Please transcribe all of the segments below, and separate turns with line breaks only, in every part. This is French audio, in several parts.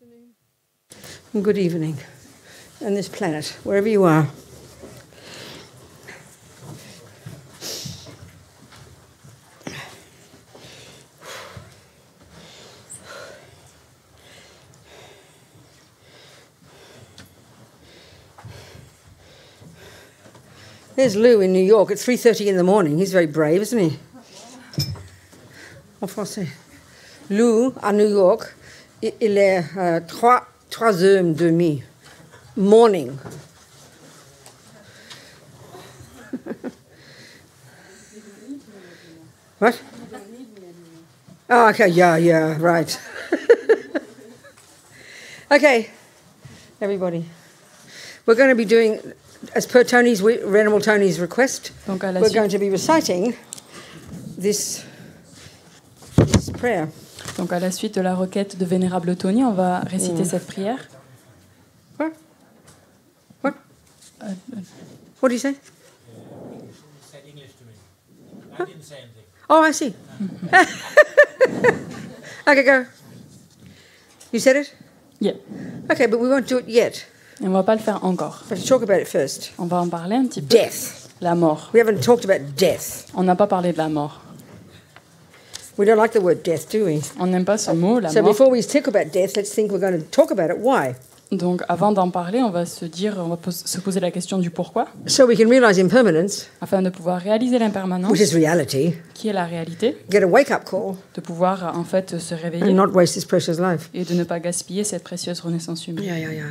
afternoon. And good evening on this planet, wherever you are. There's Lou in New York at 3:30 in the morning. He's very brave, isn't he? En français. Lou, à New York, il est 3h30. Morning. What? Oh, okay, yeah, right. Okay, everybody. We're going to be doing, as per Venerable Tony's request, we're going to be reciting this prayer.
Donc à la suite de la requête de Vénérable Tony, on va réciter cette prière.
What? What did you say?
You said English to me. I didn't say anything.
Oh, I see. Okay, go. You said it?
Yeah.
Okay, but we won't do it yet.
Et on va pas le faire encore.
But talk about it first.
On va en parler un petit peu.
Death.
La mort.
We haven't talked about death.
On n'a pas parlé de la mort.
We don't like the word death, do we?
On n'aime pas ce mot, la
So
mort.
before we talk about death, let's think we're going to talk about it. Why?
Donc avant d'en parler, on va se poser la question du pourquoi,
So we can realize impermanence,
afin de pouvoir réaliser l'impermanence,
which is reality,
qui est la réalité,
get a wake-up call,
de pouvoir en fait se réveiller
and not waste this precious life.
et de ne pas gaspiller cette précieuse renaissance humaine.
Yeah.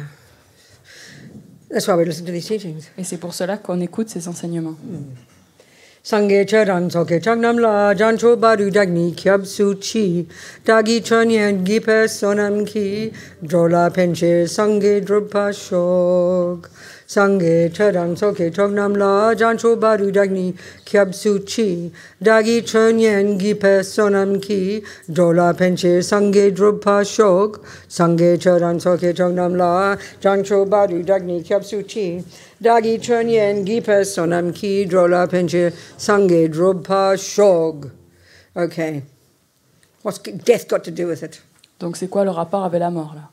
That's why we listen to these teachings.
Et c'est pour cela qu'on écoute ces enseignements.
Sangye charan soke chagnam la jancho baru dagni kyab su chi dagi chanyan gipe sonam ki drola penche sangye drupa shog Sangye charan soke chagnam la jancho baru dagni kyab su chi dagi chanyan gipe sonam ki drola penche sangye drupa shog Sangye charan soke chagnam la jancho baru dagni kyab su chi Dagi chönyen gipe sonam ki drola penche sange drobpa shog. Okay. What's death got to do with it?
Donc c'est quoi le rapport avec la mort là?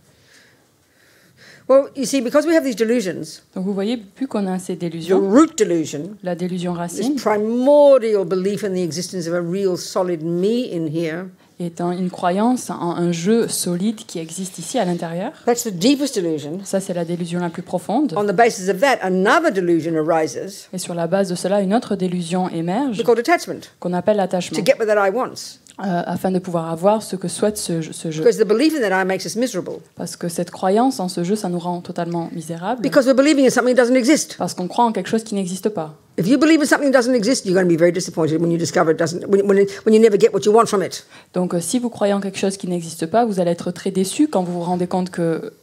Well, you see, because we have these delusions,
Donc vous voyez, plus qu'on a ces
the
délusions,
root delusion,
la délusion
this
racine
primordial belief in the existence of a real solid me in here,
étant une croyance en un jeu solide qui existe ici à l'intérieur.
that's the deepest delusion.
Ça, c'est la délusion la plus profonde.
On the basis of that, another delusion arises,
Et sur la base de cela, une autre délusion émerge
called attachment,
qu'on appelle l'attachement,
to get what that I wants.
afin de pouvoir avoir ce que souhaite ce jeu.
Because the belief in that I makes us miserable.
Parce que cette croyance en ce jeu, ça nous rend totalement misérables.
Because we're believing in something that doesn't exist.
Parce qu'on croit en quelque chose qui n'existe pas.
If you believe in something that doesn't exist, you're going to be very disappointed when you discover it doesn't, when you never get what you want from it.
Donc, si vous croyez en quelque chose qui n'existe pas, vous allez être très déçu quand vous vous rendez compte que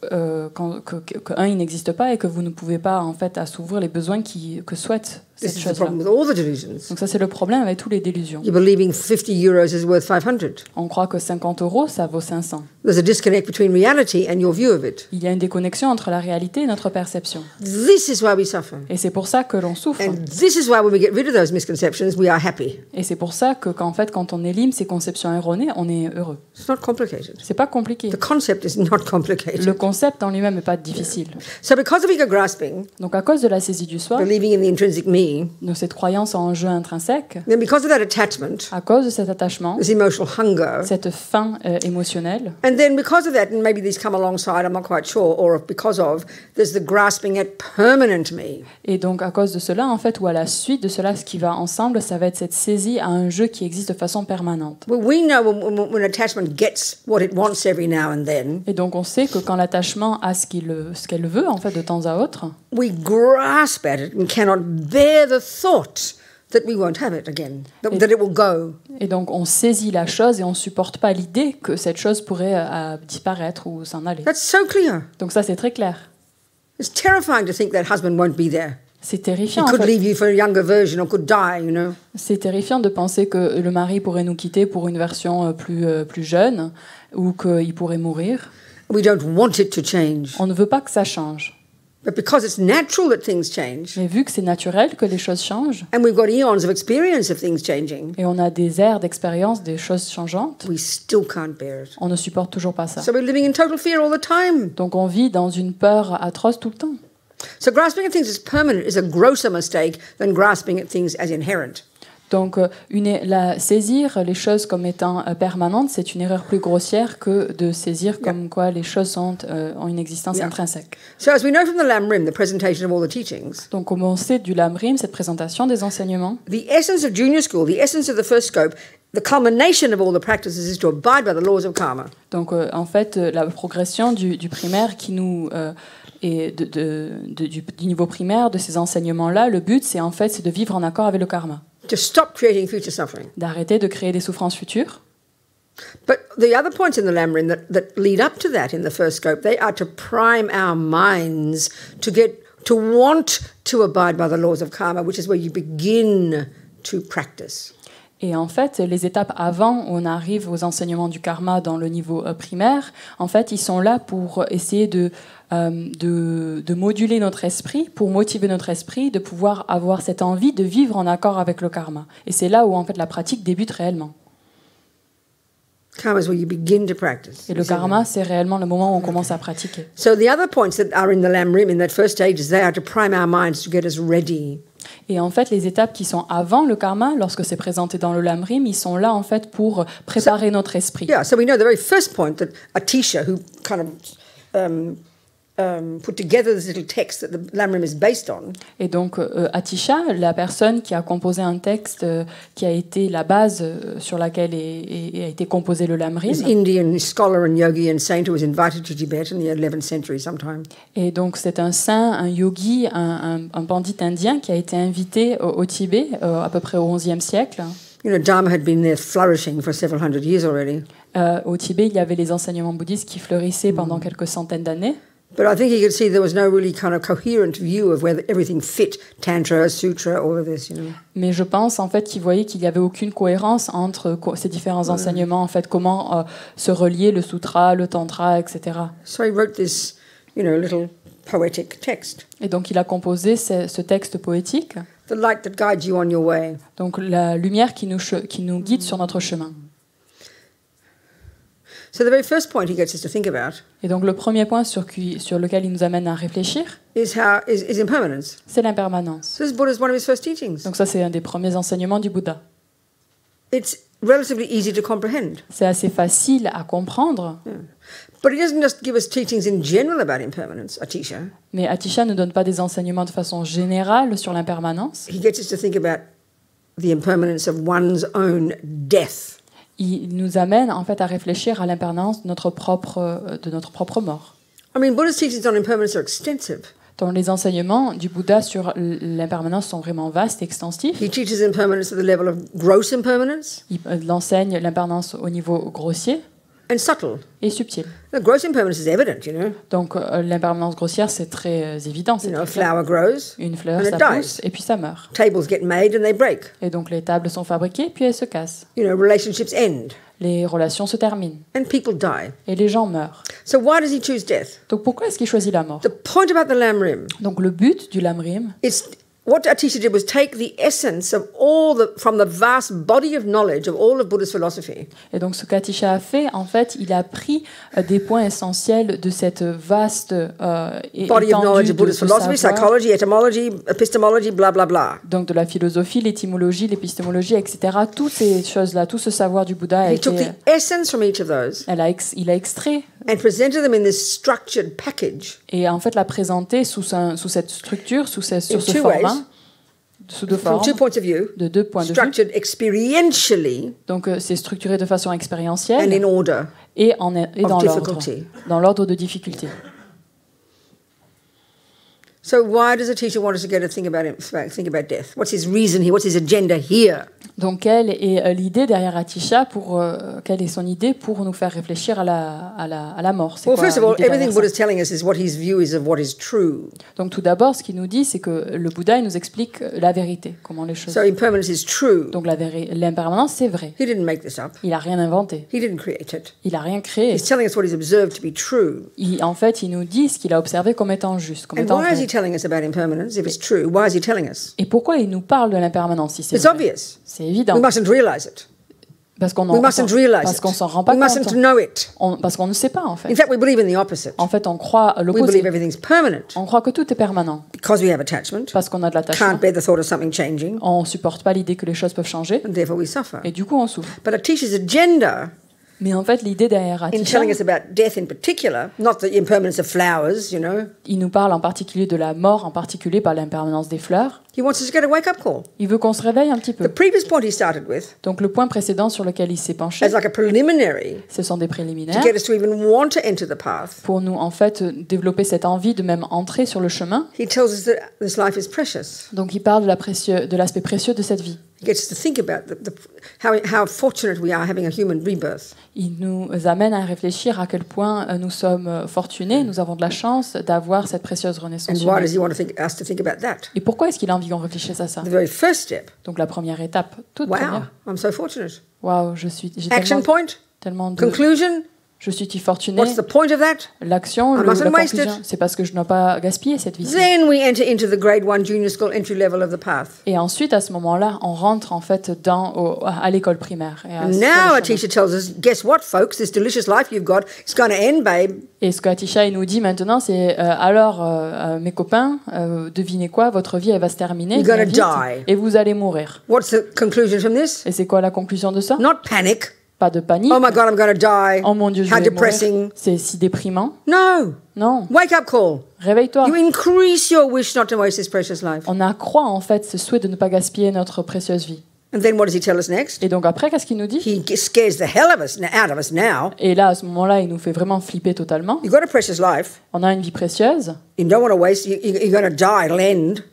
il n'existe pas et que vous ne pouvez pas en fait assouvir les besoins que souhaite cette
This is the
chose-là.
problem with all the delusions.
Donc ça, c'est le problème avec tous les délusions.
You're believing 50 euros is worth 500.
On croit que 50 €, ça vaut 500.
There's a disconnect between reality and your view of it.
Il y a une déconnexion entre la réalité et notre perception.
This is why we suffer.
Et c'est pour ça que l'on souffre.
And this is why when we get rid of those misconceptions, we are happy.
Et c'est pour ça que quand on élimine ces conceptions erronées, on est heureux.
It's not complicated.
C'est pas compliqué.
The concept is not complicated.
Le concept en lui-même n'est pas difficile.
So because of ego grasping,
Donc à cause de la saisie du soi,
believing in the intrinsic me,
de cette croyance en un jeu intrinsèque,
then because of that attachment,
à cause de cet attachement,
this emotional hunger,
cette faim émotionnelle,
and then because of that, and maybe these come alongside, I'm not quite sure, or because of, there's the grasping at permanent me.
et donc à cause de cela, en fait, ou à la suite de cela, ce qui va ensemble, ça va être cette saisie à un jeu qui existe de façon permanente.
Well, we know when attachment gets what it wants every now and then,
Et donc on sait que quand l'attachement a ce qu'elle veut, en fait, de temps à autre,
we grasp at it and cannot bear the thought that we won't have it again, that it will go.
et donc on saisit la chose et on supporte pas l'idée que cette chose pourrait disparaître ou s'en aller.
That's so clear.
Donc ça, c'est très clair.
It's terrifying to think that husband won't be there.
C'est
He
terrifiant. En
could
fait.
leave you for a younger version or could die, you know.
C'est terrifiant de penser que le mari pourrait nous quitter pour une version plus jeune ou qu'il pourrait mourir.
We don't want it to change.
On ne veut pas que ça change.
But because it's natural that things change,
Mais vu que c'est naturel que les choses changent,
and we've got eons of experience of things changing,
et on a des ères d'expérience des choses changeantes,
we still can't bear it.
on ne supporte toujours pas ça.
So we're living in total fear all the time.
Donc on vit dans une peur atroce tout le temps.
So grasping at things as permanent is a grosser mistake than grasping at things as inherent.
Donc saisir les choses comme étant permanentes, c'est une erreur plus grossière que de saisir comme quoi les choses ont une existence intrinsèque.
So as we know from the Lam-Rim, the presentation of all the teachings,
Donc comme on sait du Lam-Rim, cette présentation des enseignements,
the essence of junior school, the essence of the first scope, the culmination of all the practices is to abide by the laws of karma.
donc en fait la progression du primaire qui nous et du niveau primaire de ces enseignements-là, le but c'est de vivre en accord avec le karma.
To stop creating future suffering.
D'arrêter de créer des souffrances futures.
But the other points in the Lam-Rim that lead up to that in the first scope, they are to prime our minds to want to abide by the laws of karma, which is where you begin to practice.
Et en fait, les étapes avant, on arrive aux enseignements du karma dans le niveau primaire, en fait, ils sont là pour essayer de moduler notre esprit, pour motiver notre esprit, de pouvoir avoir cette envie de vivre en accord avec le karma. Et c'est là où en fait la pratique débute réellement.
Karma is where you begin to practice.
Et le karma, c'est réellement le moment où on commence à pratiquer.
So the other points that are in the Lam-Rim in that first stage, they are to prime our minds to get us ready.
Et en fait, les étapes qui sont avant le karma, lorsque c'est présenté dans le Lam-Rim, ils sont là en fait pour préparer notre esprit.
Yeah, so we know the very first point that a teacher who kind of put together this little text that the Lam-Rim is based on.
Et donc, Atisha, la personne qui a composé un texte qui a été la base sur laquelle a été composé le Lam-Rim.
This Indian scholar and yogi and saint who was invited to Tibet in the 11th century sometime.
Et donc, c'est un saint, un yogi, un pandit indien qui a été invité au Tibet à peu près au XIe siècle.
You know, Dharma had been there flourishing for several hundred years already.
Au Tibet, il y avait les enseignements bouddhistes qui fleurissaient pendant quelques centaines d'années.
But I think he could see there was no really kind of coherent view of where everything fit, Tantra, Sutra, all of this, you know.
Mais je pense en fait qu'il voyait qu'il n'y avait aucune cohérence entre ces différents enseignements, en fait, comment se relier le sutra, le tantra, etc.
So he wrote this, you know, little poetic text.
Et donc il a composé ce texte poétique.
The light that guides you on your way.
Donc la lumière qui nous guide sur notre chemin.
So the very first point he gets us to think about.
Et donc le premier point sur lequel il nous amène à réfléchir,
is impermanence.
C'est l'impermanence.
So this Buddha is one of his first teachings.
Donc ça c'est un des premiers enseignements du Bouddha.
It's relatively easy to comprehend.
C'est assez facile à comprendre.
Yeah. But he doesn't just give us teachings in general about impermanence, Atisha.
Mais Atisha ne donne pas des enseignements de façon générale sur l'impermanence.
He gets us to think about the impermanence of one's own death.
Il nous amène en fait à réfléchir à l'impermanence de notre propre mort.
I mean, Buddha's teachings on impermanence are extensive.
Donc les enseignements du Bouddha sur l'impermanence sont vraiment vastes et extensifs.
He teaches impermanence at the level of gross impermanence.
Il enseigne l'impermanence au niveau grossier.
And subtle.
Et subtil.
The gross impermanence is evident, you know.
Donc l'impermanence grossière c'est très évident.
You know, a flower grows.
Une fleur, ça pousse et puis ça meurt.
Tables get made and they break.
Et donc les tables sont fabriquées puis elles se cassent.
You know, relationships end.
Les relations se terminent.
And people die.
Et les gens meurent.
So why does he choose death?
Donc pourquoi est-ce qu'il choisit la mort?
The point about the Lam-Rim.
Donc le but du Lam-Rim.
What Atisha did was take the essence of from the vast body of knowledge of all of Buddha's philosophy.
Et donc ce qu'Atisha a fait, en fait, il a pris des points essentiels de cette vaste
body of knowledge of Buddha's philosophy, psychology, etymology, epistemology, blah blah blah.
Donc de la philosophie, l'étymologie, l'épistémologie, etc. Toutes ces choses-là, tout ce savoir du Bouddha a
été. He took the essence from each of those.
Il a extrait.
And presented them in this structured package.
Et en fait l'a présenté sous cette structure, sur ce format. Sous deux formes, de deux points de vue.
Structured experientially.
Donc c'est structuré de façon expérientielle.
And in order.
Et dans l'ordre de difficulté.
So why does a teacher want us to go to think about death? What's his reason here? What's his agenda here?
Donc, quelle est l'idée derrière Atisha quelle est son idée pour nous faire réfléchir à la mort?
Well, first of all, everything Buddha is telling us is what his view is of what is true.
Donc, tout d'abord, ce qu'il nous dit, c'est que le Bouddha il nous explique la vérité, comment les choses.
So impermanence is true.
Donc, l'impermanence, c'est vrai.
He didn't make this up.
Il n'a rien inventé.
He didn't create it.
Il n'a rien créé.
He's telling us what he's observed to be true.
En fait, il nous dit ce qu'il a observé comme étant juste, comme étant
And why is
vrai.
he telling us about impermanence if it's true? Why is he telling us?
Et pourquoi il nous parle de l'impermanence si c'est
It's
vrai?
obvious.
C'est évident.
We mustn't realize it.
Parce qu'on
We mustn't realize
parce
it.
qu'on s'en rend pas
We
compte.
mustn't know it.
Parce qu'on ne sait pas en fait.
In fact, we believe in the opposite.
En fait, on croit
We
l'opposé.
believe everything's permanent
On croit que tout est permanent
because we have attachment.
parce qu'on a de l'attachement.
Can't bear the thought of something changing,
On supporte pas l'idée que les choses peuvent changer
and therefore we suffer.
et du coup on souffre.
But a teacher's agenda
Mais en fait, l'idée derrière
in
Atisha,
telling us about death in particular, not the impermanence of flowers, you know.
il nous parle en particulier de la mort, en particulier par l'impermanence des fleurs.
He wants us to get a wake-up call.
Il veut qu'on se réveille un petit
The
peu.
previous point he started with,
Donc le point précédent sur lequel il s'est penché,
as like a preliminary,
ce sont des
to
préliminaires
get us to even want to enter the path.
pour nous en fait développer cette envie de même entrer sur le chemin.
He tells us that this life is precious.
Donc il parle de l'aspect précieux de cette vie.
He gets us to think about how fortunate we are having a human rebirth.
Il nous amène à réfléchir à quel point nous sommes fortunés, nous avons de la chance d'avoir cette précieuse renaissance
And why
humaine.
does he want us to think about that?
Et pourquoi est-ce qu'il a envie qu'on réfléchisse à ça?
The very first step.
Donc la première étape, toute
Wow,
première.
I'm so fortunate.
Waouh, j'ai
Action point,
tellement de...
conclusion.
Je suis fortunée.
What's the point of that?
L'action,
I
la
mustn't waste
conclusion,
it.
c'est parce que je ne dois pas gaspiller cette vie.
Then we enter into the grade 1 junior school entry level of the path.
Et ensuite, à ce moment-là, on rentre en fait à l'école primaire. Et
And now a teacher tells us, guess what, folks? This delicious life you've got, it's going to end, babe.
Et ce qu'Atisha il nous dit maintenant, c'est alors, mes copains, devinez quoi, votre vie, elle va se terminer.
You're gonna
bien
die.
vite, et vous allez mourir.
What's the conclusion from this?
Et c'est quoi la conclusion de ça?
Not panic.
Pas de panique.
Oh my God, I'm going to die.
Oh mon Dieu, je
How
vais
depressing.
mourir. C'est si déprimant.
No.
Non.
Wake up call.
Réveille-toi.
You increase your wish not to waste this precious life.
On accroît en fait ce souhait de ne pas gaspiller notre précieuse vie.
And then what does he tell us next?
Et donc après, qu'est-ce qu'il nous dit?
He scares the hell out of us now.
Et là, à ce moment-là, il nous fait vraiment flipper totalement.
You've got a precious life.
On a une vie précieuse.
You don't want to waste. You're going to die. It'll end.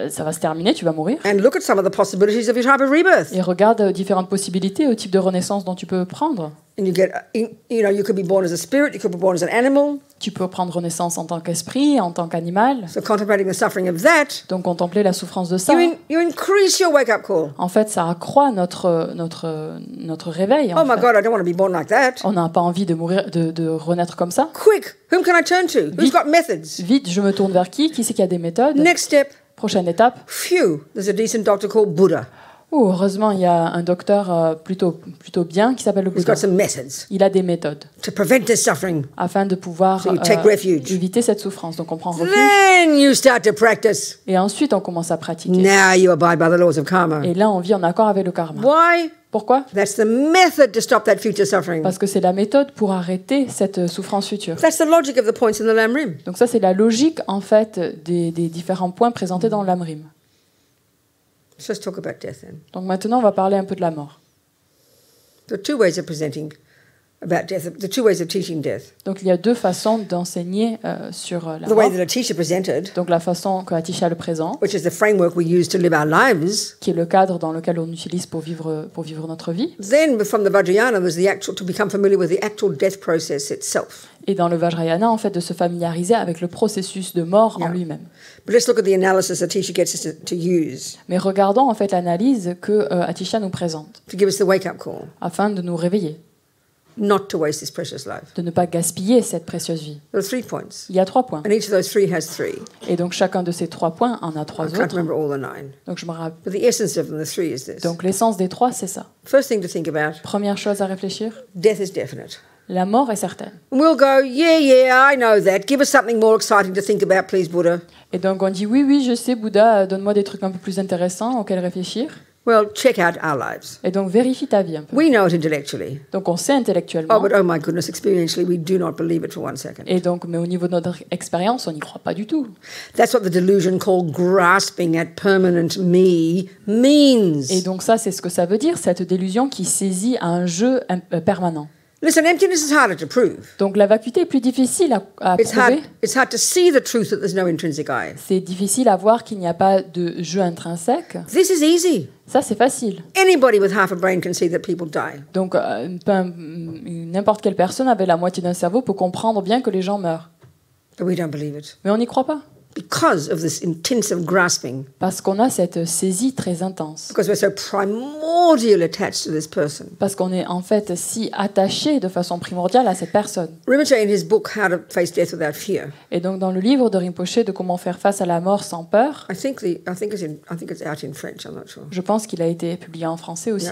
Ça va se terminer, tu vas mourir.
And look at some of the possibilities of your type of rebirth.
Et regarde différentes possibilités au type de renaissance dont tu peux prendre.
And you get, you could be born as a spirit. You could be born as an animal.
Tu peux prendre renaissance en tant qu'esprit, en tant qu'animal.
So contemplating the suffering of that,
Donc contempler la souffrance de ça.
you increase your wake-up call.
En fait, ça accroît notre réveil.
Oh my God, I don't want to be born like that.
On n'a pas envie de mourir, de renaître comme ça.
Quick, whom can I turn to? Who's got methods?
Vite, je me tourne vers qui? Qui c'est qui a des méthodes?
Next step,
Prochaine étape.
phew, there's a decent doctor called Buddha.
Oh, heureusement, il y a un docteur plutôt bien qui s'appelle le
He's
Bouddha.
got some methods
Il a des méthodes
to prevent this suffering.
afin de pouvoir
So you take refuge.
éviter cette souffrance. Donc on prend refuge
Then you start to practice.
et ensuite on commence à pratiquer.
Now you abide by the laws of karma.
Et là, on vit en accord avec le karma.
Why?
Pourquoi?
That's the method to stop that future suffering.
Parce que c'est la méthode pour arrêter cette souffrance future.
That's the logic of the points in the Lamrim.
Donc ça, c'est la logique en fait des différents points présentés dans l'Amrim.
So let's talk about death then.
Donc maintenant, on va parler un peu de la mort.
There are two ways of presenting about death, the two ways of teaching death.
Donc il y a deux façons d'enseigner sur la
The
mort.
way that Atisha presented,
Donc la façon que Atisha le présente,
which is the framework we use to live our lives.
qui est le cadre dans lequel on utilise pour vivre notre vie.
Then from the Vajrayana, there's the actual, to become familiar with the actual death process itself.
Et dans le Vajrayana, en fait, de se familiariser avec le processus de mort en
Yeah.
lui-même.
But let's look at the analysis Atisha gets us to use
Mais regardons en fait l'analyse que Atisha nous présente,
to give us the wake-up call,
afin de nous réveiller,
not to waste this precious life.
de ne pas gaspiller cette précieuse vie.
There are 3 points,
Il y a 3 points.
and each of those 3 has 3.
Et donc chacun de ces 3 points en a 3
I can't
autres.
remember all the 9.
Donc je me rappelle.
But the essence of them, the 3, is this.
Donc l'essence des 3, c'est ça.
First thing to think about,
Première chose à réfléchir,
death is definite.
la mort est certaine.
And we'll go, yeah, I know that. Give us something more exciting to think about, please, Buddha.
Et donc on dit oui, je sais, Bouddha, donne-moi des trucs un peu plus intéressants auxquels réfléchir.
Well, check out our lives.
Et donc vérifie ta vie un peu.
We know it intellectually.
Donc on sait intellectuellement.
Oh, but oh my goodness, experientially, we do not believe it for 1 second.
Et donc, mais au niveau de notre expérience, on n'y croit pas du tout.
That's what the delusion called grasping at permanent me means.
Et donc ça, c'est ce que ça veut dire, cette délusion qui saisit à un jeu permanent.
Listen, emptiness is harder to prove.
Donc la vacuité est plus difficile à prouver.
It's hard to see the truth that there's no intrinsic I.
C'est difficile à voir qu'il n'y a pas de jeu intrinsèque.
This is easy.
Ça, c'est facile.
Anybody with half a brain can see that people die.
Donc n'importe quelle personne avec la moitié d'un cerveau peut comprendre bien que les gens meurent.
But we don't believe it.
Mais on n'y croit pas.
Because of this intensive grasping.
Parce qu'on a cette saisie très intense.
Because we're so primordially attached to this person.
Parce qu'on est en fait si attaché de façon primordiale à cette personne.
Rinpoche, in his book How to Face Death Without Fear.
Et donc dans le livre de Rinpoche de comment faire face à la mort sans peur.
I think it's out in French. I'm not sure.
Je pense qu'il a été publié en français aussi.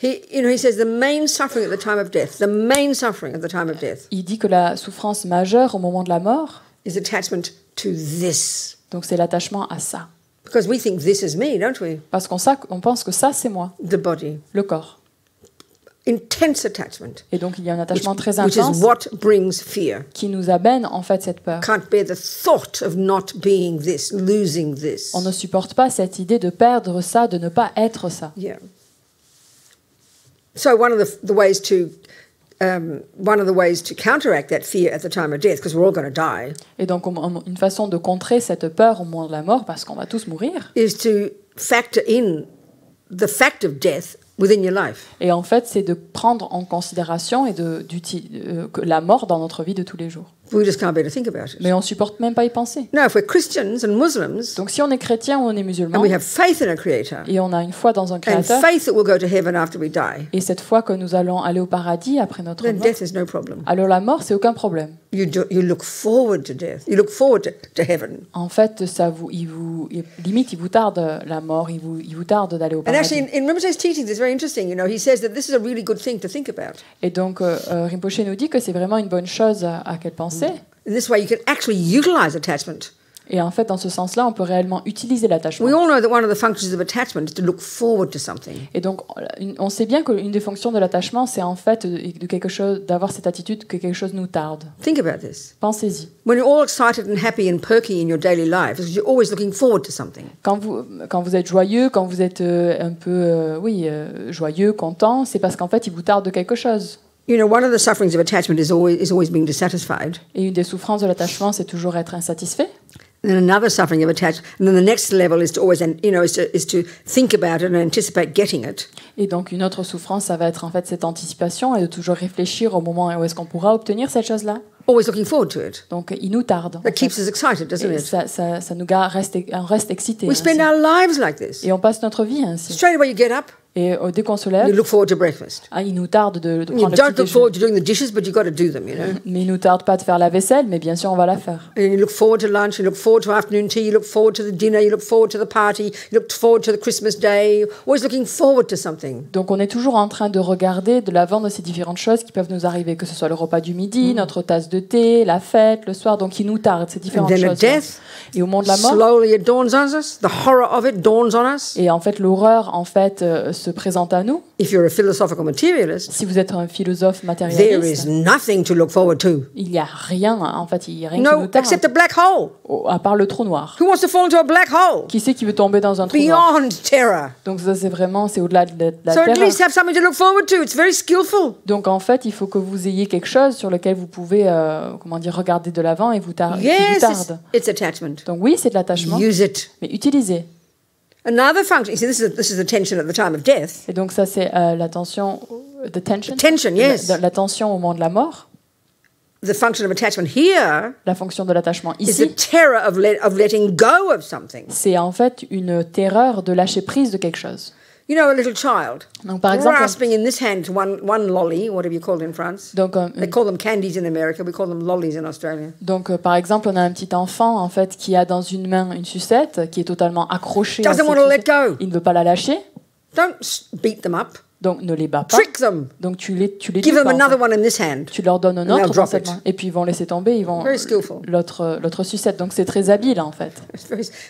Yeah. He says the main suffering at the time of death. The main suffering at the time of death.
Il dit que la souffrance majeure au moment de la mort.
Is attachment to this.
Donc c'est l'attachement à ça.
Because we think this is me, don't we?
Parce qu'on pense que ça c'est moi.
The body.
Le corps.
Intense attachment.
Et donc il y a un attachement très
intense. Which is what brings fear.
Qui nous amène en fait cette peur.
Can't bear the thought of not being this, losing this.
On ne supporte pas cette idée de perdre ça, de ne pas être ça.
Yeah. So one of the ways to counteract that fear at the time of death, because we're all going to die.
Et donc une façon de contrer cette peur au moment de la mort, parce qu'on va tous mourir.
Is to factor in the fact of death within your life.
Et en fait, c'est de prendre en considération et la mort dans notre vie de tous les jours.
We just can't bear to think about it.
Mais on supporte même pas y penser.
Now, if we're Christians and Muslims,
donc si on est chrétien ou on est musulman,
and we have faith in a creator,
et on a une foi dans un créateur,
and faith that we'll go to heaven after we die,
et cette foi que nous allons aller au paradis après notre
then
mort,
death is no problem.
Alors la mort, c'est aucun problème.
You look forward to death. You look forward to heaven.
En fait, limite, il vous tarde la mort, il vous tarde d'aller au paradis.
And actually, in Rinpoche's teachings, it's very interesting. You know, he says that this is a really good thing to think about.
Et donc, Rinpoche nous dit que c'est vraiment une bonne chose à quelle penser.
In this way, you can actually utilize attachment.
Et en fait, dans ce sens-là, on peut réellement utiliser l'attachement.
We all know that one of the functions of attachment is to look forward to something.
Et donc, on sait bien qu'une des fonctions de l'attachement, c'est en fait d'avoir cette attitude que quelque chose nous tarde.
Think about this.
Pensez-y.
When you're all excited and happy and perky in your daily life, because you're always looking forward to something.
Quand vous êtes joyeux, quand vous êtes un peu, joyeux, content, c'est parce qu'en fait, il vous tarde de quelque chose.
You know, one of the sufferings of attachment is always being dissatisfied.
Et une des souffrances de l'attachement, c'est toujours être insatisfait.
And then another suffering of attachment, and then the next level is to always, is to think about it and anticipate getting it.
Et donc une autre souffrance, ça va être en fait cette anticipation et de toujours réfléchir au moment où est-ce qu'on pourra obtenir cette chose-là.
Always looking forward to it.
Donc il nous tarde.
That keeps us excited, doesn't it?
Ça nous reste excités.
We spend our lives like this.
Et on passe notre vie ainsi.
Straight away you get up.
Et dès qu'on se lève,
you look forward to breakfast.
Il nous tarde de prendre
you
le
don't
petit
look forward to doing the dishes, but you got to do them, you know.
Mais il nous tarde pas de faire la vaisselle, mais bien sûr on va la faire.
And you look forward to lunch, you look forward to afternoon tea, you look forward to the dinner, you look forward to the party, you look forward to the Christmas day, always looking forward to something.
Donc on est toujours en train de regarder de l'avant de ces différentes choses qui peuvent nous arriver, que ce soit le repas du midi, notre tasse de thé, la fête, le soir, donc il nous tarde ces différentes choses.
Death,
et au moment de la mort,
slowly it dawns on us, the horror of it dawns on us.
Et en fait l'horreur se présente à nous.
If you're a philosophical materialist,
si vous êtes un philosophe matérialiste,
there is nothing to look forward to.
Il n'y a rien, en fait, il y a rien qui nous tarde.
Except a black hole.
À part le trou noir.
Who wants to fall into a black hole?
Qui c'est qui veut tomber dans un trou noir?
Beyond terror.
Donc ça c'est au-delà de la
terreur.
So
at least have something to look forward to. It's very skillful.
Donc en fait, il faut que vous ayez quelque chose sur lequel vous pouvez regarder de l'avant et vous tarde.
It's attachment.
Donc oui, c'est de l'attachement.
Use it.
Mais utilisez.
Another function. You see, this is the tension at the time of death.
Et donc ça c'est la tension, the tension.
Tension, yes.
La tension au moment de la mort.
The function of attachment here.
La fonction de l'attachement ici.
Is the terror of letting go of something.
C'est en fait une terreur de lâcher prise de quelque chose.
You know, a little child.
Donc, par exemple,
grasping in this hand one lolly, whatever you call it in France.
Donc,
they call them candies in America. We call them lollies in Australia.
Donc, par exemple, on a un petit enfant en fait qui a dans une main une sucette qui est totalement accrochée.
Doesn't want to let go.
Il ne veut pas la lâcher.
Don't beat them up.
Donc ne les bats pas.
Trick them.
Donc tu les
Give them another one in this hand.
Tu leur donnes un autre dans cette main. Et puis ils vont laisser tomber, ils vont l'autre sucette. Donc c'est très habile en fait.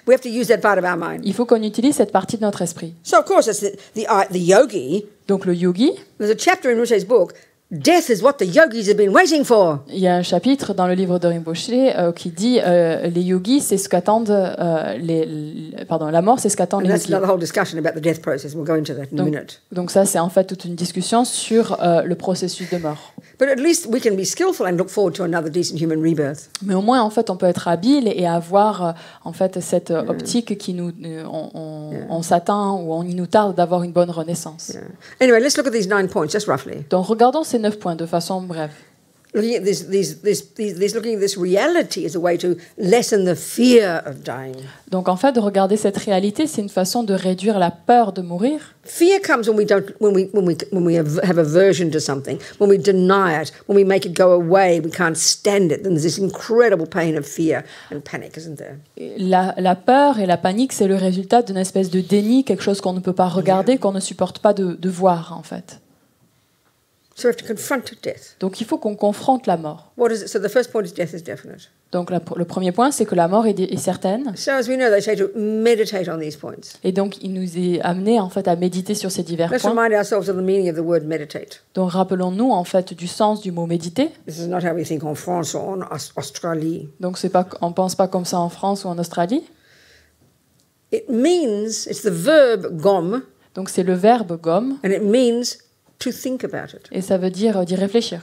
We have to use that part of our mind.
Il faut qu'on utilise cette partie de notre esprit.
So of course it's the yogi.
Donc le yogi.
There's a chapter in Rinpoche's book Death is what the yogis have been waiting for.
Il y a un chapitre dans le livre de Rinpoche qui dit les yogis, c'est ce qu'attendent la mort, c'est ce qu'attendent les
And that's
yogis.
another whole discussion about the death process. We'll go into that in a minute.
Donc ça, c'est en fait toute une discussion sur le processus de mort.
But at least we can be skillful and look forward to another decent human rebirth.
Mais au moins, en fait, on peut être habile et avoir en fait cette optique qui nous, on s'attend ou il nous tarde d'avoir une bonne renaissance.
Yeah. Anyway, let's look at these 9 points just roughly.
Donc regardons ces 9 points de façon brève.
Looking at looking at this reality as a way to lessen the fear of dying.
Donc en fait, de regarder cette réalité, c'est une façon de réduire la peur de mourir.
Fear comes when we have aversion to something, when we deny it, when we make it go away, we can't stand it. Then there's this incredible pain of fear and panic, isn't there?
La peur et la panique, c'est le résultat d'une espèce de déni, quelque chose qu'on ne peut pas regarder, qu'on ne supporte pas de voir en fait.
So we have to confront death.
Donc il faut qu'on confronte la mort.
What is it? So the first point is death is definite.
Donc le premier point, c'est que la mort est certaine.
So as we know, they say to meditate on these points.
Et donc il nous est amené en fait à méditer sur ces divers
Let's
points.
remind ourselves of the meaning of the word meditate.
Donc rappelons-nous en fait du sens du mot méditer.
This is not how we think en France or en Australie.
Donc on pense pas comme ça en France ou en Australie.
It means, it's the verb gom,
Donc c'est le verbe gomme
and it means to think about it.
et ça veut dire d'y réfléchir.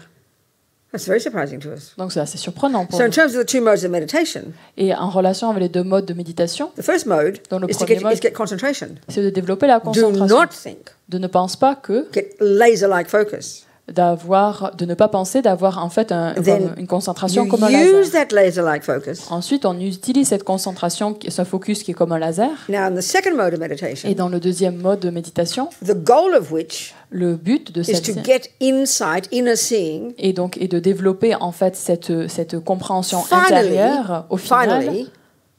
That's very surprising to us.
Donc c'est assez surprenant pour
So in
nous.
terms of the two modes of meditation,
Et en relation avec les deux modes de méditation,
the first mode
dans le
is to
premier mode,
get concentration.
c'est de développer la
Do
concentration.
not think.
De ne pense pas que
Get laser-like focus.
de ne pas penser d'avoir en fait
Then
une concentration
you
comme un
use
laser.
that laser-like focus.
Ensuite, on utilise cette concentration, ce focus qui est comme un laser.
Now, in the second mode of meditation,
Et dans le deuxième mode de méditation,
the goal of which
le but de
is to
celle-ci
get insight, inner seeing,
est de développer en fait cette compréhension
finally,
intérieure au final.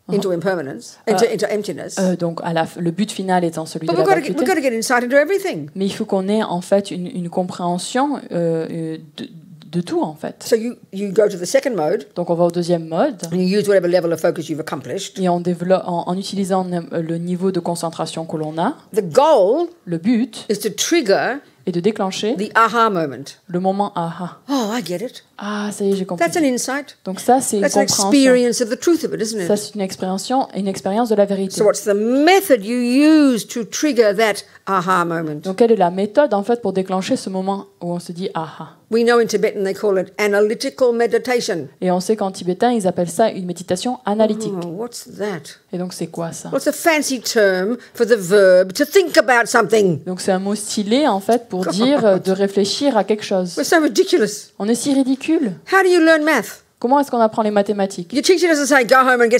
into impermanence, into emptiness.
Donc le but final étant celui
But
de la
we've got to
vacuité.
get insight into everything.
Mais il faut qu'on ait en fait une compréhension de tout en fait.
So you go to the second mode,
Donc on va au deuxième mode
and you use whatever level of focus you've accomplished.
et on développe en utilisant le niveau de concentration que l'on a.
The goal
Le but
is to trigger
est de déclencher
the aha moment.
le moment aha.
Oh, I get it.
Ah, ça y est, j'ai compris.
That's an insight.
Donc ça, c'est une
That's an
compréhension.
experience of the truth of it, isn't
Ça,
it?
c'est une expérience de la vérité.
So what's the method you use to trigger that aha moment?
Donc, quelle est la méthode, en fait, pour déclencher ce moment où on se dit aha?
We know in Tibetan they call it analytical meditation.
Et on sait qu'en tibétain, ils appellent ça une méditation analytique.
Oh, what's that?
Et donc, c'est quoi ça?
What's a fancy term for the verb to think about something?
Donc, c'est un mot stylé, en fait, pour dire de réfléchir à quelque chose.
We're so ridiculous.
On est si ridicule.
How do you learn math?
Comment est-ce qu'on apprend les mathématiques?
Your teacher doesn't say go home and get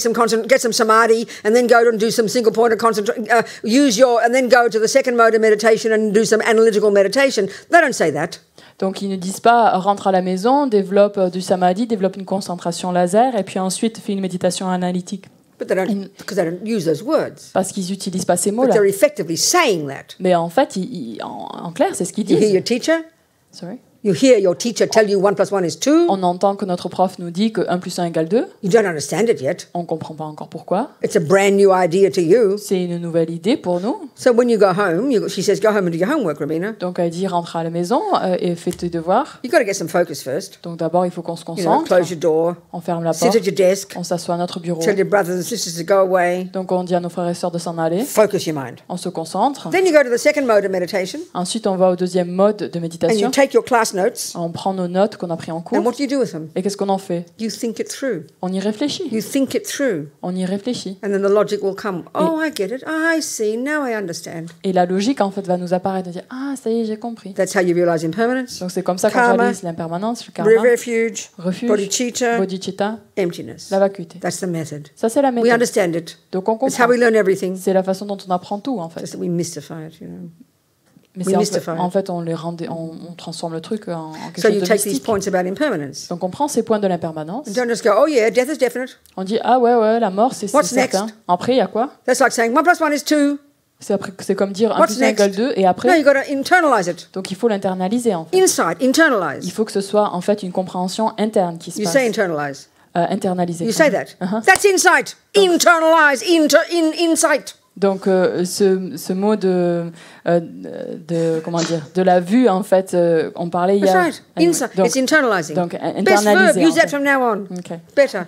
some samadhi and then go and do some single point of concentration, and then go to the second mode of meditation and do some analytical meditation. They don't say that.
Donc, ils ne disent pas rentre à la maison, développe du samadhi, développe une concentration laser, et puis ensuite fais une méditation analytique.
But they don't, because they don't use those words.
Parce qu'ils n'utilisent pas ces
But
mots-là.
they're effectively saying that.
Mais en fait, en clair, c'est ce qu'ils
You hear
disent.
your teacher?
Sorry.
You hear your teacher tell you 1 + 1 is 2.
On entend que notre prof nous dit que 1 + 1 = 2.
You don't understand it yet.
On ne comprend pas encore pourquoi.
It's a brand new idea to you.
C'est une nouvelle idée pour nous.
So when you go home, she says, go home and do your homework, Robina.
Donc, elle dit rentre à la maison et fais tes devoirs.
You've got to get some focus first.
Donc, d'abord, il faut qu'on se
You know,
concentre.
close your door,
On ferme la
sit
porte.
at your desk,
On s'assoit à notre bureau.
tell your brothers and sisters to go away.
Donc, on dit à nos frères et sœurs de s'en aller.
Focus your mind.
On se concentre.
Then you go to the second mode of meditation
Ensuite, on va au deuxième mode de
and you
méditation.
take your class notes.
On prend nos notes qu'on a pris en
And
cours.
what do you do with them?
Et qu'est-ce qu'on en fait?
You think it through.
On y réfléchit.
You think it through.
On y réfléchit.
And then the logic will come. Oh, I get it. I see. Now I understand.
Et la logique, en fait, va nous apparaître et dire ah, ça y est, j'ai compris.
That's how you realize impermanence,
Donc, c'est comme ça qu'on
Karma.
réalise l'impermanence, le karma,
refuge,
refuge,
bodhicitta,
bodhicitta,
emptiness.
la vacuité.
That's the method.
Ça, c'est la
We
méthode.
understand it.
Donc, on
It's how
comprend.
we learn everything.
C'est la façon dont on apprend tout, en fait.
Just that we mystify it, you know.
Mais
we
c'est
mystify it.
en fait, on transforme le truc en quelque
So
chose
you
de
take these
mystique.
points about impermanence.
Donc, on prend ces points de l'impermanence.
And don't just go, oh yeah, death is definite.
On dit ah ouais, la mort, c'est
What's
certain.
next?
Après, il y a quoi?
That's like saying 1 + 1 is 2.
C'est comme dire 1
What's
+ 1 =
next?
2 et
No,
après.
you've got to internalize it.
Donc, il faut l'internaliser, en fait.
Insight,
Il
internalize.
faut que ce soit, en fait, une compréhension interne qui se
You
passe.
say internalize.
Internaliser.
You say that.
Uh-huh.
That's insight. Internalize, insight.
Donc ce mot comment dire, de la vue en fait, on parlait hier.
That's right. It's internalizing.
Donc
Best verb.
internaliser.
Use that from now on.
Okay.
Better.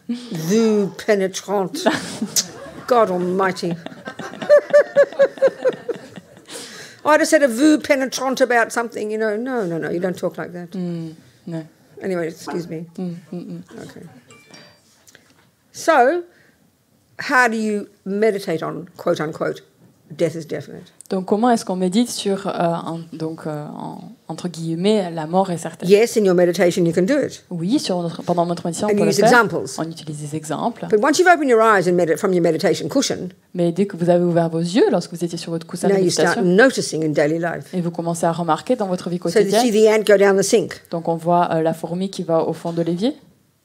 Vue pénétrante. God Almighty. I just said a vue pénétrante about something. You know, no. You don't talk like that.
No.
Anyway, excuse me. Okay. So, how do you meditate on, quote unquote, death is definite?
Donc comment est-ce qu'on médite sur, entre guillemets, la mort est certaine?
Yes, in your meditation you can do it.
Oui, pendant notre méditation, on
And
peut
you
le
use
faire.
examples.
On utilise des exemples.
But once you've opened your eyes and from your meditation cushion,
Mais dès que vous avez ouvert vos yeux, lorsque vous étiez sur votre coussin de
now you start
méditation,
noticing in daily life.
et vous commencez à remarquer dans votre vie
So you see
quotidienne,
the ant go down the sink.
donc on voit la fourmi qui va au fond de l'évier.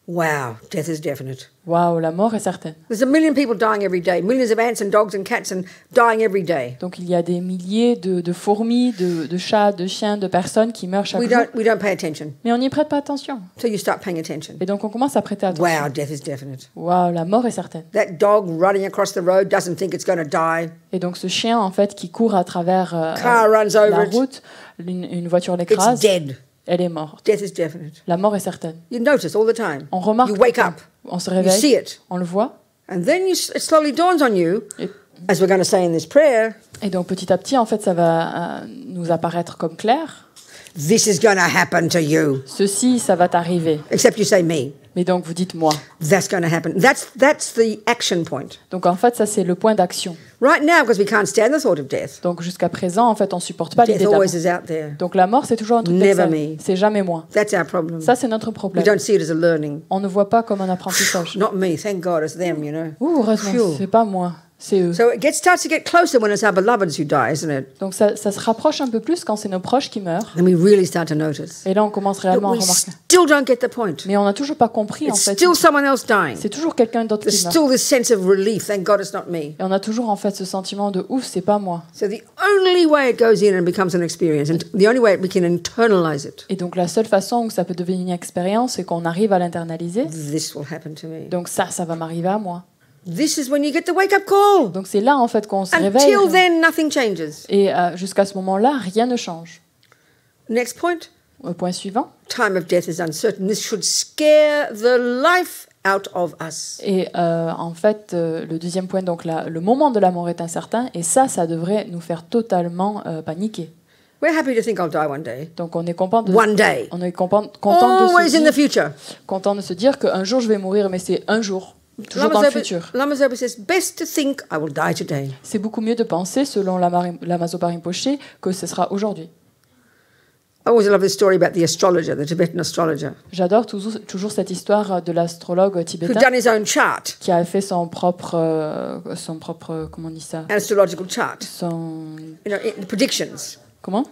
Wow, death is definite.
Waouh, la mort est certaine.
There's a million people dying every day, millions of ants and dogs and cats and dying every day.
Donc il y a des milliers de fourmis, de chats, de chiens, de personnes qui meurent chaque jour.
We don't pay attention.
Mais on n'y prête pas attention.
So you start paying attention.
Et donc on commence à prêter attention.
Wow, death is definite.
Waouh, la mort est certaine.
That dog running across the road doesn't think it's going to die.
Et donc ce chien en fait qui court à travers
Car runs
la
over it.
route, une voiture
It's
l'écrase,
dead.
elle est morte.
Death is definite.
La mort est certaine.
You notice all the time.
On remarque,
You wake up.
on se
You
réveille,
see it.
on le voit.
And then it slowly dawns on you,
Et,
as we're going to say in this prayer,
et donc petit à petit en fait ça va nous apparaître comme clair.
this is going to happen to you.
Ceci, ça va t'arriver.
Except you say me.
Mais donc vous dites moi.
That's going to happen. That's the action point.
Donc en fait ça c'est le point d'action.
Right now, because we can't stand the thought of death,
Donc jusqu'à présent en fait on supporte pas
death
l'idée de la mort.
always is out there.
Donc la mort c'est toujours un truc
Never
d'extérieur.
me.
C'est jamais moi.
That's our problem.
Ça c'est notre
We
problème.
don't see it as a learning.
On ne voit pas comme un apprentissage.
Not me, thank God, it's them, you know.
Ouh, heureusement,
Phew.
c'est pas moi, c'est eux.
So it starts to get closer when it's our beloveds who die, isn't it?
Donc ça se rapproche un peu plus quand c'est nos proches qui meurent.
Then we really start to notice.
Et là on commence
But
réellement à
we
remarquer.
still don't get the point.
Mais on n'a toujours pas compris en
It's
fait.
still someone else dying.
C'est toujours quelqu'un d'autre
There's
qui meurt.
still this sense of relief, thank God it's not me.
Et on a toujours en fait ce sentiment de ouf, c'est pas moi.
So the only way it goes in and becomes an experience, and the only way we can internalize it,
Et donc la seule façon où ça peut devenir une expérience, c'est qu'on arrive à l'internaliser.
this will happen to me.
Donc ça va m'arriver à moi.
This is when you get the wake-up call.
Donc c'est là en fait qu'on se réveille.
Until then, nothing changes.
Et jusqu'à ce moment-là, rien ne change.
Next point.
Au point suivant.
Time of death is uncertain. This should scare the life out of us.
Et en fait, le deuxième point, donc le moment de la mort est incertain, et ça devrait nous faire totalement paniquer.
We're happy to think I'll die one day.
Donc on est content de,
One day.
on est content
Always in the
de
future.
content de se dire qu'un jour je vais mourir, mais c'est un jour, toujours dans le futur.
Lama Zopa says, best to think I will die today.
C'est beaucoup mieux de penser, selon Lama Zopa Rinpoche, que ce sera aujourd'hui.
I always love this story about the astrologer, the Tibetan astrologer,
J'adore toujours cette histoire de l'astrologue
who'd
tibétain
done his own chart,
qui a fait son propre comment on dit ça,
an astrological chart,
son
predictions.
comment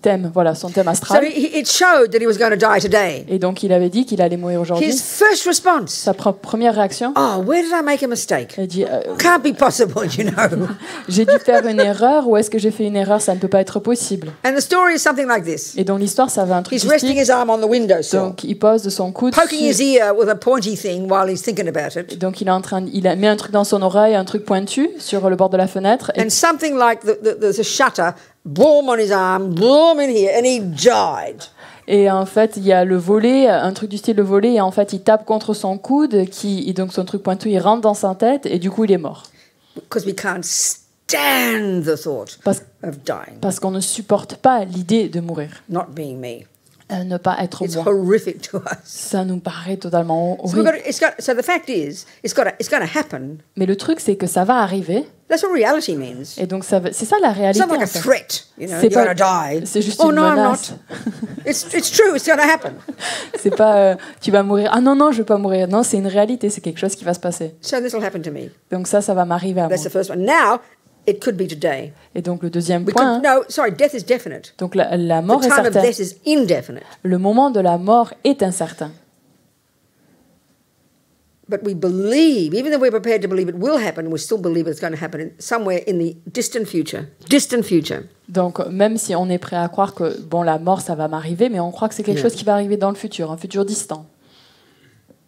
thème, voilà, son thème
So
astral.
it showed that he was going to die today.
Et donc il avait dit qu'il allait mourir aujourd'hui.
His first response,
Sa première réaction,
oh, where did I make a mistake?
il dit
Can't be possible, you know.
j'ai dû faire une erreur, ou est-ce que j'ai fait une erreur, ça ne peut pas être possible.
And the story is something like this.
Et donc l'histoire, ça va un truc
He's
du
resting
style.
his arm on the windowsill,
Donc il pose son coude
poking his
sur,
ear with a pointy thing while he's thinking about it.
donc il met un truc dans son oreille, un truc pointu sur le bord de la fenêtre, et
And something like there's a shutter, boom on his arm, boom in here, and he died.
Et en fait, il y a le volet, un truc du style le volet, et en fait, il tape contre son coude, et donc son truc pointu, il rentre dans sa tête, et du coup, il est mort.
Because we can't stand the thought of dying,
Parce qu'on ne supporte pas l'idée de mourir.
not being me.
Ne pas être
It's
moi.
horrific to us.
Ça nous paraît totalement
So,
horrible.
so the fact is, it's going to happen.
Mais le truc, c'est que ça va arriver,
That's what reality means.
et donc c'est ça la
It's
réalité.
not like
en
a
fait.
threat, you know,
C'est
you're
pas-
going to die.
c'est juste
Oh
une
no, I'm
menace.
not. It's true, it's going to happen.
C'est pas tu vas mourir. Ah non, je vais pas mourir. Non, c'est une réalité, c'est quelque chose qui va se passer.
So this will happen to me.
Donc ça va m'arriver à moi.
That's the first one. Now, it could be today.
Et donc le deuxième
We
point,
could, no, sorry, death is definite.
donc la
The
mort est
time of
certaine.
death is indefinite.
Le moment de la mort est incertain.
But we believe, even though we're prepared to believe it will happen, we still believe it's going to happen somewhere in the distant future. Distant future.
Donc même si on est prêt à croire que bon la mort ça va m'arriver, mais on croit que c'est quelque chose qui va arriver dans le futur, un futur distant.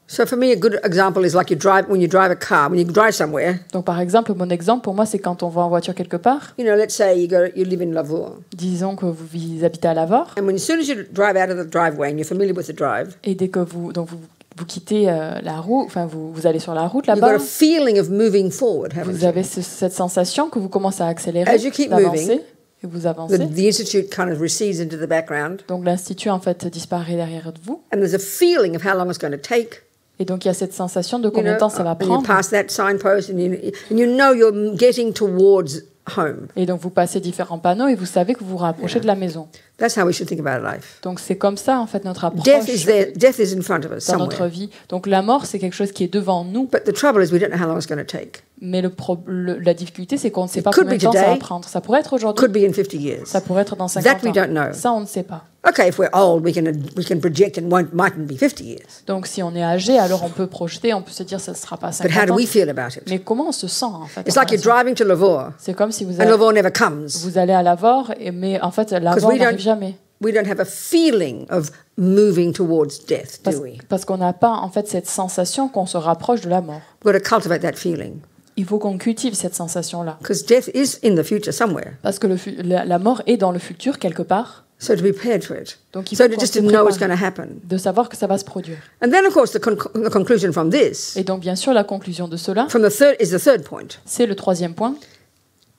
So for me, a good example is like when you drive a car, when you drive somewhere.
Donc par exemple, mon exemple pour moi, c'est quand on va en voiture quelque part.
You know, let's say you live in Lavore.
Disons que vous habitez à Lavore.
And as soon as you drive out of the driveway and you're familiar with the drive.
Et dès que vous quittez la route, enfin vous allez sur la route
You've
là-bas.
got a feeling of moving forward, haven't
Vous
you?
avez cette sensation que vous commencez à accélérer,
As you keep
d'avancer,
moving,
et vous avancez.
the Institut kind of recedes into the background.
Donc l'institut en fait disparaît derrière vous.
And there's a feeling of how long it's going to take.
Et donc il y a cette sensation de combien de temps ça va
and you
prendre.
pass that signpost and you know you're getting towards home.
Et donc vous passez différents panneaux et vous savez que vous vous rapprochez de la maison.
That's how we should think about life.
Donc c'est comme ça en fait notre approche
Death is there. Death is in front of us
dans notre
somewhere.
vie. Donc la mort c'est quelque chose qui est devant nous.
But the trouble is we don't know how long it's going to take.
Mais la difficulté c'est qu'on ne sait pas
could
combien de
be
temps ça va
today,
prendre. Ça pourrait être aujourd'hui.
Could be in 50 years.
Ça pourrait être dans 50
That we don't
ans.
know.
Ça on ne sait pas.
Okay, if we're old, we can project and mightn't be 50 years.
Donc si on est âgé, alors on peut projeter, on peut se dire ça ne sera pas
But how
50
do
ans.
we feel about it?
Mais comment on se sent en fait?
It's like you're driving to Lavore
C'est comme si
and Lavore never comes.
vous allez à Lavore, mais en fait Lavore
we
n'arrive
don't-
jamais.
We don't have a feeling of moving towards death, do we?
Parce qu'on n'a pas en fait cette sensation qu'on se rapproche de la mort.
We've got to cultivate that feeling
Il faut qu'on cultive cette sensation-là.
because death is in the future somewhere.
Parce que la mort est dans le futur quelque part.
So to be prepared for it.
Donc il
So
faut
to
qu'on
just
se
to know it's
prépare,
going to happen.
de savoir que ça va se produire.
And then, of course, the conclusion from this,
Et donc bien sûr la conclusion de cela,
is the third point.
c'est le troisième point.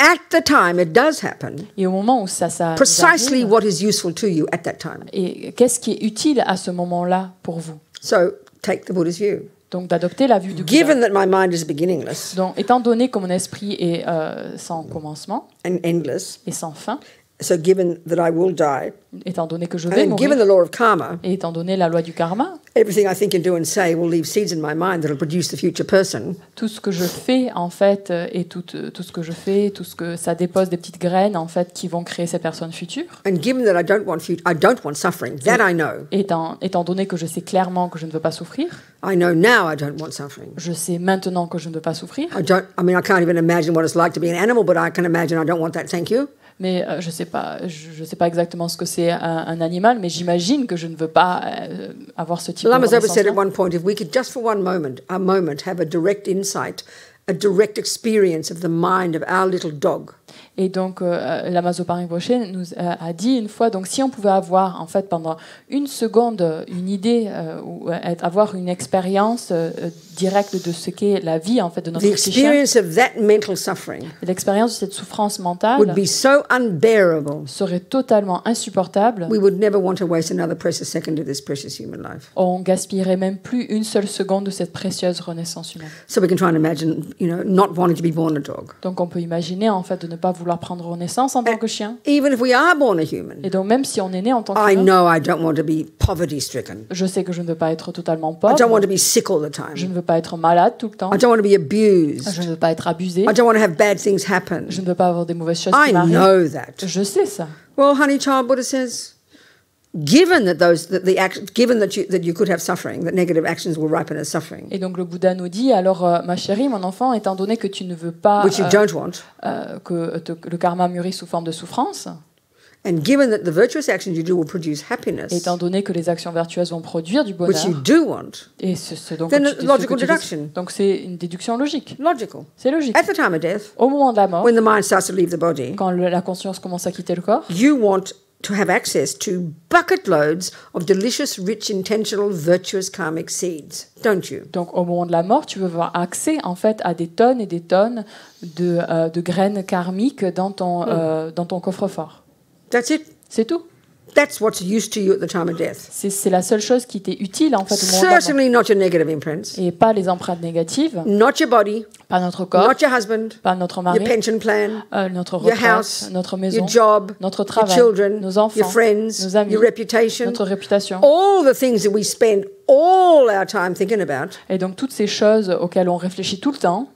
At the time it does happen,
Et au moment où ça
precisely
arrive,
what is useful to you at that time.
et qu'est-ce qui est utile à ce moment-là pour vous?
So take the Buddha's view.
Donc d'adopter la vue du Bouddha.
Given that my mind is beginningless
Donc étant donné que mon esprit est sans commencement
and endless,
et sans fin,
so given that I will die,
étant donné que je
and
vais
then given
mourir,
the law of karma,
et étant donné la loi du karma,
everything I think and do and say will leave seeds in my mind that will produce the future person.
tout ce que je fais en fait et tout ce que je fais, tout ce que ça dépose des petites graines en fait qui vont créer ces personnes futures.
And given that I don't want suffering, that I know.
Étant donné que je sais clairement que je ne veux pas souffrir,
I know now I don't want suffering.
je sais maintenant que je ne veux pas souffrir.
I can't even imagine what it's like to be an animal, but I can imagine I don't want that. Thank you.
Mais je sais pas exactement ce que c'est un animal, mais j'imagine que je ne veux pas avoir ce type de
Lama Zopa said at
renaissance-là.
one point, if we could just for one moment, have a direct insight, a direct experience of the mind of our little dog.
Et donc, Lama Zopa Rinpoche nous a dit une fois, donc si on pouvait avoir, en fait, pendant une seconde, une idée, ou avoir une expérience directe de ce qu'est la vie, en fait, de notre
The
psyché,
experience of that mental suffering
l'expérience de cette souffrance mentale
would be so unbearable,
serait totalement insupportable.
we would never want to waste another precious second of this precious human life.
On gaspillerait même plus une seule seconde de cette précieuse renaissance humaine.
So we can try and imagine, not wanting to be born a dog.
Donc, on peut imaginer, en fait, de ne pas vouloir prendre renaissance en tant que chien.
Even if we are born a human,
Et donc, même si on est né en tant
I
qu'humain,
know I don't want to be poverty-stricken.
je sais que je ne veux pas être totalement
I don't
pauvre.
want to be sick all the
Je
time.
ne veux pas être malade tout le temps.
I don't want to be abused.
Je ne veux pas être abusé.
I don't want to have bad things happen.
Je ne veux pas avoir des mauvaises choses
I
qui m'arrivent.
know that.
Je sais ça.
Well, honey child, Buddha says, given that you could have suffering, that negative actions will ripen as suffering,
Et donc le Bouddha nous dit, alors ma chérie, mon enfant, étant donné que tu ne veux pas
which you don't want,
que le karma mûrisse sous forme de souffrance,
and given that the virtuous actions you do will produce happiness,
étant donné que les actions vertueuses vont produire du bonheur,
which you do want,
et ce donc,
then
que
a
tu- ce
logical
que tu dis-
deduction.
donc c'est une déduction logique.
logical.
C'est logique.
At the time of death,
Au moment de la mort,
when the mind starts to leave the body,
quand la conscience commence à quitter le corps,
you want to have access to bucket loads of delicious, rich, intentional, virtuous karmic seeds, don't you?
donc au moment de la mort, tu veux avoir accès en fait à des tonnes et des tonnes de graines karmiques dans ton coffre-fort.
That's it.
C'est tout.
That's what's used to you at the time of death.
C'est la seule chose qui t'est utile en fait au moment de la mort.
Certainly not your negative imprints,
Et pas les empreintes négatives,
not your body,
pas notre corps,
not your husband,
pas notre
your
mari,
pension plan,
notre
your
retraite,
house,
notre maison,
your job,
notre
your
travail,
children,
nos enfants,
your friends,
nos amis,
your reputation,
notre réputation.
all the things that we spend all our time thinking about.
Et donc toutes ces choses auxquelles on réfléchit tout le temps,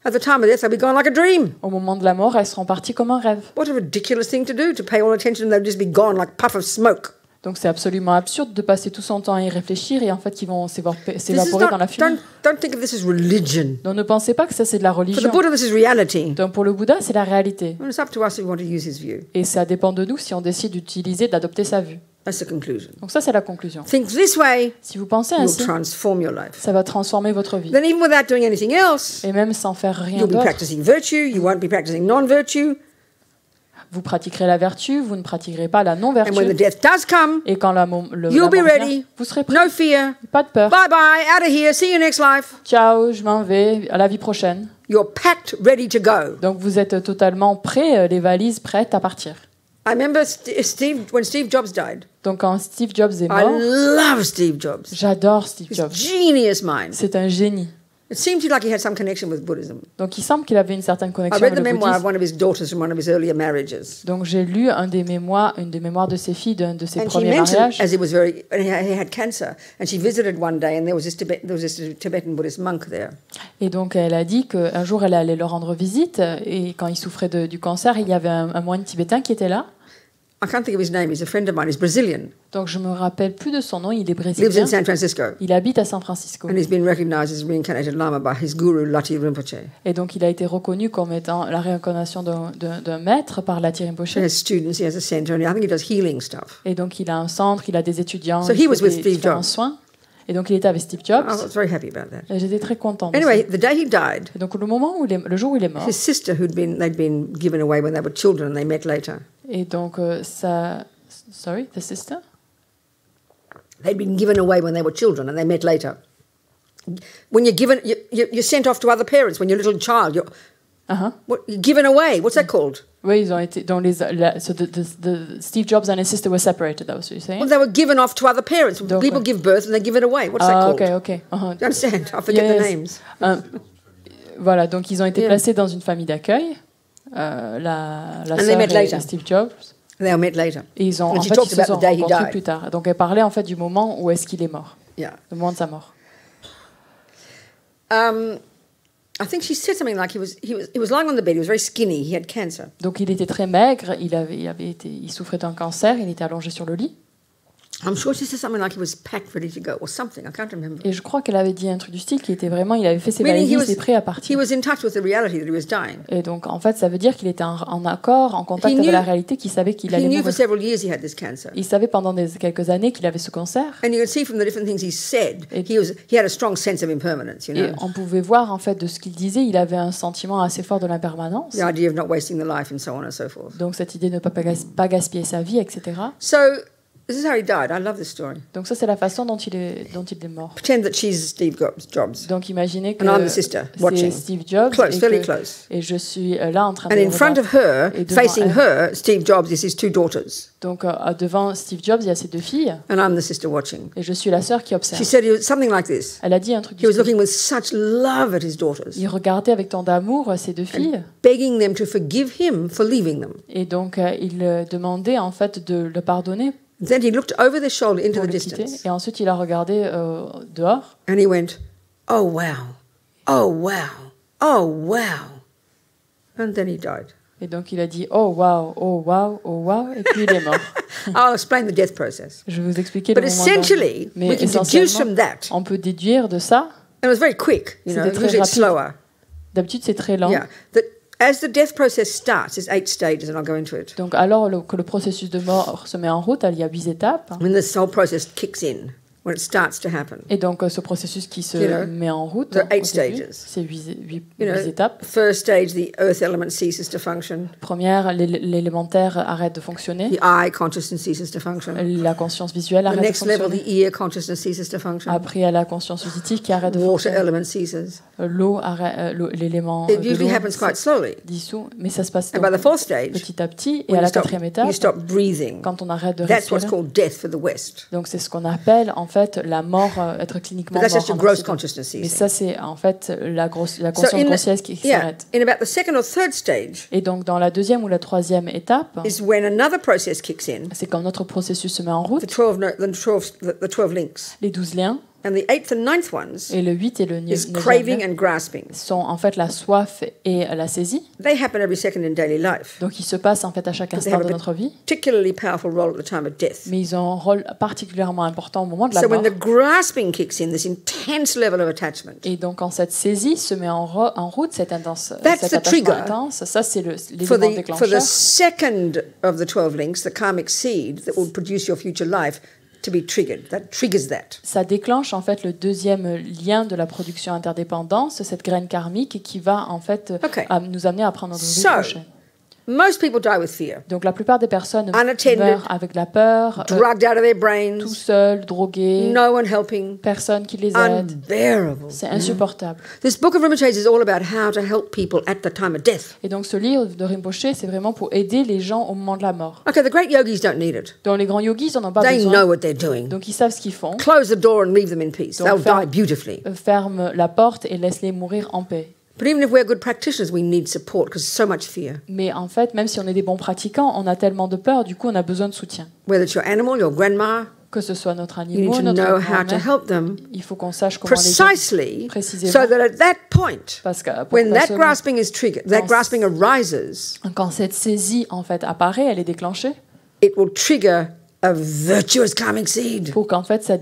At the time of death, they'll be gone like a dream.
au moment de la mort, elles seront parties comme un rêve.
What a ridiculous thing to do, to pay all attention and they'll just be gone like a puff of smoke.
Donc c'est absolument absurde de passer tout son temps à y réfléchir et en fait qu'ils vont
This is
s'évaporer dans la
not,
fumée.
don't think of this as religion.
Donc ne pensez pas que ça c'est de la
For the
religion.
Buddha, this is reality.
Donc pour le Bouddha, c'est la réalité.
And it's up to us if we want to use his view.
Et ça dépend de nous si on décide d'utiliser, d'adopter sa vue.
That's the conclusion.
Donc ça, c'est la conclusion.
Think this way,
Si vous pensez
you'll
ainsi,
transform your life.
ça va transformer votre vie.
Then even without doing anything else,
Et même sans faire rien
you'll be
d'autre,
practicing virtue, you won't be practicing non-virtue,
vous pratiquerez la vertu, vous ne pratiquerez pas la
and when the
non-vertu.
death does come,
Et quand la
you'll be
mort vient,
ready.
vous serez prêt.
No fear.
Pas de peur.
Bye-bye, out of here, see you next life.
Ciao, je m'en vais, à la vie prochaine.
You're packed, ready to go.
Donc vous êtes totalement prêts, les valises prêtes à partir.
I remember when Steve Jobs died.
Donc quand Steve Jobs est
I
mort,
love Steve Jobs.
j'adore Steve
He's
Jobs.
genius mind.
C'est un génie.
It seemed like he had some connection with Buddhism.
Donc il semble qu'il avait une certaine
I
connexion
read
avec
the
le
memoir of
bouddhisme.
one of his daughters from one of his earlier marriages.
Donc j'ai lu une des mémoires de ses filles d'un de ses
And she
premiers
mentioned,
mariages.
as he had cancer, and she visited one day, and there was this Tibetan Buddhist monk there.
Et donc elle a dit qu'un jour elle allait leur rendre visite et quand il souffrait du cancer, il y avait un moine tibétain qui était là.
I can't think of his name. He's a friend of mine. He's Brazilian.
Donc je me rappelle plus de son nom, il est
Lives
brésilien.
in San Francisco.
Il habite à San Francisco.
And he's been recognized as a reincarnated Lama by his guru, Lati Rinpoche.
Et donc il a été reconnu comme étant la réincarnation d'un maître par la Rinpoche.
He has students, he has a center, and I think he does healing stuff.
Et donc il a un centre, il a des étudiants,
So
il
he was
fait
with
des
Steve
différents
Jobs.
soins. Et donc il était avec Steve Jobs.
I was very happy about that.
Et j'étais très contente.
Anyway, the day he died,
Et donc le jour où il est mort,
his sister, they'd been given away when they were children, and they met later.
et donc the sister?
They'd been given away when they were children, and they met later. When you're given, you're sent off to other parents when you're a little child. You're given away. What's that called?
Oui, ils ont été dans so the Steve Jobs and his sister were separated. That was what you're saying.
Well, they were given off to other parents. People give birth and they're given away. What's that called?
Okay.
Do you understand? I forget the names.
Voilà, donc ils ont été placés dans une famille d'accueil. La
they
sœur
met
et
later.
Steve Jobs.
They were met later.
Et ils ont
And
en
she
fait,
talked
ils se
about
sont
the day he
rencontrés
died.
plus tard. Donc elle parlait en fait du moment où est-ce qu'il est mort,
Yeah.
le moment de sa mort.
I think she said something like he was lying on the bed. He was very skinny. He had cancer.
Donc il était très maigre, il souffrait d'un cancer, il était allongé sur le lit.
I'm sure she said something like he was packed, ready to go, or something. I can't remember.
Et je crois qu'elle avait dit un truc du style qui était vraiment, il avait fait ses
Meaning
valises, il était prêt à
he
partir.
was in touch with the reality that he was dying.
Et donc en fait, ça veut dire qu'il était en accord, en contact avec la réalité, qu'il savait qu'il
He
allait
knew for
mourir.
several years he had this cancer.
Il savait pendant quelques années qu'il avait ce cancer.
And you can see from the different things he said, he had a strong sense of impermanence, you
Et
know.
on pouvait voir en fait de ce qu'il disait, il avait un sentiment assez fort de l'impermanence.
The idea of not wasting the life and so on and so forth.
Donc cette idée de ne pas gaspiller sa vie, etc.
So this is how he died. I love this story.
Donc ça c'est la façon dont il est mort.
Pretend that she's Steve Jobs.
Donc imaginez que
And I'm the sister, watching.
c'est Steve Jobs
Close, fairly close.
et je suis là en train
And
de
in front of her,
Et devant
facing
elle.
her, Steve Jobs is his two daughters.
Donc devant Steve Jobs, il y a ses deux filles
And I'm the sister watching.
et je suis la sœur qui
She
observe.
said something like this.
Elle a dit un truc
He
du
was
style.
looking with such love at his daughters,
Il regardait avec tant d'amour ses deux filles
begging them to forgive him for leaving them.
et donc il demandait en fait de le pardonner
Then he looked over their shoulder into
pour
the
le quitter
distance.
et ensuite il a regardé dehors
And he went, "Oh wow, oh wow, oh wow." And then he died.
et donc il a dit oh wow, oh wow, oh wow et puis il est mort.
I'll explain the death process.
Je vais vous expliquer
But
le moment de la mort.
essentially,
Mais
we can deduce from
essentiellement,
that.
on peut déduire de ça.
And it was very quick, you know,
C'était très
usually it's
rapide.
slower.
D'habitude c'est très lent.
Yeah. That as the death process starts, there's 8 stages, and I'll go into it.
Donc alors que le processus de mort se met en route, il y a 8 étapes.
When this whole process kicks in, when it starts to happen.
Et donc ce processus qui se
You know,
met en route,
there are 8
au début,
stages.
c'est 8
You know,
étapes.
first stage, the earth element ceases to function.
Première, l'élémentaire arrête de fonctionner.
The eye consciousness ceases to function.
La conscience visuelle
The
arrête de
next level,
fonctionner.
the ear consciousness ceases to function.
Après, il y a la conscience auditive qui arrête de
Water
fonctionner.
element ceases.
L'eau arrête, l'élément
It
de
usually
l'eau
happens quite slowly.
dissout, mais ça se passe
And
donc
by the fourth stage,
petit à petit. Et
when
à la
you stop,
quatrième étape,
you stop breathing.
quand on arrête de
That's what's
respirer,
called death for the West.
donc c'est ce qu'on appelle en fait la mort, être cliniquement
But that's
mort.
just your
en
gross
Occident.
consciousness
Mais
ceasing.
ça, c'est en fait la
So
conscience grossière qui s'arrête.
in about the second or third stage
Et donc dans la deuxième ou la troisième étape,
is when another process kicks in.
c'est quand notre processus se met en route,
The 12 links.
les 12 liens.
And the 8th and 9th ones
Et le 8 et le
is
9
craving and grasping.
sont en fait la soif et la saisie.
They happen every second in daily life.
Donc ils se passent en fait à chaque
They
instant
have
de
a
notre vie,
particularly powerful role at the time of death.
mais ils ont un rôle particulièrement important au moment de la
So
mort.
when the grasping kicks in, this intense level of attachment,
Et donc quand cette saisie se met en route, cet
That's
cet
the
attachement
trigger
intense, ça c'est
for
l'élément
the
déclencheur
second of the 12 links, the karmic seed that will produce your future life, to be triggered. That triggers that.
Ça déclenche en fait le deuxième lien de la production interdépendance, cette graine karmique qui va en fait
Okay.
nous amener à prendre notre vie
So,
prochaine.
most people die with fear,
Donc la plupart des personnes
Unattended,
meurent avec la peur,
drugged out of their
tout
brains,
seuls, drogués,
no one helping,
personne qui les aide.
unbearable.
C'est insupportable.
This book of Retraite is all about how to help people at the time of death.
Et donc ce livre de Rinpoche, c'est vraiment pour aider les gens au moment de la mort.
Okay, the great yogis don't need it.
Donc les grands yogis, ils n'en ont pas
They know
besoin.
what they're doing.
Donc ils savent ce qu'ils font.
Close the door and leave them in peace.
Donc,
They'll
ferme-
die beautifully.
Ferme la porte et laisse-les mourir en paix.
But even if we're good practitioners, we need support because so much fear.
Mais en fait, même si on est des bons pratiquants, on a tellement de peur, du coup on a besoin de soutien.
Whether it's your animal, your grandma,
Que ce soit notre
you need
animal,
to
notre
know how to
grand-mère,
help them
il faut qu'on sache comment les aider.
precisely
Précisément.
so that at that point,
Parce que
when
pourquoi
that
seulement-
grasping is triggered, that
Quand-
grasping arises,
quand cette saisie en fait apparaît, elle est déclenchée
it will trigger a virtuous karmic seed.
pour qu'en fait ça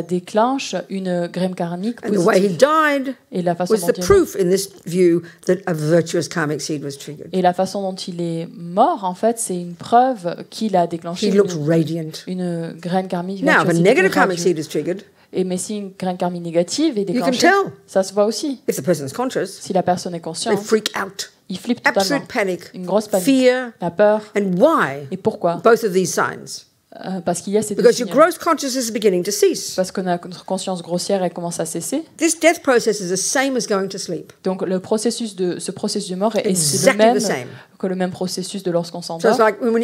déclenche une graine karmique
And the way he
positive.
died
Et la façon
was
dont
the
il est
proof in this view that a virtuous karmic seed was triggered.
Et la façon dont il est mort, en fait, c'est une preuve qu'il a déclenché
He looked radiant.
une graine karmique
Now, if a
vertueuse.
negative karmic seed is triggered,
Et mais si une graine karmique négative est
can
déclenchée,
tell.
ça se voit aussi.
if the person's conscious,
Si la personne est
they
consciente,
freak out.
il flippe totalement.
Absolute panic,
Une grosse panique.
fear,
La peur.
and why?
Et pourquoi
Both of these signs.
Parce qu'il y a ces deux
Because your
signaux.
gross consciousness is beginning to cease.
Parce que notre conscience grossière, elle commence à cesser.
This death process is the same as going to sleep.
Donc ce processus de mort est
Exactly
le même
the same.
que le même processus de lorsqu'on
So
s'endort.
it's like when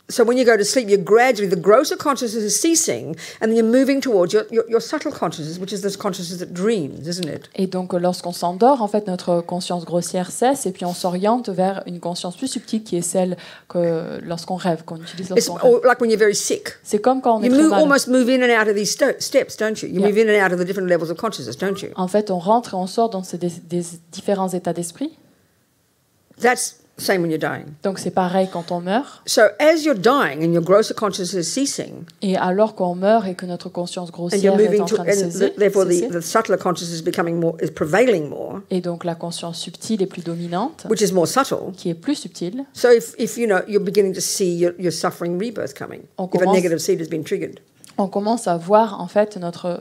so when you go to sleep, you're gradually the grosser consciousness is ceasing, and then you're moving towards your subtle consciousness, which is this consciousness that dreams, isn't it?
Et donc, lorsqu'on s'endort, en fait, notre conscience grossière cesse et puis on s'oriente vers une conscience plus subtile qui est celle que lorsqu'on rêve, qu'on utilise
It's
lorsqu'on rêve.
like when you're very sick.
C'est comme quand on est
You
très mal.
almost move in and out of these steps, don't you? You
Yeah.
move in and out of the different levels of consciousness, don't you?
En fait, on rentre et on sort dans des différents états d'esprit.
That's the same when you're dying.
Donc, c'est pareil quand on meurt.
So as you're dying and your grosser consciousness is ceasing,
Et alors qu'on meurt et que notre conscience
and you're
grossière est
moving
en
to,
train de
and therefore
cesser,
the subtler consciousness is becoming more, is prevailing more,
et donc la conscience subtile est plus dominante,
which is more subtle.
qui est plus subtile,
So if you know you're beginning to see your suffering rebirth coming,
On
if a
commence-
negative seed has been triggered.
on commence à voir en fait notre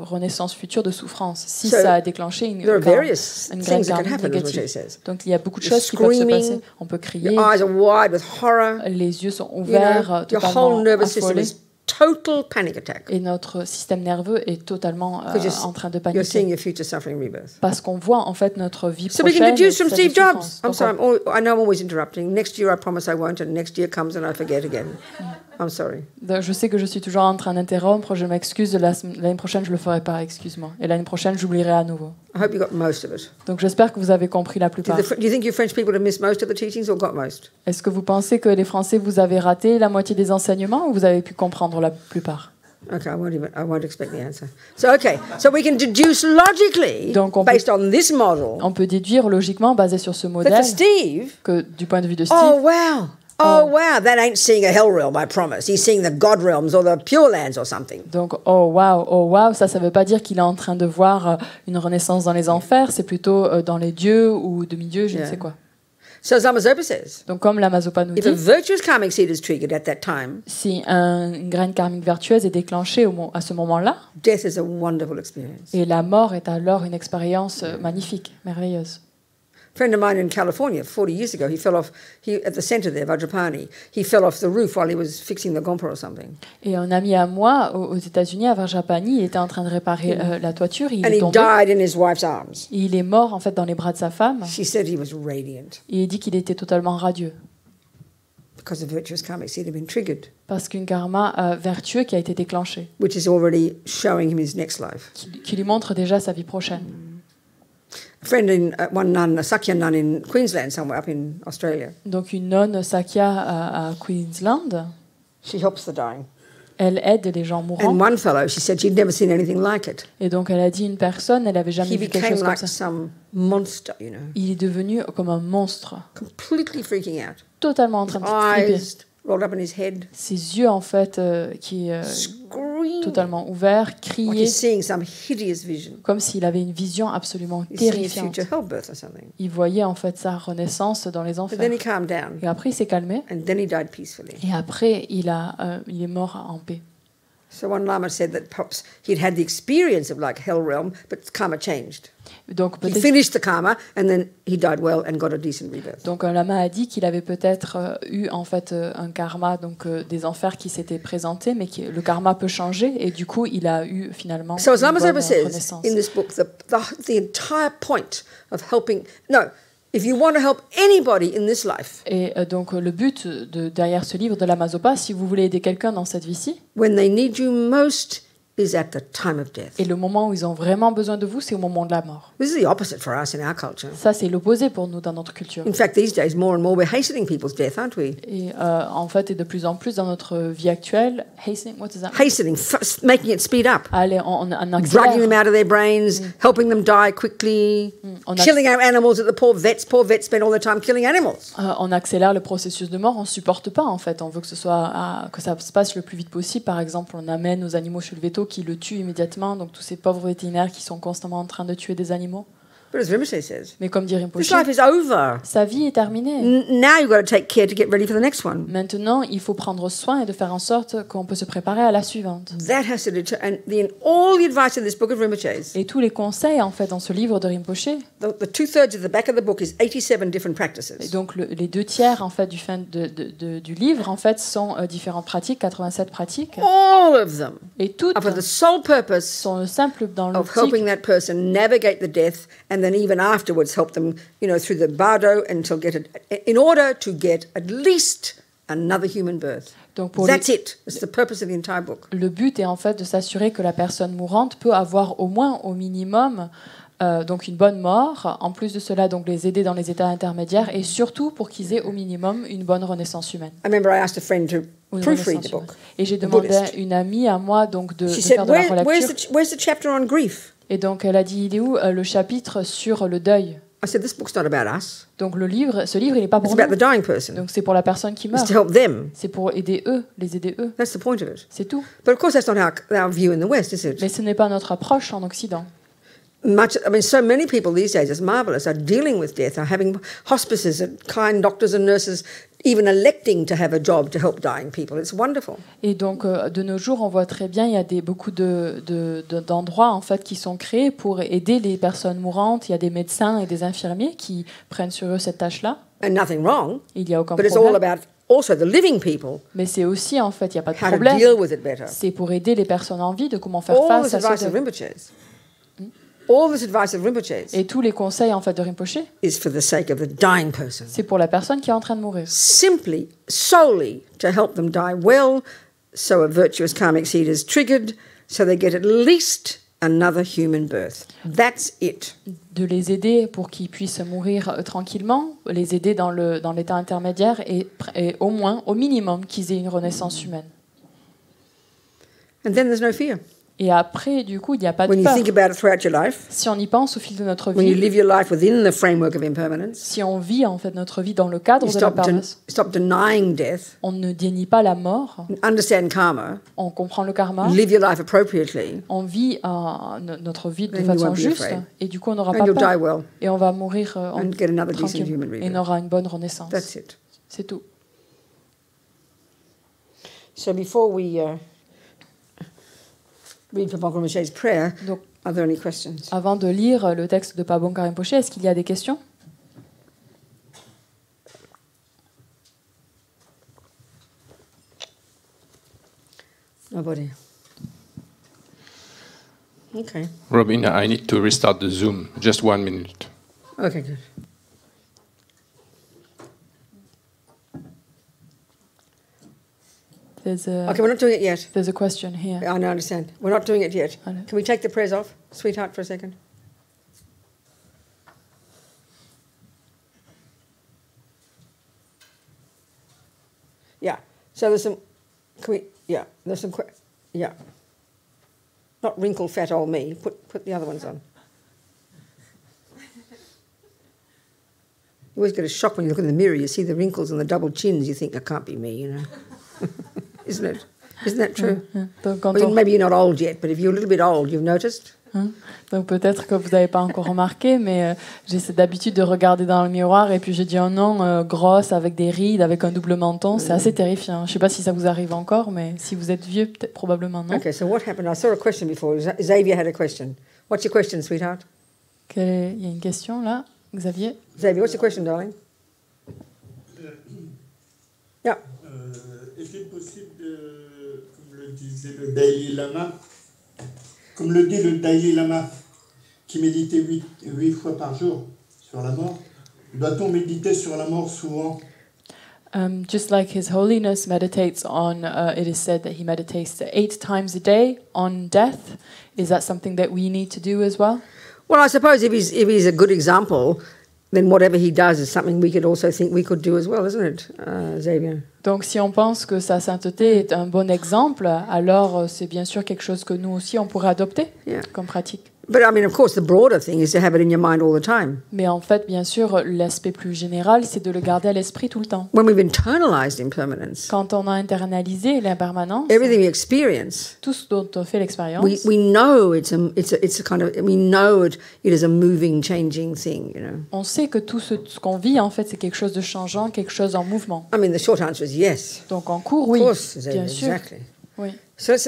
renaissance future de souffrance si
So,
ça a déclenché une
There are
graine
various things that can
karmique
happen, as
négative.
Rajay says.
Donc il y a beaucoup de
You're
choses qui peuvent se
screaming,
passer. On peut crier,
Your eyes are wide with horror.
les yeux sont
You
ouverts,
know, your
totalement
whole nervous system
affolés,
is total panic attack
et notre système nerveux est totalement
because
en train de
you're seeing
paniquer.
your future suffering rebirth.
Parce qu'on voit en fait notre vie
So we can
prochaine.
deduce from
celle de
Steve Jobs.
souffrance.
I'm
Donc,
sorry, I know I'm always interrupting. Next year I promise I won't, and next year comes and I forget again. I'm sorry.
je sais que je suis toujours en train d'interrompre, je m'excuse, l'année prochaine je le ferai pas, excuse-moi. Et l'année prochaine j'oublierai à nouveau.
I hope you got most of it.
Donc j'espère que vous avez compris la plupart.
Do you think you French people have missed most of the teachings or got most?
Est-ce que vous pensez que les Français, vous avez raté la moitié des enseignements ou vous avez pu comprendre la plupart?
Okay, I won't expect the answer. So we can deduce logically,
Donc on peut-
based on this model,
On peut déduire logiquement, basé sur ce
that
modèle,
for Steve,
que du point de vue de Steve,
oh wow, that ain't seeing a hell realm, I promise. He's seeing the God realms or the pure lands or something.
donc oh wow, ça veut pas dire qu'il est en train de voir une renaissance dans les enfers, c'est plutôt dans les dieux ou demi-dieux, je ne
Yeah.
sais quoi.
So Zamazopa says,
Donc comme la Mazopa nous
if a
dit,
virtuous karmic seed is triggered at that time,
si une graine karmique vertueuse est déclenchée à ce moment-là,
death is a wonderful experience.
et la mort est alors une expérience magnifique, merveilleuse.
A friend of mine in California, 40 years ago, he fell off, at the center there, Vajrapani, he fell off the roof while he was fixing the gompa or something.
Et un ami à moi, aux États-Unis, à Vajrapani, il était en train de réparer la toiture, il
And
est
he
tombé.
died in his wife's arms.
Et il est mort en fait dans les bras de sa femme.
She said he was radiant
Et il dit qu'il était totalement radieux
because the virtuous karmic seed had been triggered,
parce qu'une karma vertueux qui a été déclenchée,
which is already showing him his next life.
qui lui montre déjà sa vie prochaine.
A friend one nun, a Sakya nun in Queensland, somewhere up in Australia,
Donc une nonne Sakya à Queensland,
she helps the dying.
Elle aide les gens mourants.
And one fellow, she said she'd never seen anything like it.
Et donc elle a dit une personne, elle n'avait jamais
He
vu quelque
became
chose comme
like
ça.
some monster, you know,
Il est devenu comme un monstre,
completely freaking out.
totalement en train de flipper.
Eyes rolled up in his head,
Ses yeux en fait qui
screaming,
totalement ouverts,
like
criaient
he's seeing some hideous vision.
comme s'il avait une vision absolument
He's seeing his
terrifiante.
future hell birth or something.
Il voyait en fait sa renaissance dans les
But
enfers.
then he calmed down,
Et après il s'est calmé.
and then he died peacefully.
Et après il est mort en paix.
So one lama said that perhaps he'd had the experience of like hell realm, but karma changed.
Donc
He
peut-être.
finished the karma, and then he died well and got a decent rebirth.
Donc un lama a dit qu'il avait peut-être eu en fait un karma, donc des enfers qui s'étaient présentés, mais que le karma peut changer et du coup il a eu finalement
So as
une
Lama
bonne
Zopa says
renaissance.
in this book, the entire point of helping, if you want to help anybody in this life,
Et donc le but derrière ce livre de Lama Zopa, si vous voulez aider quelqu'un dans cette vie-ci,
when they need you most is at the time of death.
et le moment où ils ont vraiment besoin de vous, c'est au moment de la mort.
This is the opposite for us in our culture.
Ça c'est l'opposé pour nous dans notre culture.
In fact, these days, more and more, we're hastening people's death, aren't we?
Et en fait, et de plus en plus dans notre vie actuelle, hastening, what is that?
Hastening, making it speed up.
Allez, on
Dragging
accélère.
them out of their brains, helping them die quickly,
On
killing our animals at the poor vets. Poor vets spend all their time killing animals.
On accélère le processus de mort, on supporte pas en fait. On veut que ce soit que ça se passe le plus vite possible. Par exemple, on amène nos animaux chez le veto qui le tue immédiatement. Donc tous ces pauvres vétérinaires qui sont constamment en train de tuer des animaux.
But as Rinpoche says,
Mais comme dit
this
Rinpoche,
life is over.
sa vie est terminée.
Now you've got to take care to get ready for the next one.
Maintenant, il faut prendre soin et de faire en sorte qu'on peut se préparer à la suivante.
That has to all the advice in this book of Rinpoche's,
Et tous les conseils en fait dans ce livre de Rinpoche.
the 2/3 of the back of the book is 87 different
Et
practices.
donc les 2 tiers en fait du livre en fait sont différentes pratiques, 87 pratiques.
All of them
Et toutes
are for the sole purpose
sont simples dans
of
l'optique
helping that person navigate the death, and then even afterwards help them, through the bardo until in order to get at least another human birth.
Donc pour
That's it. That's the purpose of the entire book.
le but est en fait de s'assurer que la personne mourante peut avoir au minimum donc une bonne mort. En plus de cela, donc les aider dans les états intermédiaires et surtout pour qu'ils aient au minimum une bonne renaissance humaine.
I remember I asked a friend to
Une
proofread
renaissance
the book.
humaine. Et j'ai
a
demandé
Buddhist.
à une amie à moi donc de
She
faire
said,
de la relecture.
where's the chapter on grief?
Et donc elle a dit il est où le chapitre sur le deuil.
I said, this book's not about us.
Donc ce livre il n'est pas
It's
pour
about the
nous.
dying person.
Donc c'est pour la personne qui
It's
meurt.
to help them.
C'est pour aider eux, les aider eux.
That's the point of it.
C'est tout.
But of course, that's not our view in the West, is it?
Mais ce n'est pas notre approche en Occident.
So many people these days, it's marvelous, are dealing with death, are having hospices and kind doctors and nurses, even electing to have a job to help dying people. It's wonderful.
Et donc, de nos jours, on voit très bien, il y a beaucoup d'endroits en fait qui sont créés pour aider les personnes mourantes. Il y a des médecins et des infirmiers qui prennent sur eux cette tâche-là.
And nothing wrong,
Il n'y a aucun
but it's all
problème.
about also the living people,
Mais c'est aussi, en fait, il n'y a pas de
how to
problème.
deal with it better.
C'est pour aider les personnes en vie de comment faire
All
face
this
à
advice
ce
of
deuil.
Rinpoche's, all this advice of Rinpoche's
Et tous les conseils en fait de Rinpoche,
is for the sake of the dying person.
c'est pour la personne qui est en train de mourir.
Simply, solely to help them die well, so a virtuous karmic seed is triggered, so they get at least another human birth. That's it.
De les aider pour qu'ils puissent mourir tranquillement, les aider dans l'état intermédiaire et au moins, au minimum, qu'ils aient une renaissance humaine.
And then there's no fear.
Et après, du coup, il n'y a pas de
When you
peur.
think about it throughout your life,
Si on y pense au fil de notre
when you
vie,
live your life within the framework of impermanence,
si on vit en fait notre vie dans le cadre
you
de la permanence,
stop denying death,
on ne dénie pas la mort,
understand karma,
on comprend le karma,
live your life appropriately,
on vit notre vie de
Then you
façon
won't be
juste,
afraid.
et du coup on n'aura
and
pas
you'll die
peur.
well.
Et on va mourir
And get another decent
tranquille.
human
Et
rebirth.
on aura une bonne renaissance.
That's it.
C'est tout.
So before we read Papa Rinpoche's prayer,
Donc,
are there any questions?
avant de lire le texte de Pabon Rinpoche, est-ce qu'il y a des questions?
Nobody. Okay.
Robina, I need to restart the Zoom. Just 1 minute.
Okay, good. Okay, we're not doing it yet.
There's a question here.
I know, I understand. We're not doing it yet.
I know.
Can we take the prayers off, sweetheart, for a second? Yeah. So there's some Can we? Yeah, there's some. Yeah. Not wrinkle fat old me. Put the other ones on. You always get a shock when you look in the mirror. You see the wrinkles and the double chins. You think, that can't be me, you know. Isn't it? Isn't that true? Maybe you're not old yet, but if you're a little bit old, you've noticed.
Donc peut-être que vous n'avez pas encore remarqué, mais j'ai cette habitude de regarder dans le miroir et puis je dis oh non, grosse, avec des rides, avec un double menton, c'est assez terrifiant. Je ne sais pas si ça vous arrive encore, mais si vous êtes vieux, peut-être probablement non.
Okay, so what happened? I saw a question before. Xavier had a question. What's your question, sweetheart?
Il y a une question là, Xavier.
Xavier, what's your question, darling? Yeah.
Est-il possible de, comme le disait le Dalai Lama, comme le dit le Dalai Lama, qui méditait 8 fois par jour sur la mort, doit-on méditer sur la mort souvent?
Just like His Holiness meditates on, it is said that he meditates 8 times a day on death. Is that something that we need to do as well?
Well, I suppose if he's a good example, then whatever he does is something we could also think we could do as well, isn't it, Xavier?
Donc si on pense que sa sainteté est un bon exemple, alors c'est bien sûr quelque chose que nous aussi on pourrait adopter comme pratique.
But I mean, of course, the broader thing is to have it in your mind all the time.
Mais en fait, bien sûr, l'aspect plus général, c'est de le garder à l'esprit tout le temps.
When we've internalized impermanence,
quand on a internalisé l'impermanence,
everything we experience,
tout ce dont on fait l'expérience,
we know it's a kind of, we know it is a moving, changing thing, you know.
On sait que tout ce qu'on vit, en fait, c'est quelque chose de changeant, quelque chose en mouvement.
I mean, the short answer is yes.
Donc en cours, oui,
of course,
bien sûr.
Exactly.
Oui.
So let's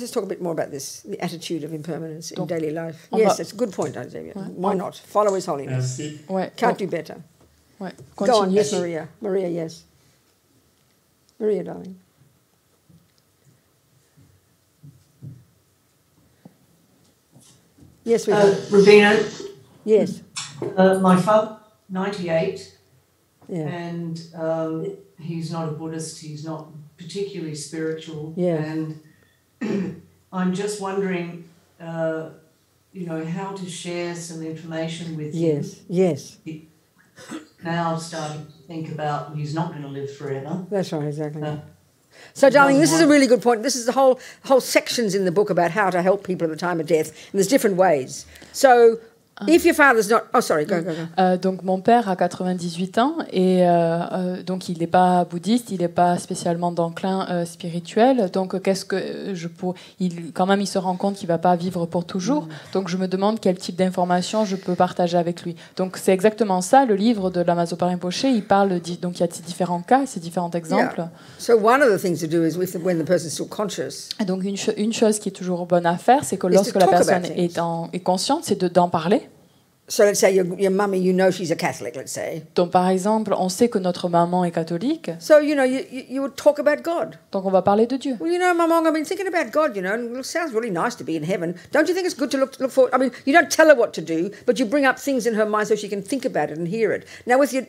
just talk a bit more about this, the attitude of impermanence in daily life. Yes, it's a good point, Xavier. Why not? Follow His Holiness.
Ouais.
Can't do better.
Ouais.
Go on, yes, Maria. Maria, yes. Maria, darling. Yes, we
Robina.
Yes.
My father, 98,
Yeah.
and he's not a Buddhist. He's not particularly spiritual.
Yeah.
And I'm just wondering, how to share some information with him.
Yes.
Now I'm starting to think about he's not going to live forever.
That's right, exactly. So, darling, this is a really good point. This is the whole sections in the book about how to help people at the time of death. And there's different ways. So, if your father's not... Oh, sorry, go.
Donc, mon père a 98 ans et donc il n'est pas bouddhiste, il n'est pas spécialement d'enclin spirituel. Donc, quand même, il se rend compte qu'il ne va pas vivre pour toujours. Donc, je me demande quel type d'informations je peux partager avec lui. Donc, c'est exactement ça, le livre de Lama Zopa Rinpoche. Il parle, donc il y a ces différents cas, ces différents exemples.
Yeah. So, one of the things to do is when the person's still conscious.
Et donc, une chose qui est toujours bonne à faire, c'est que lorsque la personne est consciente, c'est d'en parler.
So let's say your mummy, you know she's a Catholic, let's say.
Donc par exemple, on sait que notre maman est catholique.
So you would talk about God.
Donc on va parler de Dieu.
Well, Maman, I've been thinking about God, and it sounds really nice to be in heaven. Don't you think it's good to look for? I mean, you don't tell her what to do, but you bring up things in her mind so she can think about it and hear it. Now with your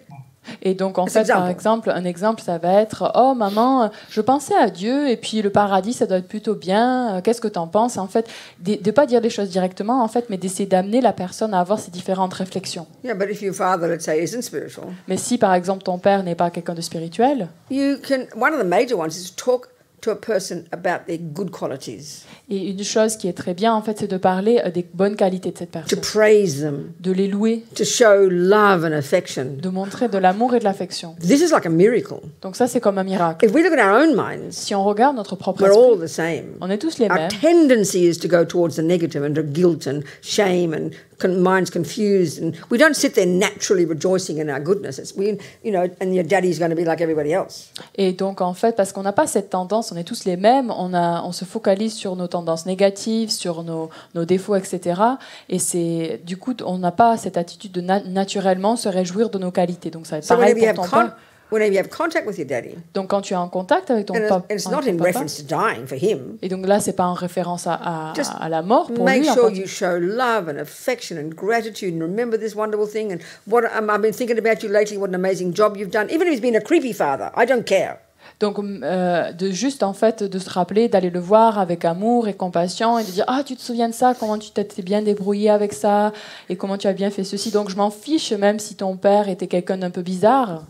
Et donc, en fait, par exemple, un exemple, ça va être « Oh, maman, je pensais à Dieu, et puis le paradis, ça doit être plutôt bien. Qu'est-ce que tu en penses ?» En fait, de ne pas dire les choses directement, en fait, mais d'essayer d'amener la personne à avoir ces différentes réflexions.
Yeah, but if your father, let's say, isn't spiritual,
mais si, par exemple, ton père n'est pas quelqu'un de spirituel,
one of the major ones is to talk to a person about their good qualities.
Et une chose qui est très bien, en fait, c'est de parler des bonnes qualités de cette personne.
To praise them.
De les louer.
To show love and affection.
De montrer de l'amour et de l'affection.
This is like a miracle.
Donc ça, c'est comme un miracle.
If we look at our own minds,
si on regarde notre propre
we're
esprit,
all the same.
On est tous les mêmes.
Our tendency is to go towards the negative and to guilt and shame and minds confused, and we don't sit there naturally rejoicing in our goodness. And your daddy's going to be like everybody else.
Et donc en fait, parce qu'on n'a pas cette tendance, on est tous les mêmes, on se focalise sur nos tendances négatives, sur nos défauts, etc. Et c'est du coup, on n'a pas cette attitude de naturellement se réjouir de nos qualités. Donc ça va être pareil pour ton père.
Whenever you have contact with your daddy,
donc quand tu es en contact avec ton papa,
it's not in reference to dying for him.
Et donc là, c'est pas en référence à la mort pour
lui.
Make
sure you show love and affection and gratitude and remember this wonderful thing and I've been thinking about you lately. What an amazing job you've done. Even if he's been a creepy father, I don't care.
Donc, de juste en fait de se rappeler, d'aller le voir avec amour et compassion et de dire tu te souviens de ça, comment tu t'étais bien débrouillé avec ça et comment tu as bien fait ceci. Donc je m'en fiche même si ton père était quelqu'un d'un peu bizarre.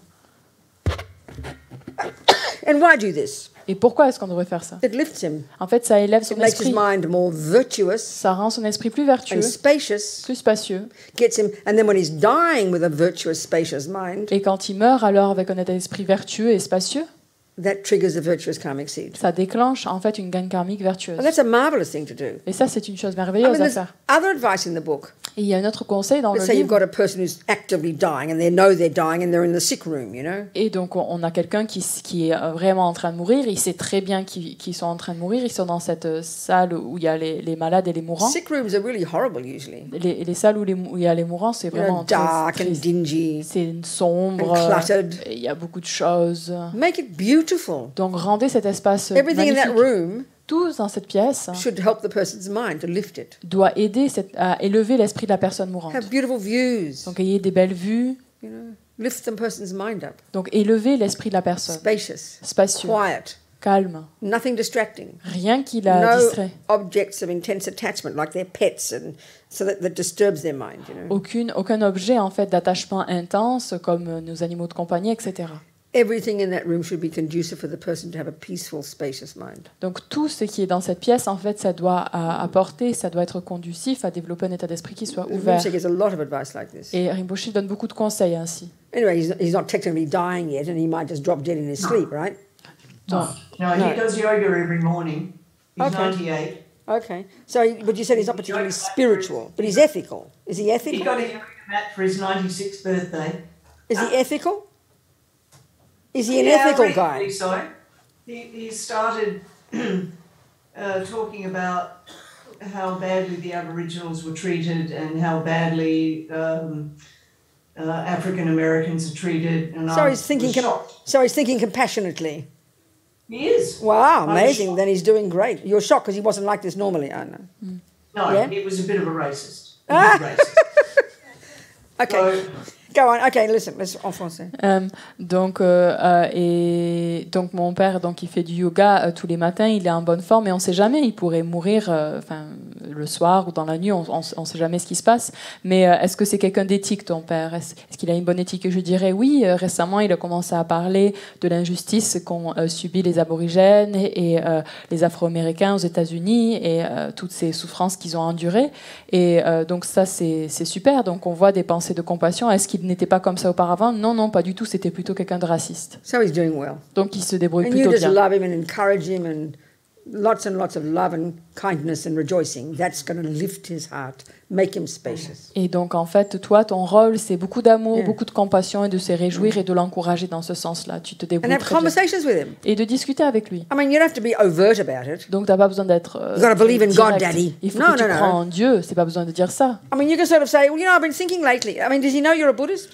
And why do this?
Et pourquoi est-ce qu'on devrait faire ça?
It lifts him.
En fait, ça élève son
It makes his
esprit.
mind more virtuous
Ça rend son esprit plus vertueux,
and spacious.
plus spacieux.
Gets him, and then when he's dying with a virtuous, spacious mind,
Et quand il meurt, alors avec un état d'esprit vertueux et spacieux,
that triggers a virtuous karmic seed.
ça déclenche en fait une graine karmique vertueuse.
And that's a marvelous thing to do.
Et ça, c'est une chose
I
merveilleuse
mean,
à
there's
faire.
other advice in the book.
Et il y a un autre conseil dans le
Let's say you've
livre.
got a person who's actively dying and they know they're dying and they're in the sick room, you know.
Et donc, on a quelqu'un qui est vraiment en train de mourir. Il sait très bien qu'ils sont en train de mourir. Ils sont dans cette salle où il y a les malades et les mourants.
Sick rooms are really horrible usually.
Les salles où il y a les mourants, c'est
You know,
vraiment
dark and
triste.
dingy.
C'est sombre.
and cluttered.
Et il y a beaucoup de choses.
Make it beautiful.
Donc, rendez cet espace
Everything in that
magnifique.
room
Tout dans cette pièce
should help the person's mind to lift it.
doit aider à élever l'esprit de la personne mourante.
Have beautiful views.
Donc, ayez des belles vues.
You know, lift the person's mind up.
Donc, élevez l'esprit de la personne.
Spacious,
Spacieux,
quiet,
calme.
nothing distracting.
Rien qui la
No
distrait.
objects of intense attachment like their pets, and so that disturbs their mind. You know,
Aucun objet en fait d'attachement intense comme nos animaux de compagnie, etc.
everything in that room should be conducive for the person to have a peaceful, spacious mind.
Donc tout ce qui est dans cette pièce, en fait, ça doit apporter, ça doit être conducif à développer un état d'esprit qui soit ouvert.
Rinpoche gives a lot of advice like this.
Et Rinpoche donne beaucoup de conseils ainsi.
Anyway, he's not technically dying yet, and he might just drop dead in his sleep, right?
No, he does yoga every morning. He's
Okay.
98.
Okay. So, but you said he's not particularly spiritual, but he's ethical. Is he
He
ethical?
got a yoga mat for his 96th birthday.
Is he ethical? Is he an
Yeah,
ethical
reasonably
guy?
So. He started talking about how badly the Aboriginals were treated and how badly African Americans are treated. And
So
I
he's thinking.
was shocked.
So he's thinking compassionately.
He is.
Wow,
I was
amazing!
shocked.
Then he's doing great. You're shocked because he wasn't like this normally. I know.
No,
Yeah?
he was a bit of a racist. A big racist.
Okay,
So,
go on. Okay, listen. Let's en français.
Donc mon père, donc il fait du yoga tous les matins. Il est en bonne forme, et on ne sait jamais. Il pourrait mourir, le soir ou dans la nuit. On ne sait jamais ce qui se passe. Mais est-ce que c'est quelqu'un d'éthique, ton père? Est-ce qu'il a une bonne éthique? Et je dirais oui. Récemment, il a commencé à parler de l'injustice qu'ont subi les aborigènes et les Afro-Américains aux États-Unis, et toutes ces souffrances qu'ils ont endurées. Et donc ça, c'est super. Donc on voit des pensées de compassion. Est-ce qu'il n'était pas comme ça auparavant? Non, pas du tout. C'était plutôt quelqu'un de raciste.
So he's doing well.
Donc il se débrouille
And you
plutôt
just
bien.
love him and encourage him and lots of love and kindness and rejoicing. That's going to lift his heart, make him spacious.
Et donc en fait, toi, ton rôle, c'est beaucoup d'amour,
Yeah.
beaucoup de compassion, et de se réjouir et de l'encourager dans ce sens-là. Tu te
And
débrouilles
have
très bien.
conversations with him.
Et de discuter avec lui.
I mean, you don't have to be overt about it.
Donc t'as pas besoin d'être.
You gotta believe in God,
direct.
Daddy.
Il faut
No,
que tu
no, no.
crois en Dieu. C'est pas besoin de dire ça.
I mean, you can sort of say, well, you know, I've been thinking lately. I mean, does he know you're a Buddhist?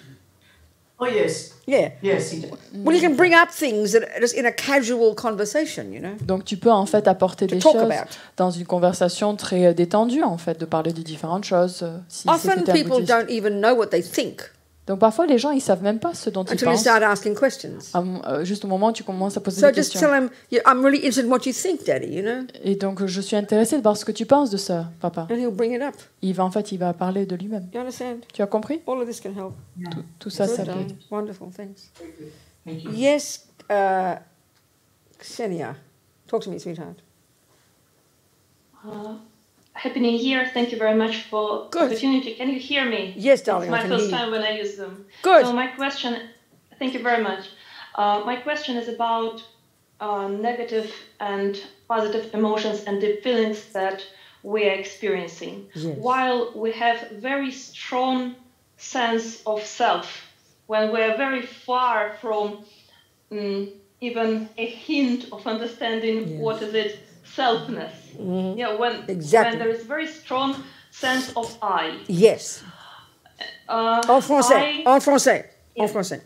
oh yes,
Yeah.
yes, he did.
Well, you can bring up things that are just in a casual conversation, you know.
Donc tu peux en fait apporter
To
des
talk
choses
about.
dans une conversation très détendue, en fait, de parler de différentes choses. Si c'est
Often
que t'es un
people
bouddhiste.
don't even know what they think
Donc parfois les gens ils savent même pas ce dont ils
until you
pensent.
start asking questions.
Juste au moment où tu commences à poser
So
des
just
questions.
tell him, I'm really interested in what you think, Daddy, you know,
Et donc je suis intéressée de voir ce que tu penses de ça, papa.
and he'll bring it up.
Il va parler de lui-même.
You understand?
Tu as compris?
All of this can help.
Tout ça, ça
Good,
peut.
darling. Wonderful, thanks.
Thank you.
Yes, Ksenia, talk to me, sweetheart.
Happy New Year. Thank you very much for the
Good.
opportunity. Can you hear me?
Yes, darling,
It's
I
my
can
first
hear you.
time when I use them.
Good.
So my question, thank you very much. My question is about negative and positive emotions and the feelings that we are experiencing.
Yes.
While we have very strong sense of self, when we are very far from even a hint of understanding
Yes.
what is it, selfness. Yeah, when
Exactly.
there is very strong sense of I.
Yes. En français,
I-
en français, en
Yes.
français.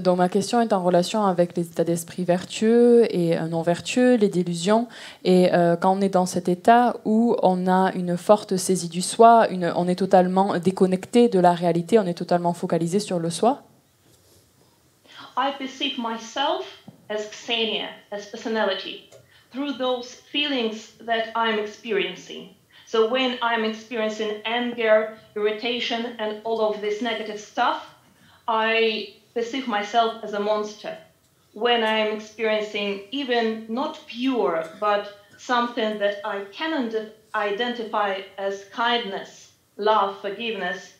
Donc ma question est en relation avec les états d'esprit vertueux et non vertueux, les délusions. Et quand on est dans cet état où on a une forte saisie du soi, on est totalement déconnecté de la réalité, on est totalement focalisé sur le soi.
I perceive myself as Xenia, as personality, through those feelings that I'm experiencing. So when I'm experiencing anger, irritation, and all of this negative stuff, I perceive myself as a monster. when I'm experiencing even not pure, but something that I can identify as kindness, love, forgiveness,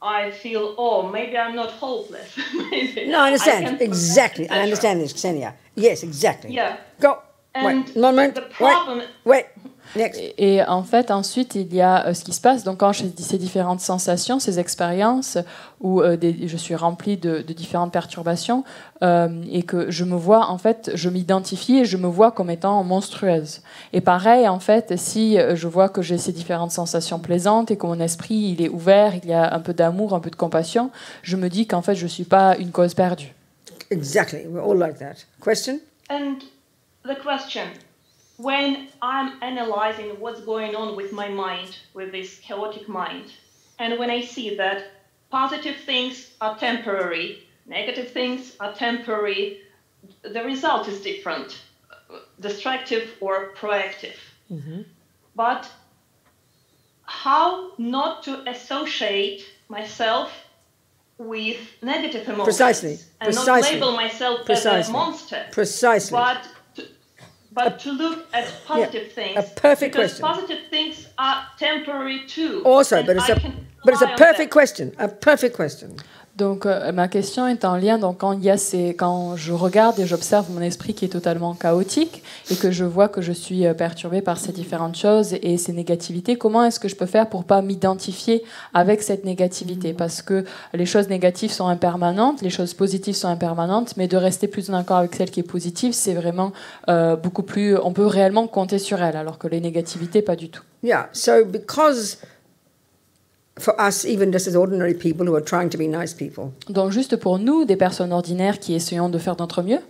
I feel, oh, maybe I'm not hopeless. Maybe
No, I understand.
can
Exactly.
etc.
I understand this, Ksenia. Yes, exactly.
Yeah.
Go.
And
wait. Moment.
the problem...
Wait. Next.
Et en fait, ensuite, il y a ce qui se passe. Donc, quand j'ai ces différentes sensations, ces expériences, où je suis remplie de différentes perturbations, et que je me vois, en fait, je m'identifie et je me vois comme étant monstrueuse. Et pareil, en fait, si je vois que j'ai ces différentes sensations plaisantes et que mon esprit, il est ouvert, il y a un peu d'amour, un peu de compassion, je me dis qu'en fait, je ne suis pas une cause perdue.
Exactly. We're all like that. Question?
And the question... When I'm analyzing what's going on with my mind, with this chaotic mind, and when I see that positive things are temporary, negative things are temporary, the result is different, destructive or proactive. Mm-hmm. But how not to associate myself with negative emotions?
Precisely.
And not label myself as a monster.
Precisely.
But to look at positive things.
A perfect
because
question.
Positive things are temporary too.
Also, but it's a perfect question. A perfect question.
Donc, ma question est en lien, donc, quand je regarde et j'observe mon esprit qui est totalement chaotique et que je vois que je suis perturbée par ces différentes choses et ces négativités, comment est-ce que je peux faire pour ne pas m'identifier avec cette négativité? Parce que les choses négatives sont impermanentes, les choses positives sont impermanentes, mais de rester plus en accord avec celle qui est positive, c'est vraiment beaucoup plus... On peut réellement compter sur elle, alors que les négativités, pas du tout.
Yeah, so because... For us, even just as ordinary people who are trying to be nice people.
Donc juste pour nous, des personnes ordinaires qui essayons de faire notre mieux.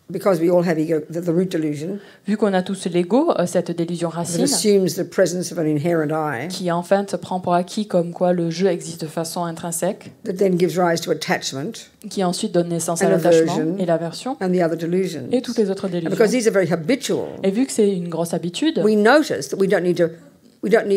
Because we all have ego, the root delusion.
Vu qu'on a tous l'ego, cette délusion racine.
That assumes the presence of an inherent I.
Qui en fait prend pour acquis comme quoi le jeu existe de façon intrinsèque.
That then gives rise to attachment.
Qui ensuite donne naissance à l'attachement et l'aversion.
And the other delusions.
Et toutes les autres délusions.
And because these are very habitual.
Et vu que c'est une grosse habitude.
We notice that we don't need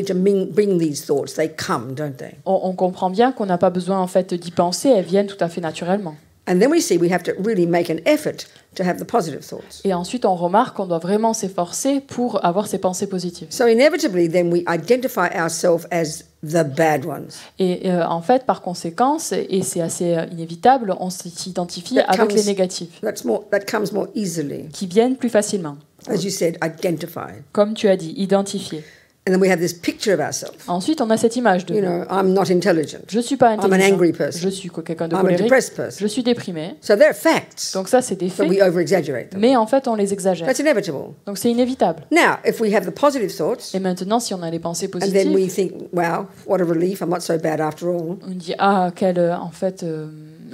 to bring these thoughts. They come, don't they?
On comprend bien qu'on n'a pas besoin en fait d'y penser, elles viennent tout à fait naturellement.
And then we see we have to really make an effort to have the positive thoughts.
Et ensuite on remarque qu'on doit vraiment s'efforcer pour avoir ces pensées positives.
So inevitably then we identify ourselves as the bad ones.
Et en fait par conséquence, et c'est assez inévitable, on s'identifie avec les négatifs.
That comes more easily.
Qui viennent plus facilement.
As you said, identify.
Comme tu as dit, identifier.
And then we have this picture of ourselves.
Ensuite, on a cette image de
nous. I'm not intelligent.
Je suis pas intelligent.
I'm an angry person.
Je suis quelqu'un de
I'm
colérique.
a depressed person.
Je suis déprimé.
So they're facts.
Donc ça, c'est des faits.
But we over-exaggerate them.
Mais en fait, on les exagère.
That's inevitable.
Donc c'est inévitable.
Now, if we have the positive thoughts.
Et maintenant, si on a les pensées positives.
And then we think, wow, what a relief. I'm not so bad after all.
On dit en fait.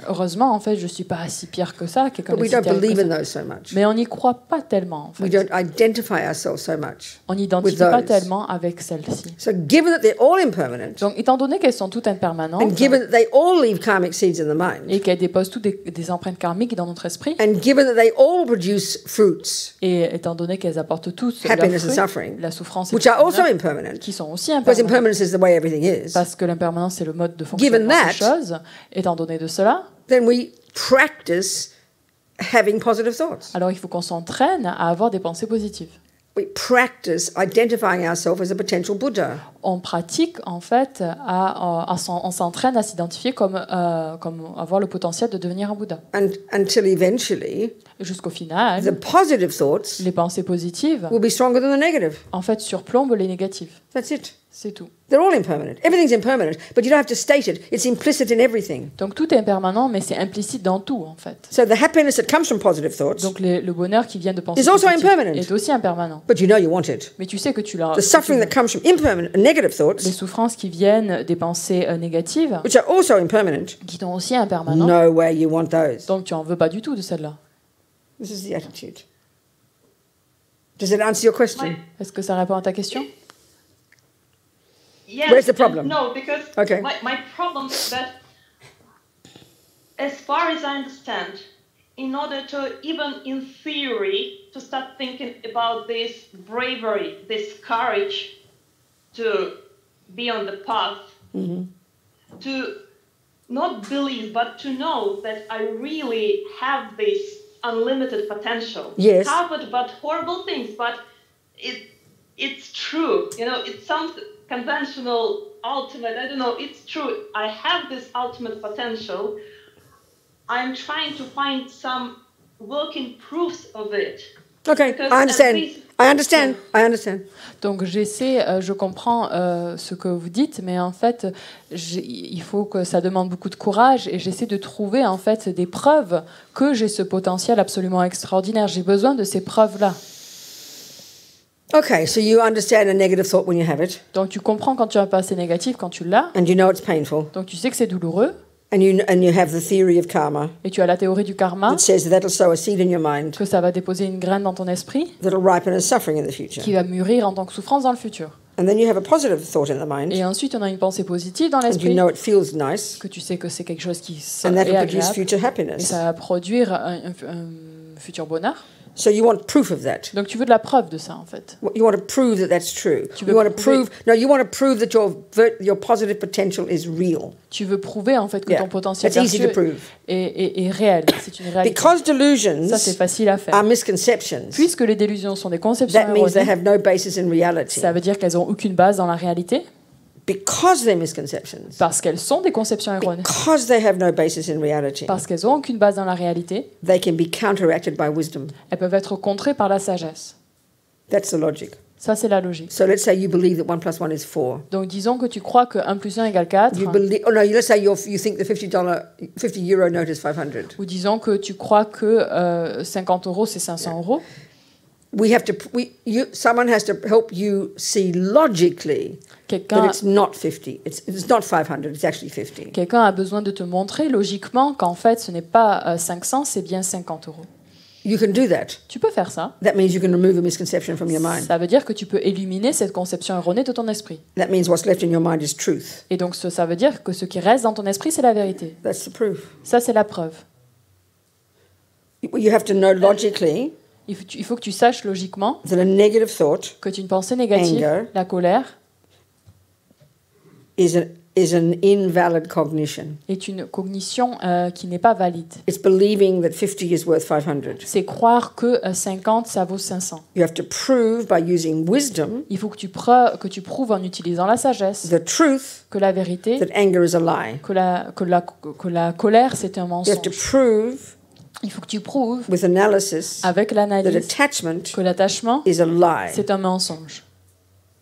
Heureusement, en fait, je suis pas si pire que ça.
But we don't believe in those so much.
Mais on n'y croit pas tellement. En fait.
We don't identify ourselves so much.
On n'identifie pas tellement avec celle-ci.
So, given that they're all impermanent.
Donc, étant donné qu'elles sont toutes impermanentes.
And given that they all leave karmic seeds in the mind.
Et qu'elles déposent toutes des empreintes karmiques dans notre esprit.
And given that they all produce fruits.
Et étant donné qu'elles apportent tous
happiness and suffering,
la souffrance et
which are also impermanent.
Qui sont aussi impermanentes.
Because impermanence is the way everything is.
Parce que l'impermanence c'est le mode de fonctionnement des choses. Étant donné de cela.
Then we practice having positive thoughts.
Alors il faut qu'on s'entraîne à avoir des pensées positives.
We practice identifying ourselves as a potential Buddha.
On pratique en fait, on s'entraîne à s'identifier comme avoir le potentiel de devenir un Bouddha.
Until eventually,
jusqu'au final,
the positive thoughts
les pensées positives
will be stronger than the negative.
En fait, surplombent les négatives.
That's it.
C'est tout.
They're all impermanent. Everything's impermanent, but you don't have to state it. It's implicit in everything.
Donc tout est impermanent, mais c'est implicite dans tout en fait.
So the happiness that comes from positive thoughts.
Donc le bonheur qui vient de pensées
positives
est aussi impermanent.
But you know you want it.
Mais tu sais que tu l'as.
The suffering that comes from impermanent and negative thoughts.
Les souffrances qui viennent des pensées négatives.
Which are also impermanent.
Qui sont aussi impermanentes.
No way you want those.
Donc tu en veux pas du tout de celle-là.
This is the attitude. Does it answer your question?
Est-ce que ça répond à ta question?
Yes,
where's the problem?
No, because my problem is that, as far as I understand, in order to, even in theory, to start thinking about this bravery, this courage to be on the path, to not believe, but to know that I really have this unlimited potential.
Yes.
Covered but horrible things, but it's true. You know, it sounds conventional, ultimate, I don't know, it's true. I have this ultimate potential. I'm trying to find some working proofs of it.
Okay,
Because
I understand.
at least-
I understand. I understand.
Donc j'essaie, je comprends ce que vous dites, mais en fait, il faut que ça demande beaucoup de courage et j'essaie de trouver en fait des preuves que j'ai ce potentiel absolument extraordinaire. J'ai besoin de ces preuves-là.
Okay, so you understand a negative thought when you have it,
Donc tu comprends quand tu as un passé négatif, quand tu l'as.
and you know it's painful,
Donc tu sais que c'est douloureux
and you have the theory of karma
et tu as la théorie du karma,
that says that'll sow a seed in your mind
que ça va déposer une graine dans ton esprit
that'll ripen as suffering in the future.
qui va mûrir en tant que souffrance dans le futur.
And then you have a positive thought in the mind,
Et ensuite on a une pensée positive dans
and you
l'esprit,
know it feels nice,
que tu sais que c'est quelque chose qui est
and that'll produce
agréable
future
et
happiness.
ça va produire un futur bonheur.
So you want proof of that.
Donc tu veux de la preuve de ça en fait.
You want to prove that that's true.
Tu
You
veux
want to
prouver-
prove. No, you want to prove that your positive potential is real.
Tu veux prouver en fait que
Yeah,
ton potentiel
that's easy to
vertueux
prove.
est réel. C'est une réalité.
Because delusions
Ça c'est facile à faire.
are misconceptions.
Puisque les délusions sont des conceptions
That means they
erronées,
have no basis in reality.
ça veut dire qu'elles n'ont aucune base dans la réalité.
Because they're misconceptions.
Parce qu'elles sont des conceptions erronées.
Because they have no basis in reality.
Parce qu'elles n'ont aucune base dans la réalité,
They can be counteracted by wisdom.
elles peuvent être contrées par la sagesse.
That's the logic.
Ça, c'est la logique.
So let's say you believe that 1 + 1 is 4.
Donc, disons que tu crois que 1 + 1 = 4.
You believe, oh no, let's say you think the €50 note is 500.
Ou disons que tu crois que 50 €, c'est 500 €.
Someone has to help you see logically that
Quelqu'un
it's not 50. It's not 500. It's actually 50.
quelqu'un a besoin de te montrer logiquement qu'en fait, ce n'est pas 500, c'est bien 50 €.
You can do that.
Tu peux faire ça.
That means you can remove a misconception from your mind.
Ça veut dire que tu peux éliminer cette conception erronée de ton esprit.
That means what's left in your mind is truth.
Et donc, ça veut dire que ce qui reste dans ton esprit, c'est la vérité.
That's the proof.
Ça, c'est la preuve.
You have to know logically
Il faut que tu saches logiquement
that a negative thought
que une pensée négative,
Anger.
la colère,
is an invalid cognition.
est une cognition qui n'est pas valide.
It's believing that 50 is worth 500.
C'est croire que 50, ça vaut 500.
You have to prove by using wisdom
Il faut que tu prouves en utilisant la sagesse
the truth
que la vérité,
that anger is a lie.
que la colère, c'est un
You have to
mensonge.
prove
Il faut que tu prouves
with analysis
avec
that
l'analyse
attachment
que l'attachement,
is a lie.
c'est un mensonge.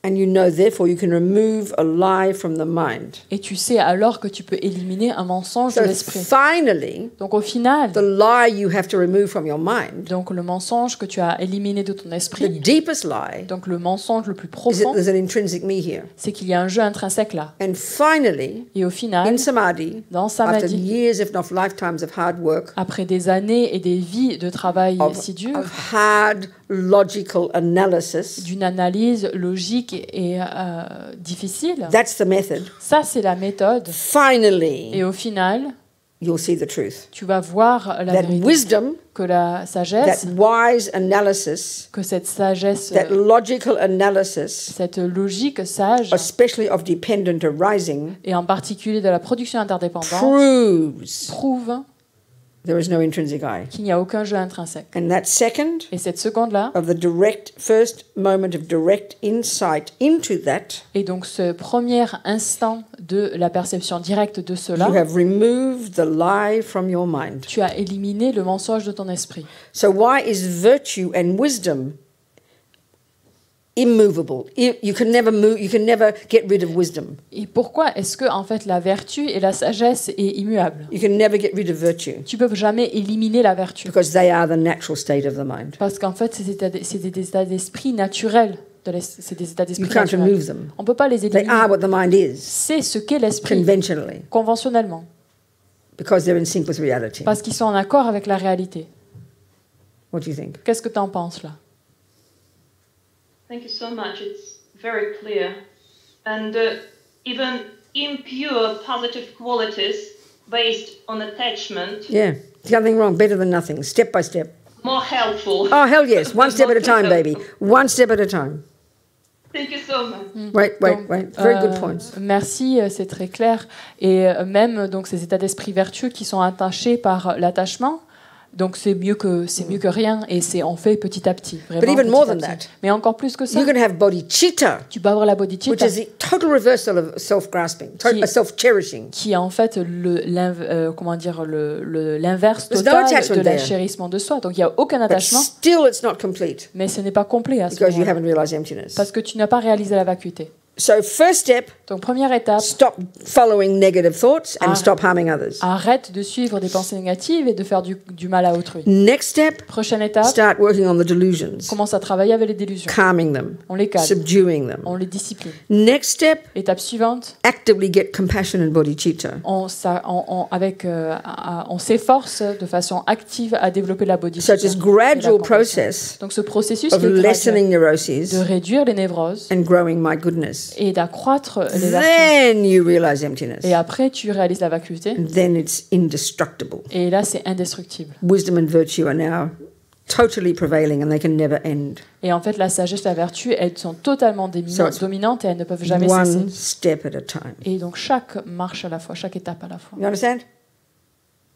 And you know, therefore, you can remove a lie from the mind.
Et tu sais alors que tu peux éliminer un mensonge de
So
l'esprit.
finally,
Donc au final,
the lie you have to remove from your mind,
donc le mensonge que tu as éliminé de ton
the
esprit,
deepest lie,
donc le mensonge le plus
is that
profond,
there's an intrinsic me here.
c'est qu'il y a un jeu intrinsèque là.
And finally,
Et au final,
in samadhi,
dans
after
samadhi,
years, if not lifetimes, of hard work,
après des années et des vies de travail
of,
si dur,
of hard logical analysis,
d'une analyse logique et difficile,
that's the method.
ça c'est la méthode. Et
Finally,
au final,
you'll see the truth.
tu vas voir la
That
vérité.
wisdom,
Que la sagesse,
that wise analysis,
que cette sagesse,
that logical analysis,
cette logique sage,
especially of dependent arising,
et en particulier de la production interdépendante,
proves
prouve
there is no intrinsic I.
qu'il n'y a aucun jeu intrinsèque.
And that second
Et cette seconde-là,
of the first moment of direct insight into that,
et donc ce premier instant de la perception directe de
you
cela,
have removed the lie from your mind.
tu as éliminé le mensonge de ton esprit.
So why is virtue and wisdom immovable? You can never move. You can never get rid of wisdom.
Et pourquoi est-ce que en fait la vertu et la sagesse est immuable?
You can never get rid of virtue
Tu peux jamais éliminer la vertu
because they are the natural state of the mind.
parce qu'en fait c'est des états d'esprit naturels. C'est des états
You
d'esprit
can't
naturels.
remove them.
On peut pas les
They
éliminer.
are what the mind is
C'est ce qu'est l'esprit
conventionally
conventionnellement
because they're in sync with reality.
parce qu'ils sont en accord avec la réalité.
What do you think?
Qu'est-ce que tu en penses là?
Thank you so much. It's very clear. And even impure positive qualities based on attachment,
Yeah, there's nothing wrong. Better than nothing. Step by step.
more helpful.
Oh hell yes, one step at a time,
More
baby. One step at a time.
Thank you so much.
Wait. Very good points.
Merci, c'est très clair. Et même donc ces états d'esprit vertueux qui sont attachés par l'attachement, donc c'est mieux que rien, et on fait petit à petit. Vraiment,
But even
petit
more
à
than
petit.
that,
Mais encore plus que ça,
you're going to have bodhicitta,
tu peux avoir la
which
bodhicitta,
is the total reversal of self-grasping, self-cherishing.
qui est en fait l'inverse
There's no
total
attachment
de
there.
l'achérissement de soi. Donc il n'y a aucun
But
attachement,
still, it's not complete
mais ce n'est pas complet à ce
because you
moment-là,
haven't realized emptiness.
parce que tu n'as pas réalisé la vacuité.
So, first step,
Donc première étape,
stop following negative thoughts and
Ah.
stop harming others.
arrête de suivre des pensées négatives et de faire du mal à autrui.
Next step,
Prochaine étape,
start working on the delusions,
commence à travailler avec les délusions.
calming them,
On les calme,
subduing them.
on les discipline.
Next step,
Étape suivante,
actively get compassion and bodhicitta.
on s'efforce de façon active à développer la
So
bodhicitta.
it's this
et la
gradual
compassion.
process
Donc ce processus
of
qui est graduel,
lessening
de
neuroses
réduire les névroses
and growing my goodness.
et d'accroître les vertus.
Then you realize emptiness.
Et après, tu réalises la vacuité.
And then it's indestructible.
Et là, c'est indestructible.
Wisdom and virtue are now totally prevailing and they can never end.
Et en fait, la sagesse et la vertu, elles sont totalement
So it's
dominantes et elles ne peuvent jamais cesser.
One step at a time.
Et donc, chaque marche à la fois, chaque étape à la fois.
You understand?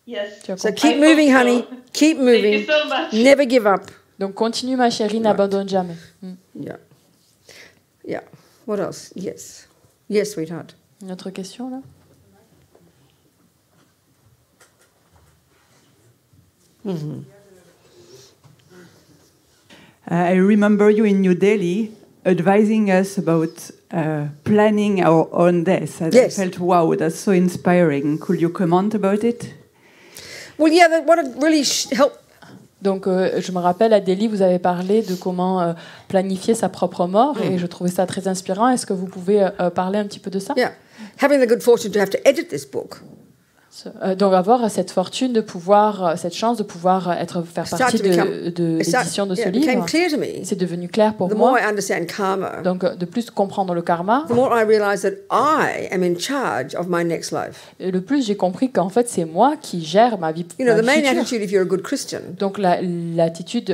Yes.
Tu as
So
compris?
keep moving, honey. Keep
Thank
moving.
you so much.
Never give up.
Donc, continue, ma chérie, n'abandonne jamais.
Yeah. Yeah. What else? Yes. Yes, sweetheart.
Une autre question, là?
I remember you in New Delhi advising us about planning our own death. And
Yes.
I felt, wow, that's so inspiring. Could you comment about it?
Well, yeah, what it really helped.
Donc, je me rappelle, à Delhi, vous avez parlé de comment planifier sa propre mort, et je trouvais ça très inspirant. Est-ce que vous pouvez parler un petit peu de ça?
Yeah. Having the good fortune to have to edit this book.
Donc avoir cette fortune de pouvoir, cette chance de pouvoir faire partie de l'édition de ce
It became
livre,
clear to me.
c'est devenu clair pour
The more
moi.
I understand karma,
Donc de plus comprendre le karma,
the more I realize that I am in charge of my next life.
et le plus j'ai compris qu'en fait c'est moi qui gère ma vie
You know, the main
future.
attitude if you're a good Christian
Donc l'attitude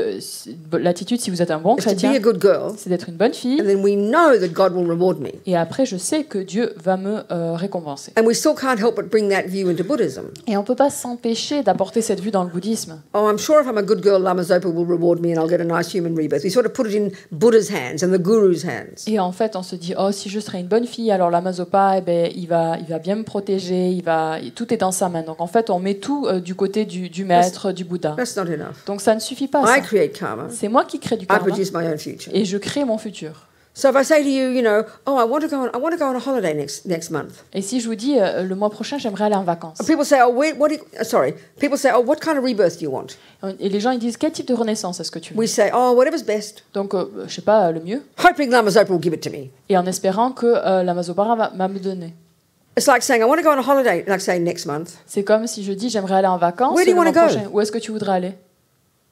si vous êtes un bon
is to be
chrétien,
a good girl,
c'est d'être une bonne fille.
and then we know that God will reward me.
Et après, je sais que Dieu va me récompenser.
And we still can't help but bring that view into Buddhism.
Et on ne peut pas s'empêcher d'apporter cette vue dans le bouddhisme.
Oh, I'm sure if I'm a good girl, Lama Zopa will reward me and I'll get a nice human rebirth. We sort of put it in Buddha's hands and the Guru's hands.
Et en fait, on se dit, oh, si je serais une bonne fille, alors l'Ama Zopa, eh ben, il va bien me protéger, tout est dans sa main. Donc en fait, on met tout du côté du maître, du Bouddha.
That's not enough.
Donc ça ne suffit pas.
I
Ça.
create karma.
C'est moi qui crée du
I
karma
produce my own future.
et je crée mon futur.
So if I say to you, you know, oh, I want to go on a holiday next month.
Et si je vous dis, le mois prochain, j'aimerais aller en vacances.
And people say, oh, people say, oh, what kind of rebirth do you want?
Et les gens, ils disent, quel type de renaissance est-ce que tu veux?
We say, oh, whatever's best.
Donc, je sais pas, le mieux.
Hoping Lama Zopa will give it to me.
Et en espérant que l'Ama Zopa va me donner.
It's like saying, I want to go on a holiday, like say next month.
C'est comme si je dis, j'aimerais aller en vacances
Where do
le
you
mois
wanna go?
prochain. Où est-ce que tu voudrais aller?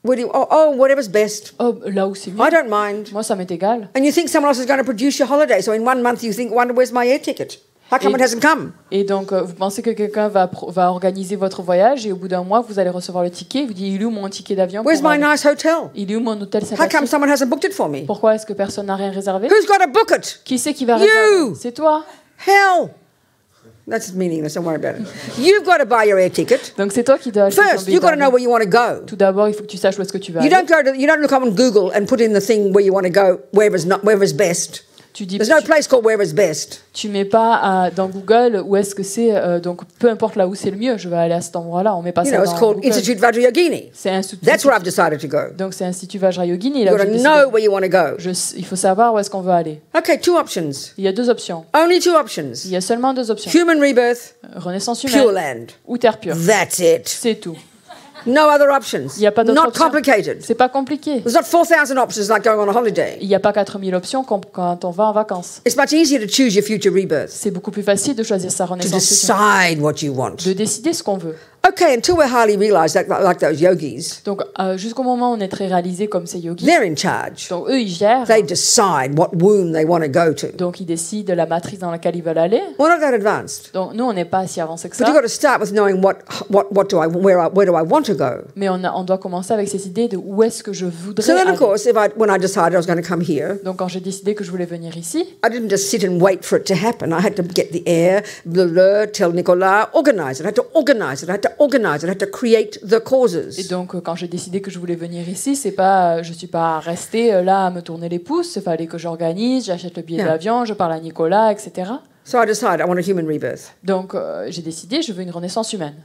Whatever's best.
Oh, là où c'est mieux.
I don't mind.
Moi, ça m'est égal.
And you think someone else is going to produce your holiday, so in 1 month you think, wonder where's my air ticket? How come it hasn't come?
Et donc, vous pensez que quelqu'un va organiser votre voyage et au bout d'un mois, vous allez recevoir le ticket. Vous dites, il est où mon ticket d'avion?
Where's my nice hotel?
Il est où mon hôtel
How come
sympathique?
someone hasn't booked it for me?
Pourquoi est-ce que personne n'a rien réservé?
Who's got to book it?
Qui c'est qui va
You!
réserver? C'est toi.
Hell! That's meaningless, don't worry about it. You've got to buy your air ticket.
Donc, c'est toi qui dois acheter ton
First,
billet
you've got to know
d'avion.
where you want to go.
Tout d'abord, il faut que tu saches où est-ce que tu vas
You
aller.
don't look up on Google and put in the thing where you want to go, wherever's best.
Tu dis,
There's no place called wherever's best.
tu mets pas dans Google où est-ce que c'est. Donc, peu importe là où c'est le mieux, je vais aller à cet endroit-là. On met pas
You
ça
know, it's
dans
called
Google.
Institut Vajra Yogini.
C'est Institut.
That's where I've decided to go.
Donc, c'est Institut Vajra Yogini. Là
You've
où
got
j'ai
to
décidé.
know where you want to go.
Il faut savoir où est-ce qu'on veut aller.
Okay, 2 options.
Il y a 2 options.
Only 2 options.
Il y a seulement 2 options.
Human rebirth,
Renaissance
Pure
humaine
Land.
ou terre pure.
That's it.
C'est tout.
No other options.
Il n'y a pas d'autres
Not
options.
complicated.
C'est pas compliqué.
There's not 4,000 options like going on a holiday.
Il n'y a pas 4000 options quand on va en vacances.
It's much easier to choose your future rebirth,
C'est beaucoup plus facile de choisir sa
to
renaissance future.
decide what you want.
De décider ce qu'on veut.
Okay, until we're highly realized, like those yogis,
Donc, jusqu'au moment où on est très réalisé comme ces yogis,
they're in charge.
donc eux, ils gèrent.
They decide what womb they want to go to.
Donc, ils décident de la matrice dans laquelle ils veulent aller.
We're not that advanced.
Donc, nous, on n'est pas si avancé que
But
ça.
you've got to start with knowing where do I want to go.
Mais on doit commencer avec ces idées de où est-ce que je voudrais
So then,
aller.
of course, when I decided I was going to come here,
Donc, quand j'ai décidé que je voulais venir ici,
I didn't just sit and wait for it to happen. I had to get the air, blah, blah, tell Nicolas, organize it. I had to organize it. I had to organize it. I had to create the
et
causes.
donc quand j'ai décidé que je voulais venir ici, c'est pas, je suis pas restée là à me tourner les pouces. Il fallait que j'organise, j'achète le billet
Yeah.
d'avion, je parle à Nicolas, etc.
So I decided I want a human rebirth.
Donc j'ai décidé, je veux une renaissance humaine.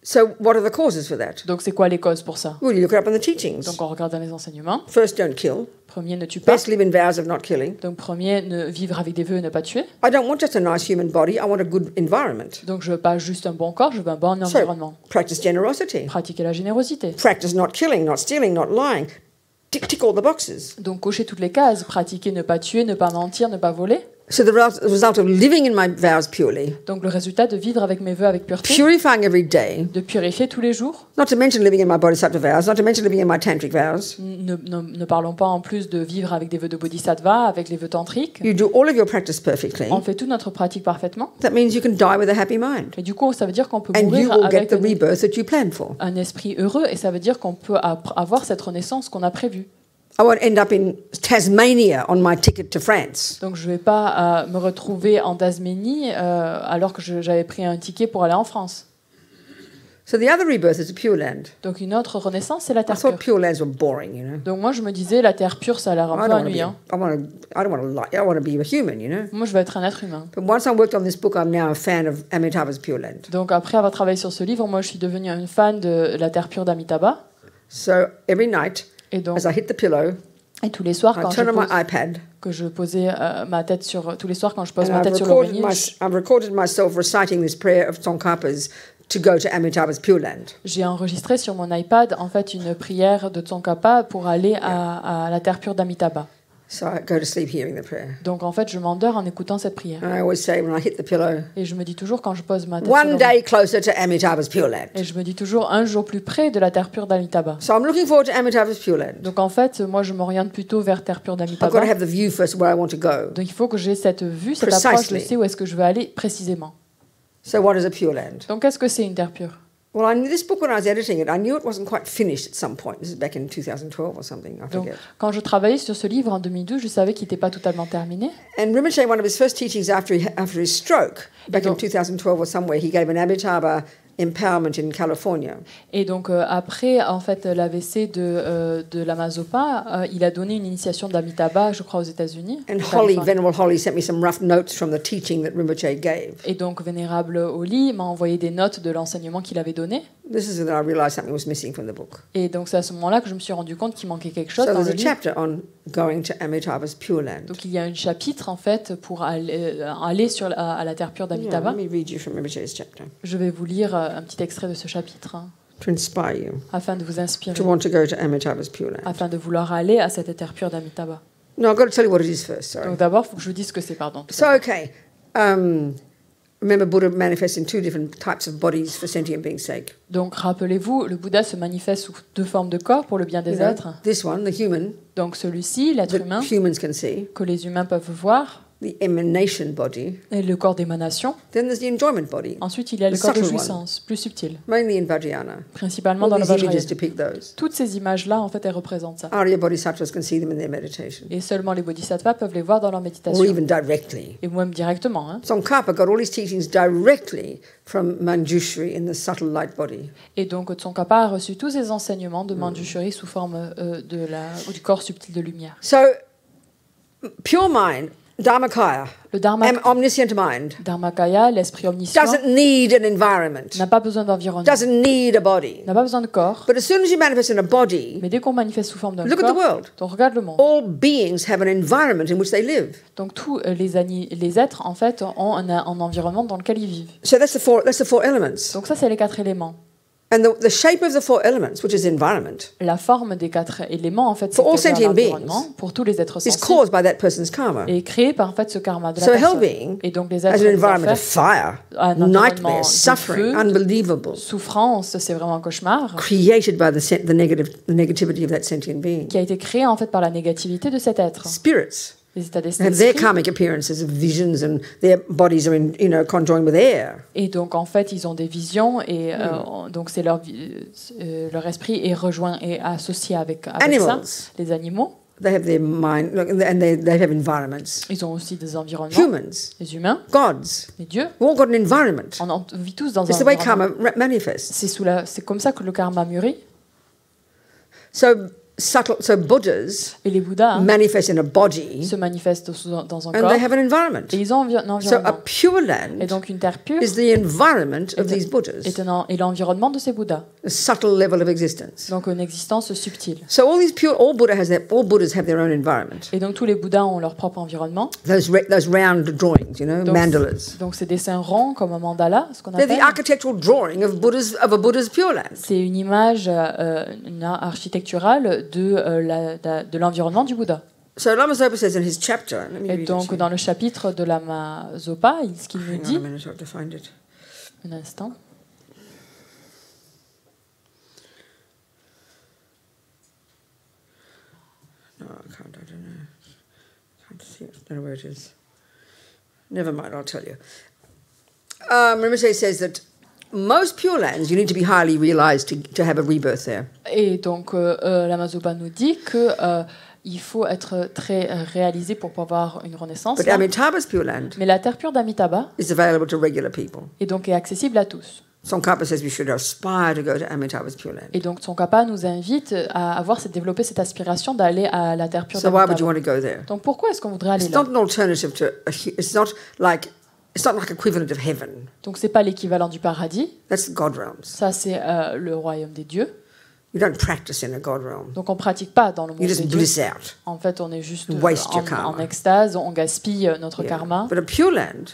So what are the causes for that?
Donc c'est quoi les causes pour ça?
Well, you look it up in the teachings.
Donc on regarde dans les enseignements.
First, don't kill.
Premier, ne tue pas.
Best, live in vows of not killing.
Donc premier, ne vivre avec des vœux et ne pas tuer.
I don't want just a nice human body. I want a good environment.
Donc je veux pas juste un bon corps, je veux un bon
So,
environnement.
practice generosity.
Pratiquer la générosité.
Practice not killing, not stealing, not lying. Tick all the boxes.
Donc cocher toutes les cases. Pratiquer ne pas tuer, ne pas mentir, ne pas voler.
So the result of living in my vows purely,
Donc le résultat de vivre avec mes vœux avec pureté,
purifying every day,
de purifier tous les jours.
not to mention living in my bodhisattva vows, not to mention living in my tantric vows.
Ne parlons pas en plus de vivre avec des vœux de bodhisattva, avec les vœux tantriques.
You do all of your practice perfectly.
On fait toute notre pratique parfaitement.
That means you can die with a happy mind.
Et du coup, ça veut dire qu'on peut
And you
mourir
will get
avec
the rebirth that you planned for.
un esprit heureux, et ça veut dire qu'on peut avoir cette renaissance qu'on a prévue.
I won't end up in Tasmania on my ticket to France.
Donc je ne vais pas me retrouver en Tasmanie alors que j'avais pris un ticket pour aller en France.
So the other rebirth is a Pure Land.
Donc une autre renaissance, c'est la
I
Terre
thought
pure.
Pure Lands were boring, you know.
Donc moi je me disais, la Terre pure, ça a l'air un peu ennuyant.
I want to be a human, you know.
Moi je veux être un être humain.
But once I worked on this book, I'm now a fan of Amitabha's Pure Land.
Donc après avoir travaillé sur ce livre, moi je suis devenue une fan de la Terre pure d'Amitabha.
So every night,
Et donc,
as I hit the pillow,
et tous les soirs
I
quand je
turn on my
pose,
iPad,
que je posais ma tête sur tous les soirs quand je pose
and
ma tête sur l'oreiller,
I've recorded myself reciting this prayer of Tsongkhapa's to go to Amitabha's Pure Land.
j'ai enregistré sur mon iPad en fait une prière de Tsongkhapa pour aller à la terre pure d'Amitabha.
So I go to sleep hearing the prayer.
Donc en fait, je m'endors en écoutant cette prière.
And I always say when I hit the pillow,
Et je me dis toujours quand je pose ma tête sur
one
l'oreiller,
day closer to Amitabha's Pure Land.
et je me dis toujours un jour plus près de la terre pure d'Amitabha.
So I'm looking forward to Amitabha's Pure Land.
Donc en fait, moi je m'oriente plutôt vers terre pure
I've got to
d'Amitabha.
have the view first where I want to go.
Donc il faut que j'ai cette vue, cette
Precisely.
approche, je sais où est-ce que je veux aller précisément.
So what is a Pure Land?
Donc qu'est-ce que c'est une terre pure?
Well, I knew this book when I was editing it. I knew it wasn't quite finished at some point. This is back in 2012 or something. I
Donc
forget.
quand je travaillais sur ce livre en 2012, je savais qu'il n'était pas totalement terminé.
And Rinpoche, one of his first teachings after his stroke, back in
Donc-
2012 or somewhere, he gave an Amitabha empowerment in California.
Et donc après en fait l'AVC de la Mazopa, il a donné une initiation d'Amitabha, je crois aux États-Unis.
And
en
Holly,
Californie.
Venerable Holly, sent me some rough notes from the teaching that Rinpoche gave.
Et donc Vénérable Oli m'a envoyé des notes de l'enseignement qu'il avait donné.
This is when I realized something was missing from the book.
Et donc c'est à ce moment-là que je me suis rendu compte qu'il manquait quelque chose
So
dans
there's
le
a
livre.
chapter on going to Amitabha's Pure Land.
Donc il y a un chapitre en fait pour aller à la terre pure
Yeah,
d'Amitabha.
let me read you from Rinpoche's chapter
Je vais vous lire un petit extrait de ce chapitre hein,
to inspire you
afin de vous inspirer,
to want to go to Amitabha's Pure Land.
afin de vouloir aller à cette terre pure d'Amitabha.
No, I've got to tell you what it is first, sorry.
Donc d'abord, il faut que je vous dise ce que c'est, pardon.
So, okay. Remember, Buddha manifests in two different types of bodies for sentient beings' sake.
Donc rappelez-vous, le Bouddha se manifeste sous deux formes de corps pour le bien des
You know,
êtres.
this one, the human,
Donc celui-ci, l'être humain,
that humans can see,
que les humains peuvent voir,
the emanation body.
et le corps d'émanation.
Then there's the enjoyment body,
Ensuite, il y a le
The
corps de
subtle one.
jouissance, plus subtil,
mainly in Vajrayana.
principalement
All
dans le
these
Vajra.
images depict those.
Toutes ces images-là, en fait, elles représentent ça.
Arya bodhisattvas can see them in their meditation,
Et seulement les bodhisattvas peuvent les voir dans leur
or
méditation.
even directly.
Et même directement. Hein.
Tsongkhapa got all his teachings directly from Manjushri in the subtle light body.
Et donc Tsongkhapa a reçu tous ces enseignements de Manjushri sous forme du corps subtil de lumière.
So, pure mind, Dharmakaya,
Le Dharma,
omniscient mind,
Dharmakaya, l'esprit omniscient,
doesn't need an environment,
n'a pas besoin d'environnement,
doesn't need a body.
n'a pas besoin de corps.
But as soon as you manifest in a body,
Mais dès qu'on manifeste sous forme d'un
look at the
corps,
world.
on regarde le monde.
All beings have an environment in which they live.
Donc tous les êtres, en fait, ont un environnement dans lequel ils vivent.
So that's the four elements.
Donc ça, c'est les quatre éléments.
And the shape of the 4 elements, which is environment,
La forme des 4 éléments, en fait,
For all
c'est-à-dire
sentient
l'environnement, pour tous les êtres
is
sensibles,
caused by that person's karma.
est créé par en fait ce karma de la
So a hell
personne.
being
Et donc les
has
êtres
an
des
environment of
enfers,
fire,
un environnement
nightmare,
de
suffering,
feu,
unbelievable,
souffrance, c'est vraiment un cauchemar,
created by the negativity of that sentient being.
qui a été créé en fait par la négativité de cet être.
Spirits
Les états
have their
d'esprit.
karmic appearances of visions, and their bodies are conjoined with air.
Et donc en fait ils ont des visions et donc c'est leur esprit est rejoint et associé avec ça.
Animals.
Les animaux,
They have their mind, and they have environments.
ils ont aussi des environnements.
Humans,
Les humains,
gods,
les dieux,
we've all got an environment.
on vit tous dans
It's
un
the way
environnement.
karma manifests.
C'est comme ça que le karma mûrit.
So Buddhas
Et les Bouddhas
manifest in a body,
se manifestent dans un
and
corps
they have an environment.
et ils ont un
So a
environnement.
pure
Et
land
donc une terre pure
is the environment of these Buddhas,
est l'environnement de ces Bouddhas.
a subtle level of existence.
Donc une existence subtile.
So all Buddhas have their own environment.
Et donc tous les Bouddhas ont leur propre environnement.
Those round drawings,
Donc,
mandalas.
donc ces dessins ronds comme un mandala, ce qu'on
They're the
appelle.
architectural drawing of a Buddha's pure land.
C'est une image architecturale de l'environnement du Bouddha.
So Lama Zopa says in his chapter, let me
Et
read it
donc
to you.
dans le chapitre de Lama Zopa, ce qu'il nous
Hang on
dit,
a minute, I have to find it.
un instant,
No, I don't know. Can't see it. I don't know where it is. Never mind, I'll tell you. Rinpoche says that most pure lands, you need to be highly realized to have a rebirth there.
et donc Lama Zopa nous dit que il faut être très réalisé pour pouvoir une renaissance.
But
Là.
Amitabha's pure land
Mais la terre pure d'Amitabha
is available to regular people.
est donc est accessible à tous.
Tsongkhapa says we should aspire to go to Amitabha's pure land.
Et donc Tsongkhapa nous invite à développer cette aspiration d'aller à la terre pure
So why would you
d'Amitabha.
want to go there?
Donc pourquoi est-ce qu'on voudrait aller
It's
là?
not an alternative to. It's not like equivalent of heaven.
Donc c'est pas l'équivalent du paradis.
That's the God realms.
Ça c'est le royaume des dieux.
You don't practice in a God realm.
Donc on pratique pas dans le monde
You
des
just
dieux.
bliss out.
En fait, on est juste
Waste your karma.
en extase, on gaspille notre
Yeah.
karma.
But a pure land,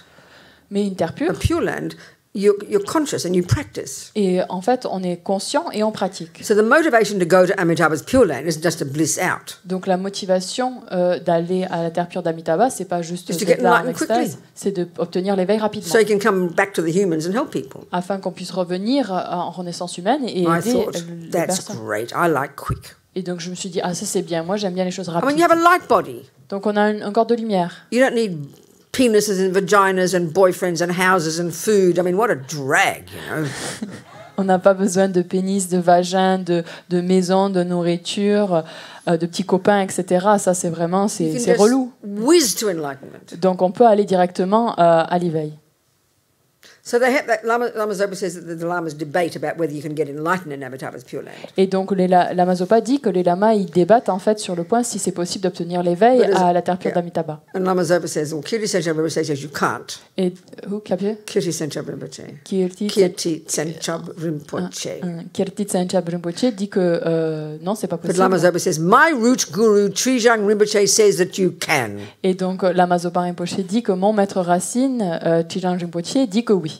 Mais une terre pure,
you're conscious and you practice.
et en fait, on est conscient et on pratique.
So the motivation to go to Amitabha's pure land isn't just to bliss out.
Donc la motivation d'aller à la terre pure d'Amitabha, c'est pas juste
Just to
d'être
get
là en
enlightened
extase,
quickly.
c'est d'obtenir l'éveil rapidement,
So you can come back to the humans and help people.
afin qu'on puisse revenir en renaissance humaine et
I
aider
thought,
les
that's
personnes.
great. I like quick.
Et donc je me suis dit, ah ça c'est bien, moi j'aime bien les choses
I mean,
rapides.
you have a light body.
Donc on a un corps de lumière.
You don't need penises and vaginas and boyfriends and houses and food. I mean, what a drag,
On n'a pas besoin de pénis, de vagin, de maison, de nourriture, de petits copains, etc. Ça, c'est vraiment,
You
c'est
can
relou.
just whiz to enlightenment.
Donc, on peut aller directement à l'éveil.
So they have that. Lama Zopa says that the lamas debate about whether you can get enlightened in Amitabha's pure land.
Et donc, Lama Zopa dit que les lamas, ils débattent en fait sur le point si c'est possible d'obtenir l'éveil
But as-
à la terre pure
yeah.
d'Amitabha.
And Lama Zopa says, well, Kirti Senchab Rinpoche says you can't.
Et Klapier
Kirti Senchab Rinpoche.
Kirti
Senchab Rinpoche.
Kirti Tsenchab Rinpoche dit que non, c'est pas
But Lama
possible.
Zopa says, my root guru, Trijang Rinpoche, says that you can.
Et donc, Lama Zopa Rinpoche dit que mon maître racine, Trijang Rinpoche, dit que oui.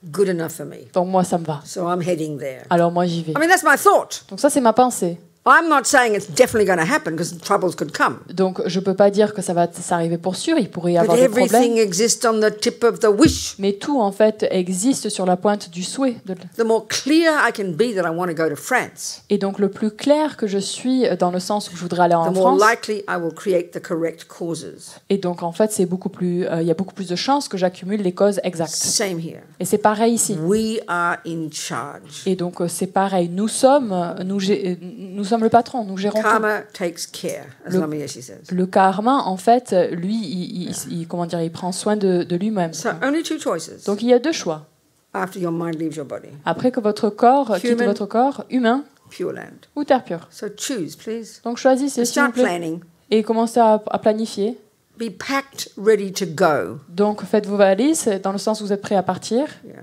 Good enough for me.
Donc, moi, ça me va.
So I'm heading there.
Alors, moi, j'y vais.
I mean, that's my thought.
Donc, ça, c'est ma pensée.
I'm not saying it's definitely going to happen because troubles could come.
Donc, je peux pas dire que ça va s'arriver pour sûr. Il pourrait y
But
avoir des
everything
problèmes.
exists on the tip of the wish.
Mais tout, en fait, existe sur la pointe du souhait.
The more clear I can be that I want to go to France,
Et donc, le plus clair que je suis dans le sens où je voudrais aller en
the more
France.
likely I will create the correct causes.
Et donc, en fait, c'est beaucoup plus, il y a beaucoup plus de chances que j'accumule les causes exactes.
Same here.
Et c'est pareil ici.
We are in charge.
Et donc, c'est pareil. Nous sommes le patron. Nous gérons tout.
Karma takes care, as
Le-
Lama Yeshe says.
Le karma, en fait, lui, comment dire, il prend soin de lui-même.
So only two choices
Donc, il y a deux choix.
after your mind leaves your body.
Après que votre corps quitte
Human.
votre corps, humain
Pure land.
ou terre pure.
So choose, please.
Donc, choisissez,
And
s'il vous
start
plaît.
planning.
Et commencez à planifier.
Be packed, ready to go.
Donc, faites vos valises dans le sens où vous êtes prêt à partir.
Yeah.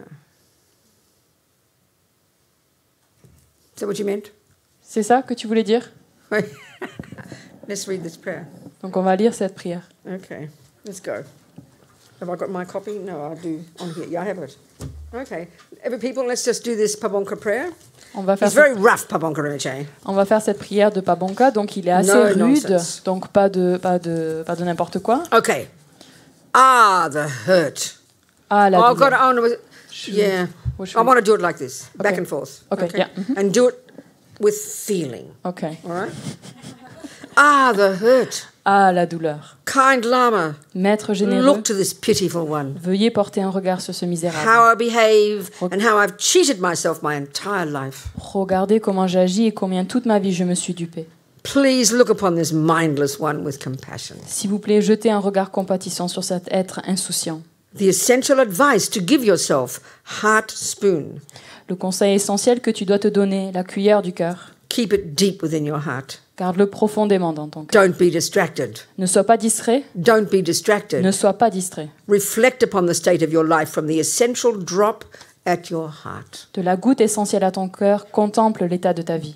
Is that what you meant?
C'est ça que tu voulais dire?
Let's read this prayer.
Donc, on va lire cette prière.
Okay, let's go. Have I got my copy? No, I do. On here. Yeah, I have it. Okay. Every people, let's just do this Pabonka prayer.
On va faire
It's very rough, Pabonka Rinpoche.
On va faire cette prière de Pabonka, donc il est assez
No
rude,
nonsense.
donc pas de n'importe quoi.
Okay. Ah, the hurt.
Ah, la
Oh,
douleur.
God, oh, no. Yeah.
What should
I
we-
want to do it like this, back
Okay.
and forth.
Okay, yeah.
And do it with feeling.
Ok.
All right? Ah, the hurt.
Ah, la douleur.
Kind Lama,
Maître généreux,
look to this pitiful one.
veuillez porter un regard sur ce misérable.
How I behave and how I've cheated myself my entire life.
Regardez comment j'agis et combien toute ma vie je me suis dupée.
Please look upon this mindless one with compassion.
S'il vous plaît, jetez un regard compatissant sur cet être insouciant.
The essential advice to give yourself, heart spoon.
Le conseil essentiel que tu dois te donner, la cuillère du cœur.
Keep it deep within your heart.
Garde-le profondément dans ton cœur.
Don't be distracted.
Ne sois pas distrait.
Don't be distracted.
Ne sois pas distrait.
Reflect upon the state of your life from the essential drop at your heart.
De la goutte essentielle à ton cœur, contemple l'état de ta vie.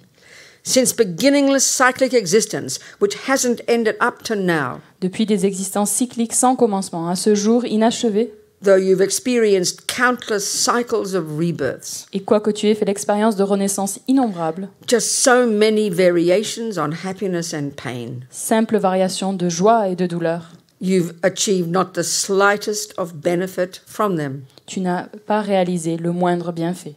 Since beginningless cyclic existence, which hasn't ended up to now,
Depuis des existences cycliques sans commencement, à ce jour inachevé,
though you've experienced countless cycles of rebirths,
et quoique tu aies fait l'expérience de renaissance innombrable,
just so many variations on happiness and pain,
simple variation de joie et de douleur,
you've achieved not the slightest of benefit from them.
tu n'as pas réalisé le moindre bienfait.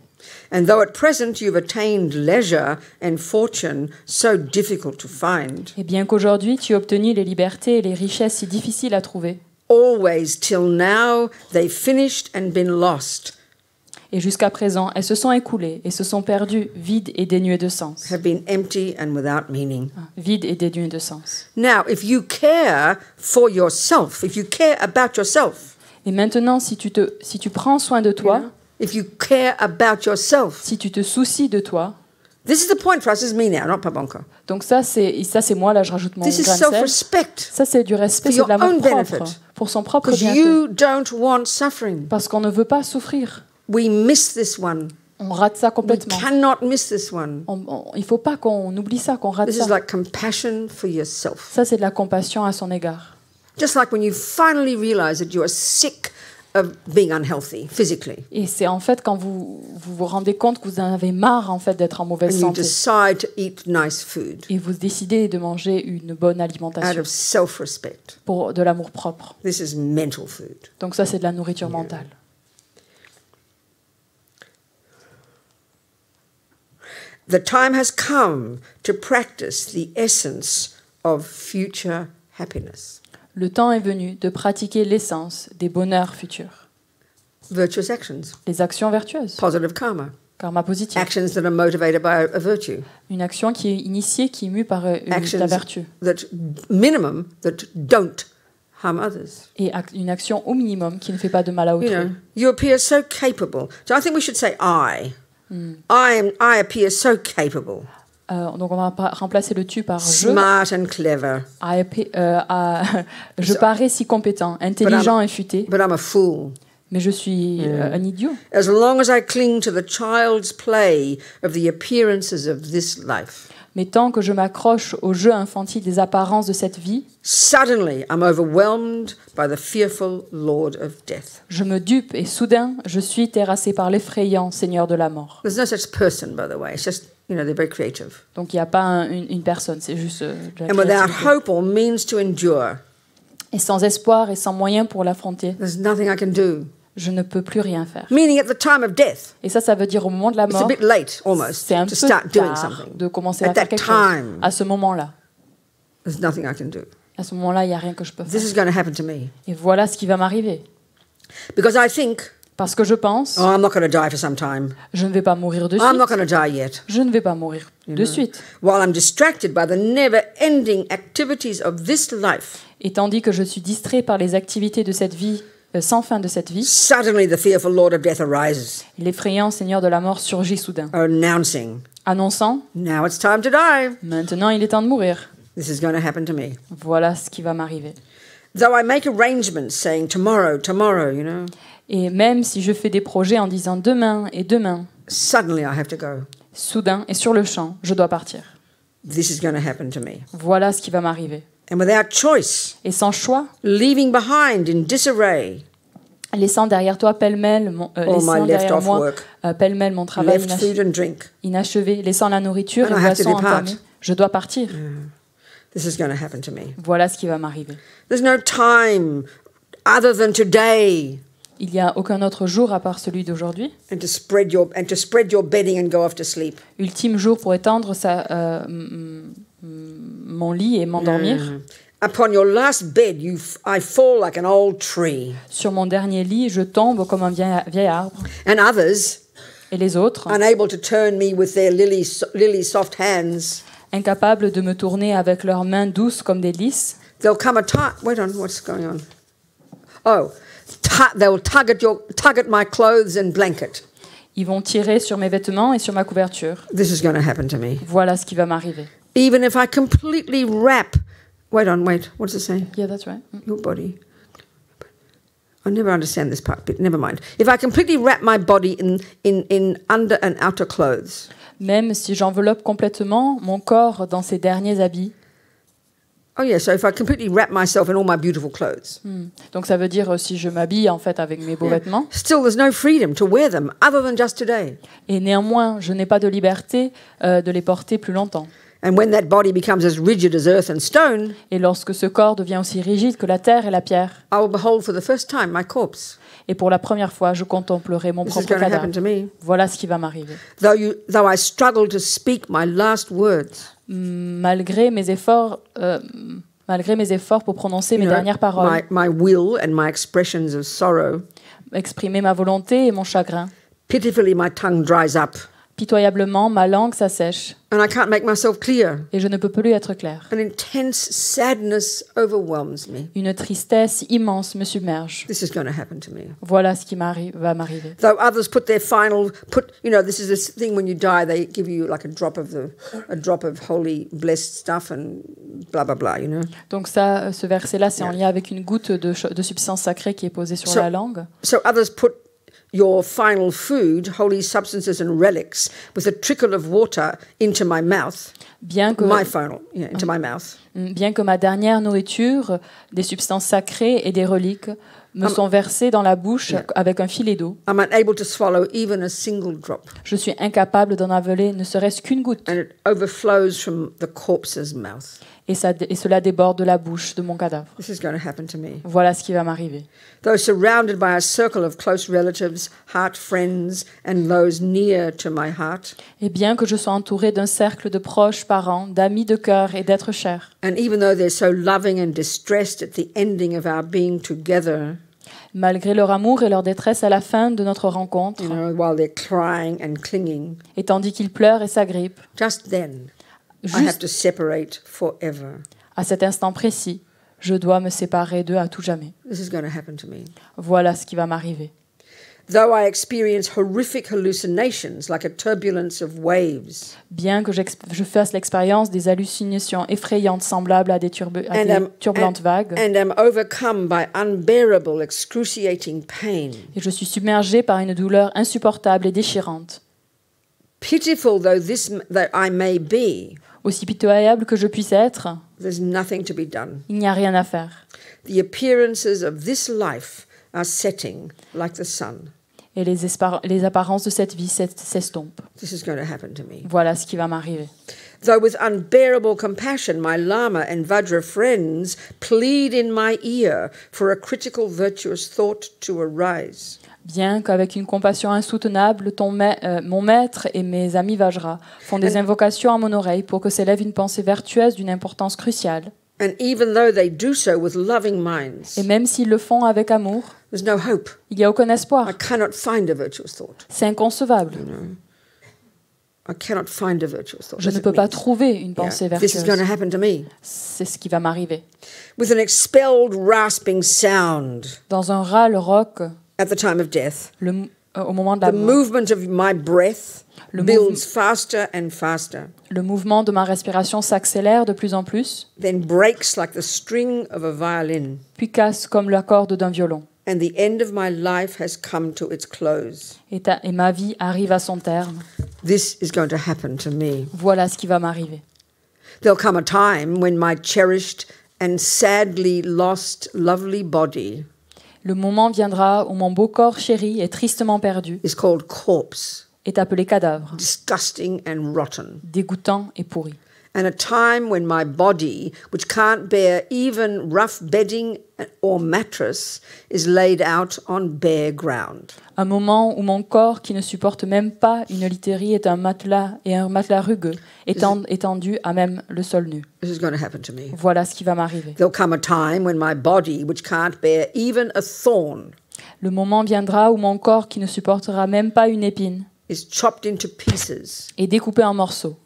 And though at present you've attained leisure and fortune so difficult to find,
Et bien qu'aujourd'hui tu aies obtenu les libertés et les richesses si difficiles à trouver,
always till now they've finished and been lost,
et jusqu'à présent elles se sont écoulées et se sont perdues, vides et dénuées de sens.
have been empty and without meaning.
Vides et dénuées de sens.
Now, if you care for yourself, if you care about yourself,
Et maintenant, si tu prends soin de toi,
if you care about yourself,
si tu te soucies de toi,
this is the point for us, this is me now, not Pabonka.
donc ça c'est moi, là je rajoute mon
This is
grain de sel.
self-respect,
Ça c'est du respect,
for
c'est de
your
l'amour
own
propre,
benefit.
pour son propre
because
bienfait.
you don't want suffering.
Parce qu'on ne veut pas souffrir.
We miss this one.
On rate ça
We
complètement.
cannot miss this one.
Il ne faut pas qu'on oublie ça, qu'on rate
This is
ça.
like compassion for yourself.
Ça c'est de la compassion à son égard.
Just like when you finally realize that you are sick of being unhealthy physically,
Et c'est en fait quand vous rendez compte que vous en avez marre en fait d'être en
and
mauvaise
you
santé.
decide to eat nice food
Et vous décidez de manger une bonne
out
alimentation
of self-respect.
pour de l'amour propre.
This is mental food.
Donc ça c'est de la nourriture mentale.
The time has come to practice the essence of future happiness.
Le temps est venu de pratiquer l'essence des bonheurs futurs.
Virtuous actions,
Les actions vertueuses,
positive karma,
karma positif.
actions that are motivated by a virtue,
Une action qui est initiée, qui est mue par la
actions
vertu.
that minimum that don't harm others.
Et une action au minimum qui ne fait pas de mal à
You
autrui.
know, you appear so capable. So I think we should say I. I appear so capable,
Donc on va remplacer le tu par je.
smart and clever,
Je parais si compétent, intelligent et futé,
but I'm a fool.
mais je suis un idiot.
As long as I cling to the child's play of the appearances of this life,
Mais tant que je m'accroche au jeu infantile des apparences de cette vie,
suddenly I'm overwhelmed by the fearful Lord of Death.
je me dupe et soudain, je suis terrassé par l'effrayant Seigneur de la mort.
There's no such person, by the way. It's just, they're very creative.
Donc il n'y a pas une personne, c'est juste de la
And without
créativité.
hope or means to endure,
Et sans espoir et sans moyen pour l'affronter,
there's nothing I can do.
je ne peux plus rien faire.
Meaning at the time of death,
Et ça veut dire au moment de la
it's a
mort,
bit late almost
c'est un
to
peu
start doing
tard
something.
de commencer
At
à faire
that
quelque
time,
chose. À ce moment-là.
there's nothing I can do.
À ce moment-là, il n'y a rien que je peux
This
faire.
is going to happen to me.
Et voilà ce qui va m'arriver.
Because I think,
Parce que je pense,
oh, I'm not going to die for some time.
je ne vais pas mourir de
I'm not
suite.
going to die yet.
Je ne vais pas mourir de suite.
While I'm distracted by the never-ending activities of this life,
Et tandis que je suis distrait par les activités de cette vie, sans fin de cette vie,
suddenly the fearful Lord of Death arises,
l'effrayant Seigneur de la mort surgit soudain,
announcing,
annonçant
now it's time to die.
« Maintenant, il est temps de mourir.
This is going to happen to me.
Voilà ce qui va m'arriver. »
Though I make arrangements saying tomorrow, tomorrow,
Et même si je fais des projets en disant demain et demain,
suddenly I have to go.
soudain et sur le champ, je dois partir.
This is going to happen to me.
Voilà ce qui va m'arriver.
And without choice,
Et sans choix,
leaving behind in disarray,
laissant derrière toi pêle-mêle laissant derrière moi pêle-mêle mon travail
left food and drink.
inachevé, laissant la nourriture
And
et
I have to
boisson
depart.
entamée. Je dois partir.
This is going to happen to me.
Voilà ce qui va m'arriver.
There's no time other than today.
Il n'y a aucun autre jour à part celui d'aujourd'hui.
And to spread your bedding and go off to sleep.
Ultime jour pour étendre mon lit et m'endormir.
Upon your last bed, I fall like an old tree.
Sur mon dernier lit, je tombe comme un vieil arbre.
And others,
Et les autres,
unable to turn me with their lily soft hands,
incapables de me tourner avec leurs mains douces comme des lys,
there'll come a time. Wait on, what's going on? Oh, they'll tug at my clothes and blanket.
ils vont tirer sur mes vêtements et sur ma couverture.
This is going to happen to me.
Voilà ce qui va m'arriver.
Even if I completely wrap. Wait, what does it say?
Yeah, that's right.
Your body. I never understand this part, but never mind. If I completely wrap my body in under and outer clothes.
Même si j'enveloppe complètement mon corps dans ces derniers habits.
Oh yeah, so if I completely wrap myself in all my beautiful clothes.
Donc ça veut dire si je m'habille en fait avec mes beaux vêtements.
Still, there's no freedom to wear them other than just today.
Et néanmoins, je n'ai pas de liberté de les porter plus longtemps.
And when that body becomes as rigid as earth and stone,
Et lorsque ce corps devient aussi rigide que la terre et la pierre,
I will behold for the first time my corpse.
et pour la première fois, je contemplerai mon
This is
propre
going to happen
cadavre.
to me.
Voilà ce qui va m'arriver.
Though I struggle to speak my last words.
Malgré mes efforts pour prononcer mes dernières paroles,
my will and my expressions of sorrow.
exprimer ma volonté et mon chagrin.
Pitifully, my tongue dries up.
Pitoyablement, ma langue s'assèche
And I can't make myself clear.
et je ne peux plus être clair.
An intense sadness overwhelms me.
Une tristesse immense me submerge.
This is going to happen to me.
Voilà ce qui va m'arriver.
Though others put their this is the thing when you die, they give you like a drop of holy blessed stuff and blah blah blah,
Donc ça, ce verset-là, c'est en lien avec une goutte de substance sacrée qui est posée sur la langue.
So others put your final food, holy substances and relics, with a trickle of water into my mouth.
Bien que
into my mouth.
Bien que ma dernière nourriture, des substances sacrées et des reliques, me sont versées dans la bouche avec un filet d'eau.
I'm unable to swallow even a single drop.
Je suis incapable d'en avaler ne serait-ce qu'une goutte.
And it overflows from the corpse's mouth.
Et cela déborde de la bouche de mon cadavre.
This is going to happen to me.
Voilà ce qui va m'arriver.
Though surrounded by a circle of close relatives, heart friends, and those near to my heart.
Et bien que je sois entourée d'un cercle de proches, parents, d'amis de cœur et d'êtres chers.
And even though they're so loving and distressed at the ending of our being together.
Malgré leur amour et leur détresse à la fin de notre rencontre.
While they're crying and clinging.
Et tandis qu'ils pleurent et s'agrippent.
Just then. I have to separate forever.
À cet instant précis, je dois me séparer d'eux à tout jamais.
This is going to happen to me.
Voilà ce qui va m'arriver.
Though I experience horrific hallucinations like a turbulence of waves.
Bien que je fasse l'expérience des hallucinations effrayantes semblables à des turbulentes vagues.
And am overcome by unbearable, excruciating pain.
Et je suis submergée par une douleur insupportable et déchirante.
Pitiful though I may be.
Aussi pitoyable que je puisse être,
there's nothing to be done.
Il n'y a rien à faire.
The appearances of this life are setting like the sun.
Et les apparences de cette vie s'estompent.
This is going to happen to me.
Voilà ce qui va m'arriver.
Though with unbearable compassion my Lama and Vajra friends plead in my ear for a critical virtuous thought to arise.
Bien qu'avec une compassion insoutenable, mon maître et mes amis Vajra font des invocations à mon oreille pour que s'élève une pensée vertueuse d'une importance cruciale.
And even though they do so with loving minds,
et même s'ils le font avec amour,
there's no hope.
Il n'y a aucun espoir.
I cannot find a virtuous thought.
C'est inconcevable.
I cannot find a virtuous thought.
Je ne peux pas trouver une pensée vertueuse.
This is going to happen to me.
C'est ce qui va m'arriver.
With an expelled rasping sound.
Dans un râle rauque.
At the time of death.
Au moment de la mort.
The movement of my breath builds faster and faster.
Le mouvement de ma respiration s'accélère de plus en plus.
Then breaks like the string of a violin.
Puis casse comme la corde d'un violon.
And the end of my life has come to its close.
Et ma vie arrive à son terme.
This is going to happen to me.
Voilà ce qui va m'arriver.
There'll come a time when my cherished and sadly lost lovely body.
Le moment viendra où mon beau corps chéri et tristement perdu
is called corpse,
est appelé cadavre,
disgusting and rotten.
dégoûtant et pourri.
And a time when my body, which can't bear even rough bedding or mattress, is laid out on bare ground.
Un moment où mon corps, qui ne supporte même pas une literie et un matelas rugueux, est étendu à même le sol nu.
This is going to happen to me.
Voilà ce qui va m'arriver.
There'll come a time when my body, which can't bear even a thorn,
Le moment viendra où mon corps, qui ne supportera même pas une épine,
is chopped into pieces,
est découpé en morceaux,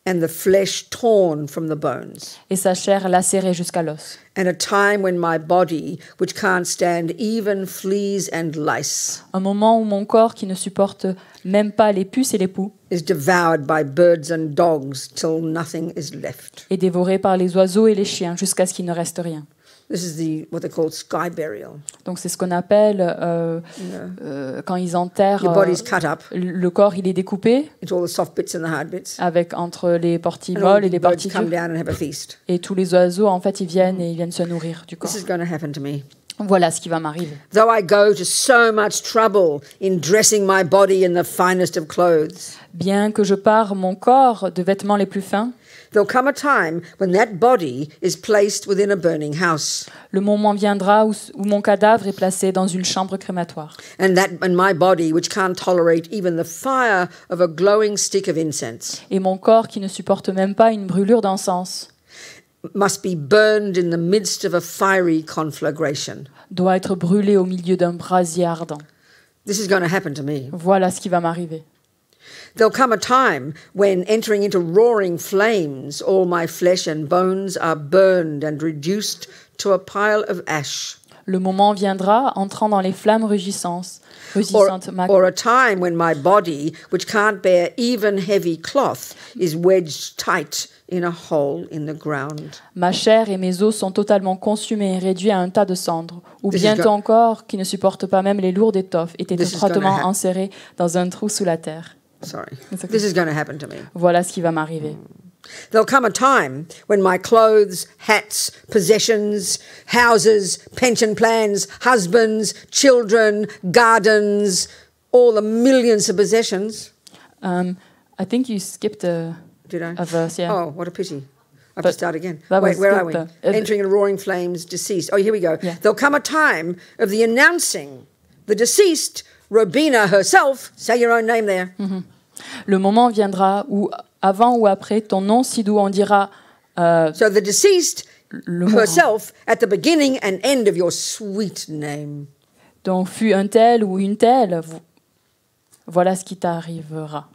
and the flesh torn from the bones.
et sa chair lacérée jusqu'à l'os.
And a time when my body, which can't stand even fleas and lice,
Un moment où mon corps, qui ne supporte même pas les puces et les poux,
is devoured by birds and dogs till nothing is left.
est dévoré par les oiseaux et les chiens jusqu'à ce qu'il ne reste rien.
This is what they call sky burial.
Donc c'est ce qu'on appelle quand ils enterrent
Your body's cut up.
le corps, il est découpé
It's all the soft bits and the hard bits.
avec entre les parties
And all
molles et
the
les
birds
parties
come
dures.
down and have a feast.
Et tous les oiseaux, en fait, ils viennent se nourrir du corps.
This is going to happen to me.
Voilà ce qui va m'arriver.
Though I go to so much trouble in dressing my body in the finest of clothes,
Bien que je pare mon corps de vêtements les plus fins,
there'll come a time when that body is placed within a burning house,
le moment viendra où mon cadavre est placé dans une chambre crématoire.
and my body, which can't tolerate even the fire of a glowing stick of incense,
Et mon corps, qui ne supporte même pas une brûlure d'encens,
must be burned in the midst of a fiery conflagration.
doit être brûlé au milieu d'un brasier ardent.
This is going to happen to me.
Voilà ce qui va m'arriver.
There'll come a time when, entering into roaring flames, all my flesh and bones are burned and reduced to a pile of ash.
Le moment viendra, entrant dans les flammes rugissantes,
Or a time when my body, which can't bear even heavy cloth, is wedged tight in a hole in the ground.
ma chair et mes os sont totalement consumés et réduits à un tas de cendres, ou
This is
bientôt
go-
encore, qui ne supporte pas même les lourdes étoffes, étaient
This is
étroitement
gonna hap-
enserrés dans un trou sous la terre.
Sorry.
It's okay.
This is going to happen to me.
Voilà ce qui va m'arriver.
There'll come a time when my clothes, hats, possessions, houses, pension plans, husbands, children, gardens, all the millions of possessions.
I think you skipped a
Did I?
verse, yeah.
Oh, what a pity. I have to
But
start again.
that
Wait,
was
where
good,
are we?
though.
Entering in roaring flames, deceased. Oh, here we go.
Yeah.
There'll come a time of the announcing the deceased, Robina herself, say your own name there,
Le moment viendra où, avant ou après, ton nom si doux, on dira
so the deceased
le mourant.
herself at the beginning and end of your sweet name.
Donc, fut un tel ou une telle, voilà ce qui t'arrivera.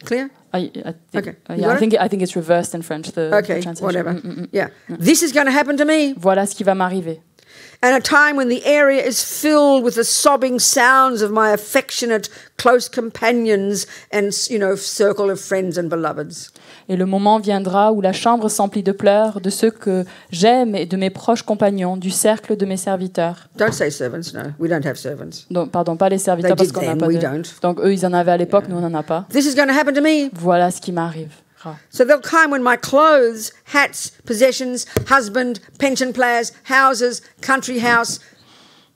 Clear?
I think,
Okay. You
yeah,
got
I think it's reversed in French, the
Okay,
translation.
whatever. Yeah. This is going to happen to me.
Voilà ce qui va m'arriver.
And a time when the area is filled with the sobbing sounds of my affectionate, close companions and, circle of friends and beloveds.
Et le moment viendra où la chambre s'emplit de pleurs de ceux que j'aime et de mes proches compagnons, du cercle de mes serviteurs.
Don't say servants, no. We don't have servants.
Donc, pardon, pas les serviteurs
They
parce
did
qu'on n'a
then,
pas
we
de...
don't.
Donc, eux, ils en avaient à l'époque, nous, on n'en a pas.
This is going to happen to me.
Voilà ce qui m'arrive.
So there'll come when my clothes, hats, possessions, husband, pension plans, houses, country house,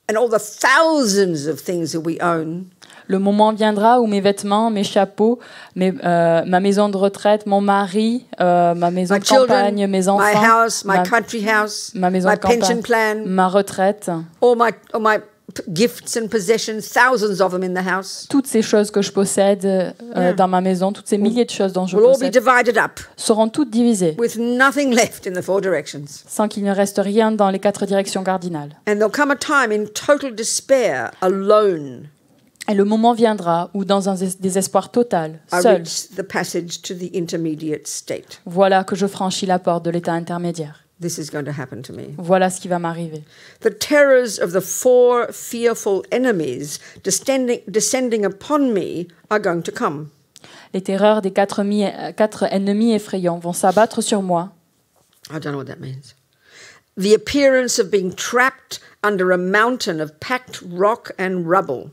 and all the thousands of things that we own
Le moment viendra où mes vêtements, mes chapeaux, ma maison de retraite, mon mari, ma maison
my
de campagne,
children,
mes
my
enfants,
house, my country house,
ma maison
my
de campagne,
pension plan,
ma retraite,
all my gifts and possessions, thousands of them in the house,
toutes ces choses que je possède dans ma maison, toutes ces milliers de choses dont je
will all be
possède,
divided up
seront toutes divisées,
with nothing left in the four directions.
sans qu'il ne reste rien dans les 4 directions cardinales.
And there'll come a time in total despair, alone,
Et le moment viendra où, dans un désespoir total,
I
seul,
reach the passage to the intermediate state.
voilà que je franchis la porte de l'état intermédiaire.
This is going to happen to me.
Voilà ce qui va m'arriver.
The terrors of the four fearful enemies descending upon me are going to come.
Les terreurs des 4 ennemis effrayants vont s'abattre sur moi.
I don't know what that means. The appearance of being trapped under a mountain of packed rock and rubble,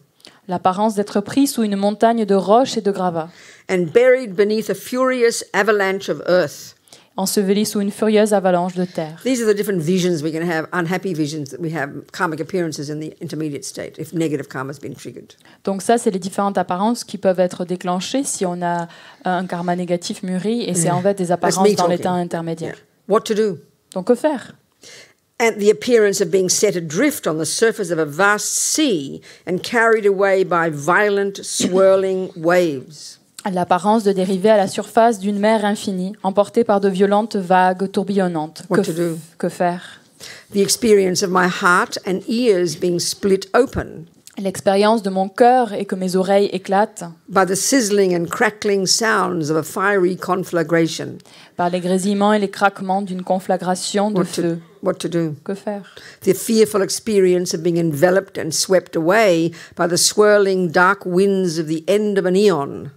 L'apparence d'être pris sous une montagne de roches et de gravats,
and buried beneath a furious avalanche of earth.
enseveli sous une furieuse avalanche de terre.
These are the different visions we can have, unhappy visions that we have, karmic appearances in the intermediate state, if negative karma has been triggered.
Donc ça, c'est les différentes apparences qui peuvent être déclenchées si on a un karma négatif mûri, et c'est en fait des apparences dans l'état intermédiaire.
What to do?
Donc que faire?
And the appearance of being set adrift on the surface of a vast sea and carried away by violent, swirling waves.
L'apparence de dériver à la surface d'une mer infinie, emportée par de violentes vagues tourbillonnantes. Que faire?
The experience of my heart and ears being split open.
L'expérience de mon cœur et que mes oreilles éclatent.
By the sizzling and crackling sounds of a fiery conflagration.
Par les grésillements et les craquements d'une conflagration de feu.
What to do?
Que faire?
The fearful experience of being enveloped and swept away by the swirling dark winds of the end of an eon.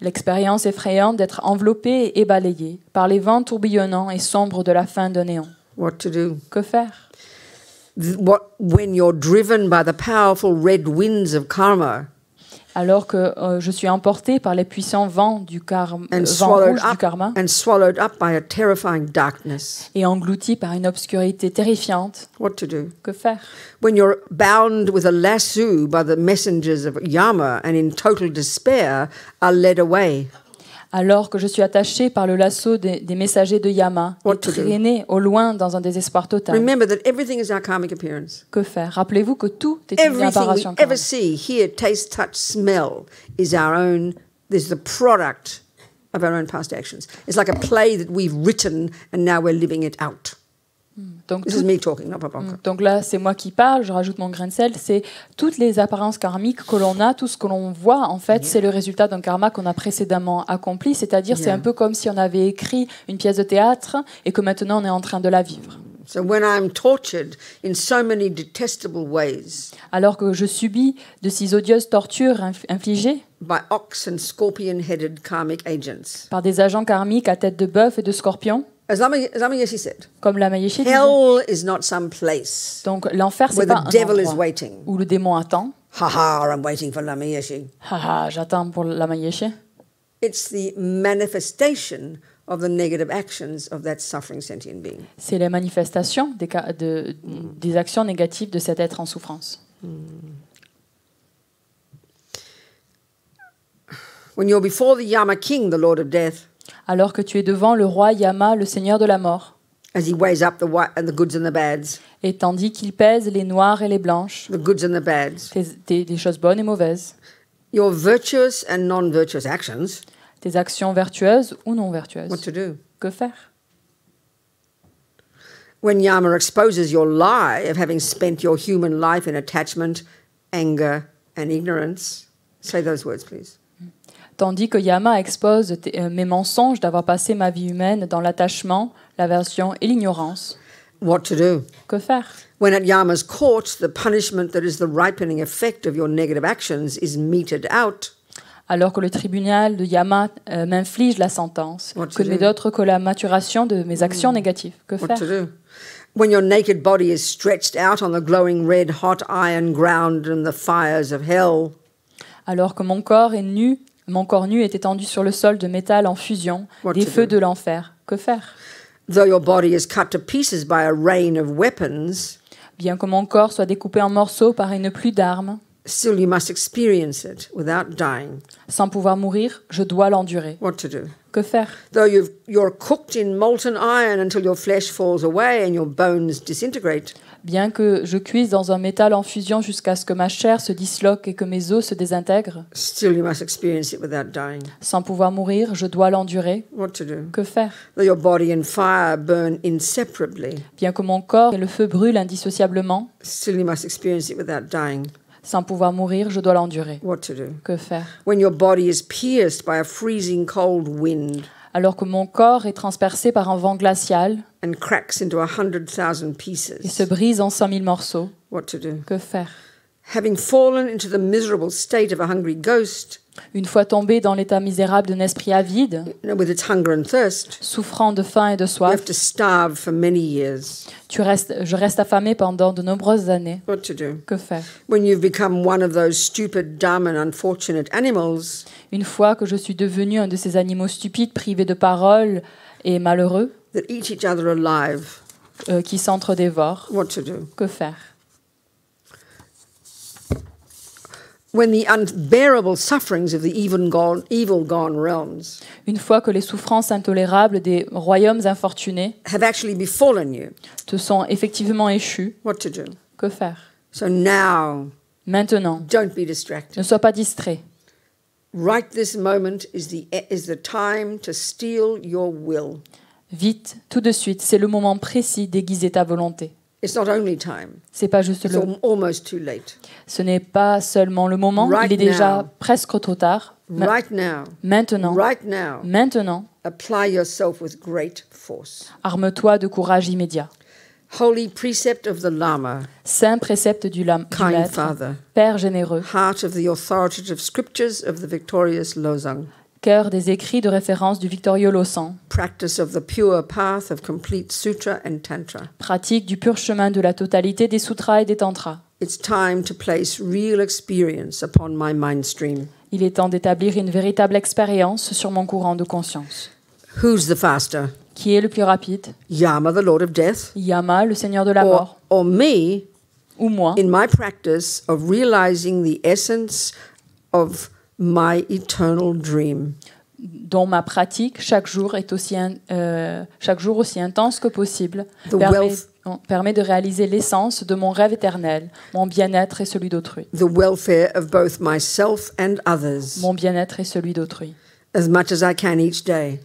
L'expérience effrayante d'être enveloppé et balayé par les vents tourbillonnants et sombres de la fin de néant.
What to do?
Que faire?
When you're driven by the powerful red winds of karma,
alors que je suis emporté par les puissants vents du vents rouges du karma,
and swallowed up by a terrifying darkness.
Et englouti par une obscurité terrifiante.
What to do?
Que faire?
When you're bound with a lasso by the messengers of Yama and in total despair are led away.
Alors que je suis attaché par le lasso des messagers de Yama, et traîné au loin dans un désespoir total.
Remember that everything is our karmic appearance.
Que faire? Rappelez-vous que tout est une apparition.
Everything we ever see, hear, taste, touch, smell is our own. This is the product of our own past actions. It's like a play that we've written and now we're living it out.
Donc,
This is me talking, not Papa.
Donc là, c'est moi qui parle, je rajoute mon grain de sel. C'est toutes les apparences karmiques que l'on a, tout ce que l'on voit, en fait, c'est le résultat d'un karma qu'on a précédemment accompli. C'est-à-dire, c'est un peu comme si on avait écrit une pièce de théâtre et que maintenant on est en train de la vivre.
So when I'm tortured in so many detestable ways,
alors que je subis de si odieuses tortures infligées
by ox and scorpion-headed karmic agents,
par des agents karmiques à tête de bœuf et de scorpion,
as Lama Yeshe said,
comme Lama Yeshe disait,
hell is not some place
donc l'enfer c'est pas un endroit où le démon attend.
Ha ha, I'm waiting for Lama Yeshe.
Ha ha, j'attends pour Lama Yeshe.
It's the manifestation of the negative actions of that suffering sentient being.
C'est la manifestation des actions négatives de cet être en souffrance.
When you're before the Yama king, the lord of death,
alors que tu es devant le roi Yama, le seigneur de la mort,
as he weighs up the goods and the bads,
et tandis qu'il pèse les noires et les blanches,
the goods and the bads,
des choses bonnes et mauvaises,
your virtuous and non-virtuous actions,
tes actions vertueuses ou non vertueuses,
what to do?
Que faire?
When Yama exposes your lie of having spent your human life in attachment, anger and ignorance, say those words, please.
Tandis que Yama expose mes mensonges d'avoir passé ma vie humaine dans l'attachement, l'aversion et l'ignorance.
What to do?
Que faire?
When at Yama's court, the punishment that is the ripening effect of your negative actions is meted out.
Alors que le tribunal de Yama m'inflige la sentence, que n'est d'autre que la maturation de mes actions négatives. Que faire?
What to do? When your naked body is stretched out on the glowing red hot iron ground in the fires of hell.
Alors que mon corps nu est étendu sur le sol de métal en fusion, des feux de l'enfer. Que faire?
Though your body is cut to pieces by a rain of weapons,
bien que mon corps soit découpé en morceaux par une pluie d'armes,
still you must experience it without dying.
Sans pouvoir mourir, je dois l'endurer.
What to do?
Que faire?
Though you're cooked in molten iron until your flesh falls away and your bones disintegrate.
Bien que je cuise dans un métal en fusion jusqu'à ce que ma chair se disloque et que mes os se désintègrent,
still you must experience it without dying.
Sans pouvoir mourir, je dois l'endurer.
What to do?
Que faire?
Though your body and fire burn inseparably.
Bien que mon corps et le feu brûlent indissociablement,
still you must experience it without dying.
Sans pouvoir mourir, je dois l'endurer.
What to do?
Que faire?
When your body is pierced by a freezing cold wind.
Alors que mon corps est transpercé par un vent glacial
and cracks into 100,000 pieces.
Et se brise en 100 000 morceaux.
What to do?
Que faire?
Having fallen into the miserable state of a hungry ghost.
Une fois tombé dans l'état misérable d'un esprit avide,
with its hunger and thirst,
souffrant de faim et de soif,
you have to starve for many years.
Je reste affamé pendant de nombreuses années.
What to do?
Que faire?
When you've become one of those stupid, dumb and unfortunate animals,
une fois que je suis devenu un de ces animaux stupides, privés de parole et malheureux,
that eat each other alive,
qui s'entre-dévorent.
what to do?
Que faire?
When the unbearable sufferings of the evil gone realms
Une fois que les souffrances intolérables des royaumes infortunés
have actually befallen you,
te sont effectivement échues,
what to do?
que faire?
So now,
Maintenant,
don't be distracted.
ne sois pas distrait.
Right this moment is the time to steel your will.
Vite, tout de suite, c'est le moment précis d'aiguiser ta volonté.
It's not only time.
C'est pas juste
It's almost too late.
Ce n'est pas seulement le moment,
Right
il est déjà
now.
presque trop tard.
Right now.
Maintenant,
Right now.
maintenant,
Apply yourself with great force.
arme-toi de courage immédiat.
Holy precept of the Lama,
Saint précepte du
kind
Maître,
Father,
Père généreux,
heart of the authoritative scriptures of the victorious Losang,
cœur des écrits de référence du victorieux Lausanne,
practice of the pure path of complete sutra and tantra.
pratique du pur chemin de la totalité des sutras et des tantras.
It's time to place real experience upon my mind stream.
Il est temps d'établir une véritable expérience sur mon courant de conscience.
Who's the faster?
Qui est le plus rapide?
Yama, the Lord of Death,
Yama, le Seigneur de la mort,
or me
ou moi,
in my practice of realizing the essence of my eternal dream?
dont ma pratique chaque jour est aussi intense que possible,
The wealth-
permet de réaliser l'essence de mon rêve éternel, mon bien-être et celui d'autrui.
The welfare of both myself and others,
Mon bien-être et celui d'autrui.
as much as I can each day.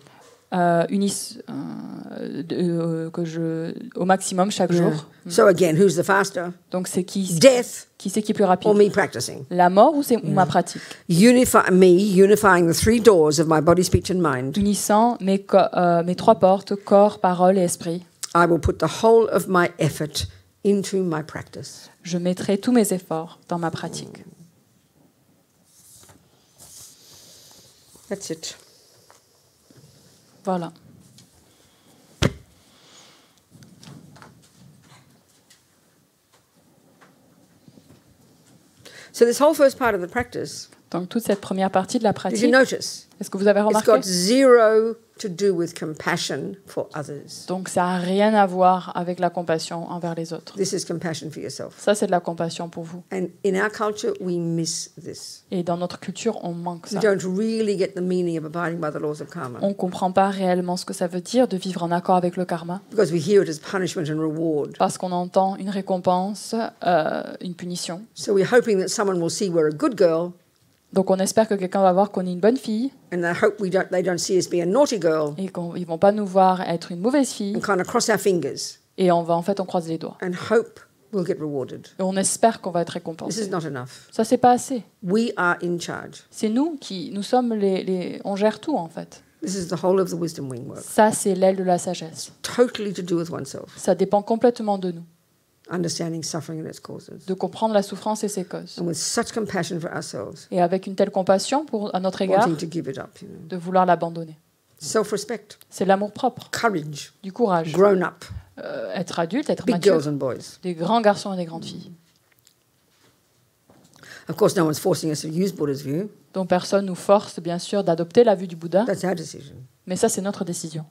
Au maximum chaque jour.
So again, who's the faster?
Donc c'est qui
Death
c'est qui est plus rapide?
or me practicing?
La mort ou c'est ou ma pratique?
Unifying the three doors of my body, speech and mind.
Unissant mes trois portes, corps, parole et esprit.
I will put the whole of my effort into my practice.
Je mettrai tous mes efforts dans ma pratique.
That's it.
Voilà.
So this whole first part of the practice,
Donc toute cette première partie de la
did you
pratique,
notice?
est-ce que vous avez
It's
remarqué?
got zero to do with compassion for others.
Donc ça n'a rien à voir avec la compassion envers les autres.
This is compassion for yourself.
Ça, c'est de la compassion pour vous.
And in our culture, we miss this.
Et dans notre culture, on manque
We
ça.
don't really get the meaning of abiding by the laws of karma
On ne comprend pas réellement ce que ça veut dire de vivre en accord avec le karma.
because we hear it as punishment and reward.
Parce qu'on entend une récompense, une punition.
So we're hoping that someone will see we're a good girl,
Donc on espère que quelqu'un va voir qu'on est une bonne fille
and they hope they don't see us be a naughty girl,
et qu'ils ne vont pas nous voir être une mauvaise fille.
and kind of cross our fingers
Et on croise les doigts.
and hope we'll get rewarded.
Et on espère qu'on va être
This is
récompensé.
not enough.
Ça, c'est pas assez.
We are in charge.
C'est nous sommes on gère tout en fait.
This is the whole of the wisdom wing work.
Ça, c'est l'aile de la sagesse.
Totally to do with oneself,
Ça dépend complètement de nous,
understanding suffering and its causes,
de comprendre la souffrance et ses causes.
and with such compassion for ourselves,
Et avec une telle compassion à notre égard,
wanting to give it up.
de vouloir l'abandonner.
Self-respect,
C'est l'amour propre,
courage,
du courage.
grown up,
Être adulte, être
big
mature,
girls and boys.
des grands garçons et des grandes filles.
Of course, no one's forcing us to use Buddha's view.
Donc personne nous force, bien sûr, d'adopter la vue du Bouddha,
That's our decision.
mais ça, c'est notre décision.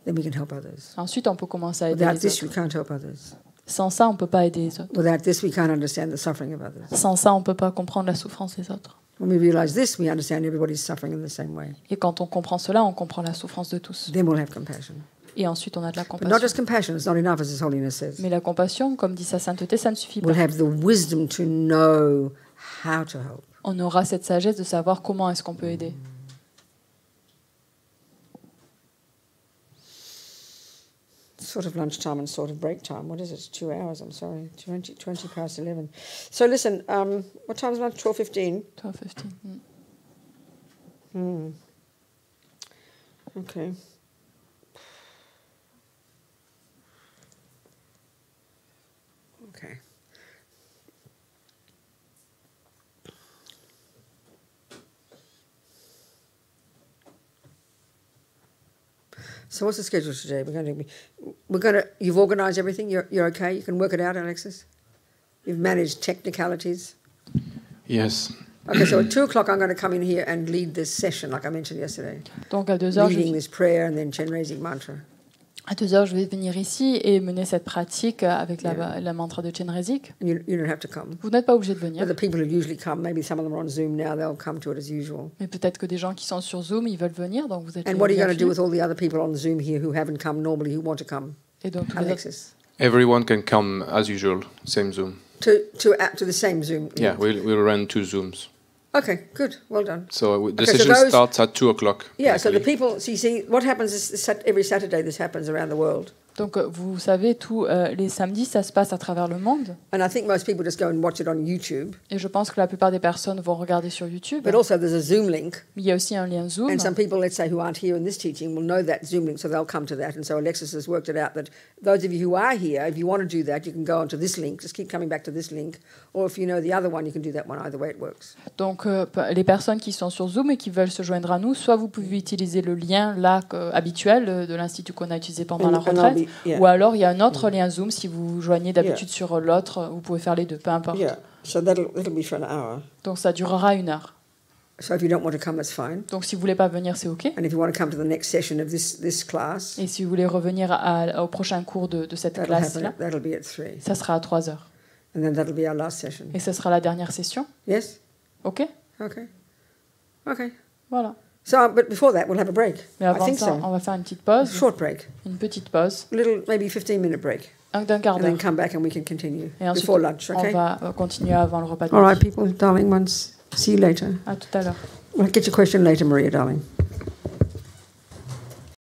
Then we can help others.
Ensuite, on peut commencer à aider
Without
les
this, we
autres.
can't help others.
Sans ça, on ne peut pas aider les autres.
Without this, we can't understand the suffering of others.
Sans ça, on ne peut pas comprendre la souffrance des autres.
When we realize this, we understand everybody's suffering in the same way.
Et quand on comprend cela, on comprend la souffrance de tous.
Then we'll have compassion.
Et ensuite, on a de la
But not
compassion.
just compassion, it's not enough, as His Holiness says.
Mais la compassion, comme dit sa sainteté, ça ne suffit pas.
We'll have the wisdom to know how to help.
On aura cette sagesse de savoir comment est-ce qu'on peut aider.
Sort of lunchtime and sort of break time. What is it? It's 2 hours, I'm sorry. 20 past 11. So listen, what time is lunch? 12:15?
12:15.
Okay. Okay. So what's the schedule today? You've organised everything? You're okay? You can work it out, Alexis? You've managed technicalities?
Yes.
Okay, so at 2 o'clock, I'm going to come in here and lead this session, like I mentioned yesterday.
Donc à 2 heures,
leading this prayer and then Chenrezig mantra.
à 2 heures, je vais venir ici et mener cette pratique avec la mantra de Chenrezig.
You don't have to come.
Vous n'êtes pas obligé de venir.
But the people who usually come, maybe some of them are on Zoom now, they'll come to it as usual.
Mais peut-être que des gens qui sont sur Zoom, ils veulent venir, donc vous êtes.
And what are you going to do with all the other people on Zoom here who haven't come normally, who want to come?
Et donc tous
Alexis.
Everyone can come as usual, same Zoom.
To the same Zoom.
Yeah, we'll run 2 Zooms.
Okay, good, well done.
So the session starts at 2 o'clock.
Yeah, so the people, so you see, what happens is every Saturday this happens around the world.
Donc vous savez, tous les samedis, ça se passe à travers le monde.
And I think most people just go and watch it on YouTube.
Et je pense que la plupart des personnes vont regarder sur YouTube.
But also there's a Zoom link.
Il y a aussi un lien Zoom.
And some people, let's say, who aren't here in this teaching will know that Zoom link, so they'll come to that. And so Alexis has worked it out that those of you who are here, if you want to do that, you can go onto this link, just keep coming back to this link. Or if you know the other one, you can do that one, either way it works.
Donc les personnes qui sont sur Zoom et qui veulent se joindre à nous, soit vous pouvez utiliser le lien là habituel de l'Institut qu'on a utilisé pendant la retraite, ou alors il y a un autre lien Zoom, si vous joignez d'habitude sur l'autre, vous pouvez faire les deux, peu importe.
Yeah, so that'll be for an hour.
Donc ça durera 1 heure.
So if you don't want to come, that's fine.
Donc si vous voulez pas venir, c'est OK.
And if you want to come to the next session of this class,
et si vous voulez revenir au prochain cours de cette classe-là,
that'll be at 3.
Ça sera à 3 heures.
And then that'll be our last session.
Et ce sera la dernière session.
Yes?
OK?
Okay. Okay.
Voilà.
So, but before that, we'll have a break.
Mais avant ça, on va faire une petite pause.
Short break.
Une petite pause.
Little, maybe 15-minute break.
D'un quart
And
d'heure.
then come back and we can continue
Et ensuite,
before lunch, okay?
on va continuer avant le repas de
All
midi.
right, people, darling ones. See you later.
À tout à l'heure.
We'll get your question later, Maria, darling.